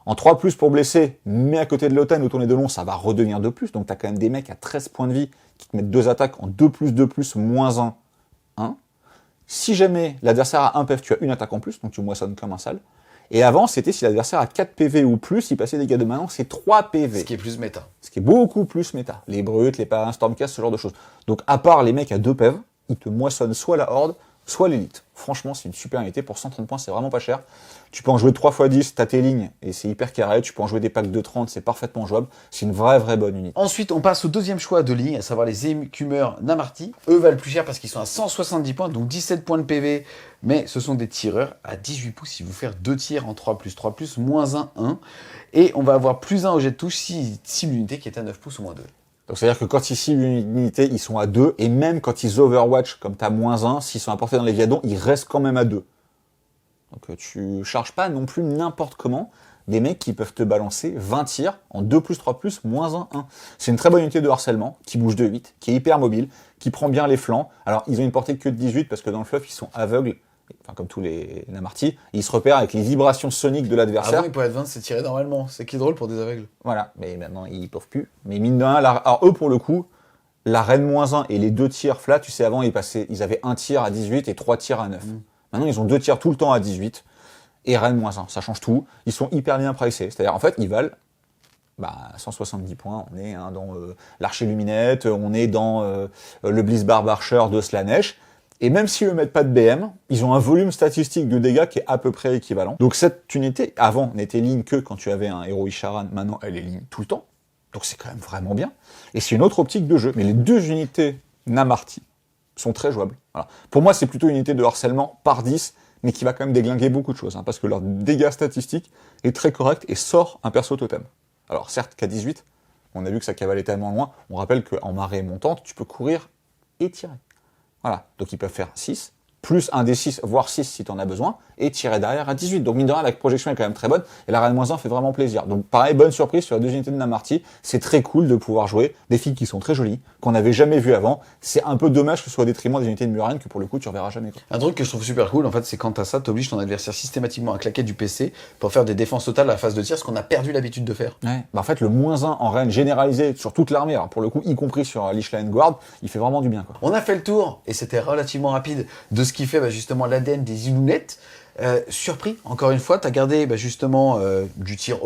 Speaker 3: En 3+, pour blesser, mais à côté de l'automne, au tourner de long, ça va redevenir 2+. Donc t'as quand même des mecs à 13 points de vie qui te mettent 2 attaques en 2+, moins 1, 1. Si jamais l'adversaire a 1 PF, tu as une attaque en plus, donc tu moissonnes comme un sale. Et avant, c'était si l'adversaire a 4 PV ou plus, il passait des dégâts de maintenant, c'est 3 PV.
Speaker 1: Ce qui est plus méta.
Speaker 3: Ce qui est beaucoup plus méta. Les brutes, les parrains, Stormcast, ce genre de choses. Donc, à part les mecs à 2 PV, ils te moissonnent soit la horde, soit l'élite. Franchement, c'est une super unité. Pour 130 points, c'est vraiment pas cher. Tu peux en jouer 3x10, t'as tes lignes, et c'est hyper carré. Tu peux en jouer des packs de 30, c'est parfaitement jouable. C'est une vraie bonne unité.
Speaker 1: Ensuite, on passe au deuxième choix de ligne, à savoir les écumeurs Namarti. Eux valent plus cher parce qu'ils sont à 170 points, donc 17 points de PV. Mais ce sont des tireurs à 18 pouces. Ils vont faire 2 tirs en 3+, moins 1, 1. Et on va avoir plus 1 au jet de touche si l'unité qui est à 9 pouces ou moins 2.
Speaker 3: Donc c'est-à-dire que quand ils ciblent une unité, ils sont à 2, et même quand ils overwatch, comme t'as moins 1, s'ils sont à portée dans les viadons, ils restent quand même à 2. Donc tu charges pas non plus n'importe comment des mecs qui peuvent te balancer 20 tirs en 2+, moins 1, 1. C'est une très bonne unité de harcèlement, qui bouge de 8, qui est hyper mobile, qui prend bien les flancs. Alors ils ont une portée que de 18, parce que dans le fluff, ils sont aveugles, enfin comme tous les Namarty, ils se repèrent avec les vibrations soniques de l'adversaire.
Speaker 1: Avant, ils pouvaient advance et tirer normalement. C'est qui est drôle pour des aveugles.
Speaker 3: Voilà, mais maintenant ils peuvent plus. Mais mine de rien, alors eux pour le coup, la reine -1 et les 2 tirs flat, tu sais avant ils avaient un tir à 18 et 3 tirs à 9. Maintenant ils ont 2 tirs tout le temps à 18 et reine -1, ça change tout. Ils sont hyper bien pricés, c'est-à-dire en fait ils valent 170 points, on est dans l'archer luminette, on est dans le Bliss Archer de Slanesh. Et même s'ils ne mettent pas de BM, ils ont un volume statistique de dégâts qui est à peu près équivalent. Donc cette unité, avant, n'était ligne que quand tu avais un héros Isharan, maintenant elle est ligne tout le temps. Donc c'est quand même vraiment bien. Et c'est une autre optique de jeu. Mais les 2 unités Namarty sont très jouables. Voilà. Pour moi, c'est plutôt une unité de harcèlement par 10, mais qui va quand même déglinguer beaucoup de choses, parce que leur dégâts statistique est très correct et sort un perso totem. Alors certes, qu'à 18, on a vu que ça cavalait tellement loin, on rappelle qu'en marée montante, tu peux courir et tirer. Voilà, donc ils peuvent faire 6, plus un des 6, voire 6 si tu en as besoin, et tirer derrière à 18. Donc mine de rien, la projection est quand même très bonne, et la reine -1 fait vraiment plaisir. Donc pareil, bonne surprise sur les 2 unités de Namarty, c'est très cool de pouvoir jouer des filles qui sont très jolies, qu'on n'avait jamais vues avant. C'est un peu dommage que ce soit au détriment des unités de Muren, que pour le coup tu reverras jamais. Quoi.
Speaker 1: Un truc que je trouve super cool, en fait, c'est quand t'as ça, t'obliges ton adversaire systématiquement à claquer du PC pour faire des défenses totales à la phase de tir, ce qu'on a perdu l'habitude de faire.
Speaker 3: Ouais. En fait, le -1 en reine généralisé sur toute l'armée, alors pour le coup, y compris sur Lichla Guard, il fait vraiment du bien. Quoi.
Speaker 1: On a fait le tour, et c'était relativement rapide, de ce qui fait justement l'ADN des Ilounettes. Surpris, encore une fois, t'as gardé justement du tir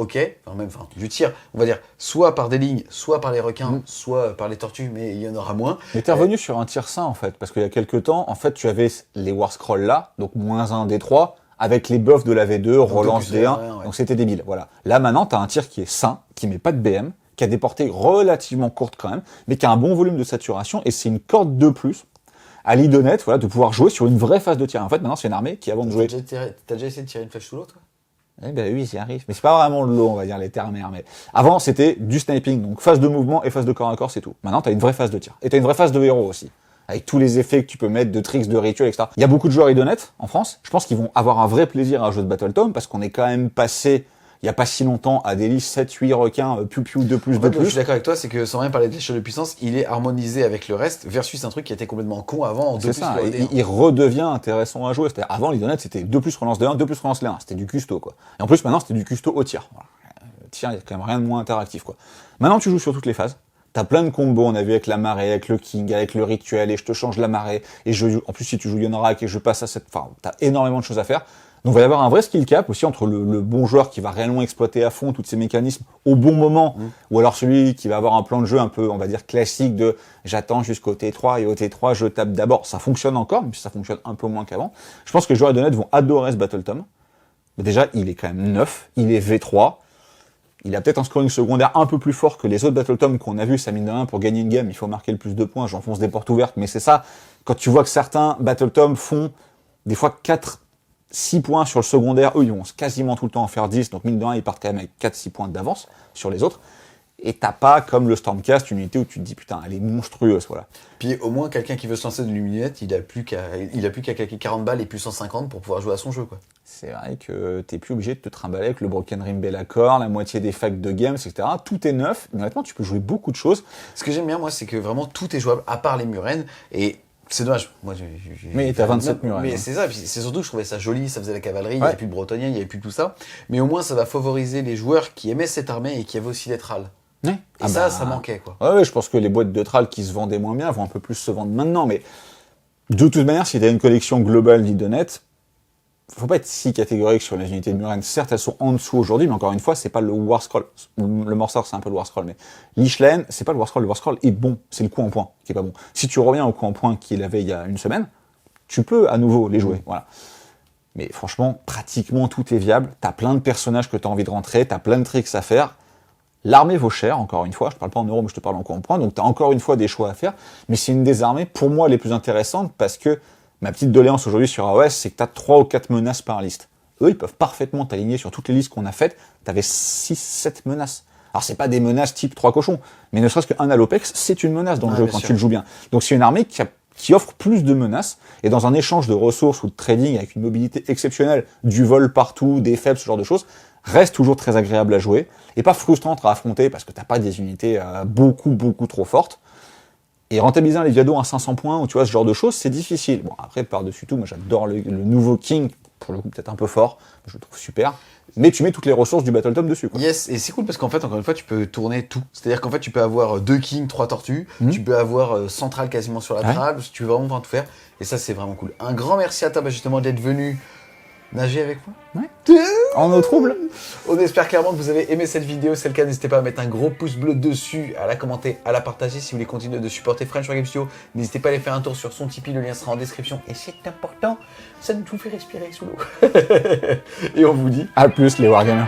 Speaker 1: du tir, on va dire, soit par des lignes, soit par les requins, soit par les tortues, mais il y en aura moins.
Speaker 3: Mais t'es revenu sur un tir sain, en fait, parce qu'il y a quelques temps, en fait, tu avais les War Scrolls là, donc -1 D3, avec les buffs de la V2, relance D1, donc c'était débile, voilà. Là, maintenant, t'as un tir qui est sain, qui met pas de BM, qui a des portées relativement courtes quand même, mais qui a un bon volume de saturation, et c'est une corde de plus à l'idonnette, voilà, de pouvoir jouer sur une vraie phase de tir. En fait, maintenant, c'est une armée qui, avant de jouer...
Speaker 1: T'as déjà essayé de tirer une flèche sous l'autre?
Speaker 3: Eh ben oui, j'y arrive. Mais c'est pas vraiment le lot, on va dire, les termes mais avant, c'était du sniping, donc phase de mouvement et phase de corps à corps, c'est tout. Maintenant, t'as une vraie phase de tir. Et t'as une vraie phase de héros aussi. Avec tous les effets que tu peux mettre, de tricks, de rituels, etc. Il y a beaucoup de joueurs idonnettes, en France. Je pense qu'ils vont avoir un vrai plaisir à jouer de Battletome, parce qu'on est quand même passé, il y a pas si longtemps, à des listes 7-8 requins, piou-piou, de plus.
Speaker 1: Je suis d'accord avec toi, c'est que sans rien parler de l'échelle de puissance, il est harmonisé avec le reste, versus un truc qui était complètement con avant, en 2+.
Speaker 3: C'est ça, il redevient intéressant à jouer. C'est-à-dire, avant, l'idonnette, c'était 2+ relance de 1, 2+ relance les 1. C'était du custo, quoi. Et en plus, maintenant, c'était du custo au tir. Voilà. Tir, il y a quand même rien de moins interactif, quoi. Maintenant, tu joues sur toutes les phases. T'as plein de combos, on a vu avec la marée, avec le king, avec le rituel, et je te change la marée, et en plus, si tu joues Yonorak, et je passe à cette, enfin, t'as énormément de choses à faire. Donc il va y avoir un vrai skill cap aussi entre le bon joueur qui va réellement exploiter à fond tous ces mécanismes au bon moment, ou alors celui qui va avoir un plan de jeu un peu, on va dire, classique de j'attends jusqu'au T3 et au T3 je tape d'abord. Ça fonctionne encore, mais ça fonctionne un peu moins qu'avant. Je pense que les joueurs idonnettes vont adorer ce Battletome. Déjà, il est quand même neuf, il est V3, il a peut-être un scoring secondaire un peu plus fort que les autres Battletome qu'on a vu, ça mine de rien, pour gagner une game, il faut marquer le plus de points, j'enfonce des portes ouvertes, mais c'est ça, quand tu vois que certains Battletome font des fois 6 points sur le secondaire, eux ils vont quasiment tout le temps en faire 10, donc mine de rien ils partent quand même avec 4-6 points d'avance sur les autres, et t'as pas comme le Stormcast une unité où tu te dis putain elle est monstrueuse, voilà.
Speaker 1: Puis au moins quelqu'un qui veut se lancer de l'illuminette, il a plus qu'à claquer 40 balles et plus 150 pour pouvoir jouer à son jeu, quoi.
Speaker 3: C'est vrai que t'es plus obligé de te trimballer avec le Broken Rim Bellacore, la moitié des facs de games, etc. Tout est neuf, mais honnêtement tu peux jouer beaucoup de choses.
Speaker 1: Ce que j'aime bien moi c'est que vraiment tout est jouable à part les Muren, et c'est dommage. Moi,
Speaker 3: mais t'as 27 murs.
Speaker 1: Mais c'est ça, puis c'est surtout que je trouvais ça joli, ça faisait la cavalerie, il n'y avait plus de bretonniens, il n'y avait plus tout ça. Mais au moins, ça va favoriser les joueurs qui aimaient cette armée et qui avaient aussi les tralls.
Speaker 3: Ouais.
Speaker 1: Et ça manquait, quoi.
Speaker 3: Ouais, je pense que les boîtes de tralls qui se vendaient moins bien vont un peu plus se vendre maintenant. Mais de toute manière, si t'as une collection globale d'idonnettes, faut pas être si catégorique sur les unités de Muren. Certes, elles sont en dessous aujourd'hui, mais encore une fois, c'est pas le War Scroll. Le Morcer, c'est un peu le War Scroll, mais Lichlen, c'est pas le War Scroll. Le War Scroll est bon. C'est le coup en point qui est pas bon. Si tu reviens au coup en point qu'il avait il y a une semaine, tu peux à nouveau les jouer. Voilà. Mais franchement, pratiquement tout est viable. T'as plein de personnages que t'as envie de rentrer, t'as plein de tricks à faire. L'armée vaut cher, encore une fois. Je parle pas en euros, mais je te parle en coup en point. Donc t'as encore une fois des choix à faire. Mais c'est une des armées, pour moi, les plus intéressantes parce que ma petite doléance aujourd'hui sur AOS, c'est que tu as 3 ou 4 menaces par liste. Eux, ils peuvent parfaitement t'aligner sur toutes les listes qu'on a faites. Tu avais 6-7 menaces. Alors, c'est pas des menaces type 3 cochons, mais ne serait-ce qu'un Alopex, c'est une menace dans le jeu quand tu le joues bien. Donc, c'est une armée qui offre plus de menaces, et dans un échange de ressources ou de trading avec une mobilité exceptionnelle, du vol partout, des faibles, ce genre de choses, reste toujours très agréable à jouer, et pas frustrante à affronter parce que t'as pas des unités beaucoup trop fortes. Et rentabiliser un Léviathan à 500 points, ou tu vois, ce genre de choses, c'est difficile. Bon, après, par-dessus tout, moi j'adore le nouveau King, pour le coup peut-être un peu fort, je le trouve super. Mais tu mets toutes les ressources du Battletome dessus, quoi.
Speaker 1: Yes, et c'est cool parce qu'en fait, encore une fois, tu peux tourner tout. C'est-à-dire qu'en fait, tu peux avoir 2 kings, 3 tortues, tu peux avoir central quasiment sur la
Speaker 3: Ouais.
Speaker 1: table, tu peux vraiment tout faire. Et ça, c'est vraiment cool. Un grand merci à toi, justement, d'être venu nager avec moi.
Speaker 3: En eau trouble.
Speaker 1: On espère clairement que vous avez aimé cette vidéo. Si c'est le cas, n'hésitez pas à mettre un gros pouce bleu dessus, à la commenter, à la partager. Si vous voulez continuer de supporter French War Game Studio, n'hésitez pas à aller faire un tour sur son Tipeee, le lien sera en description. Et c'est important, ça nous fait respirer sous l'eau. Et on vous dit
Speaker 3: À plus les Wargamers.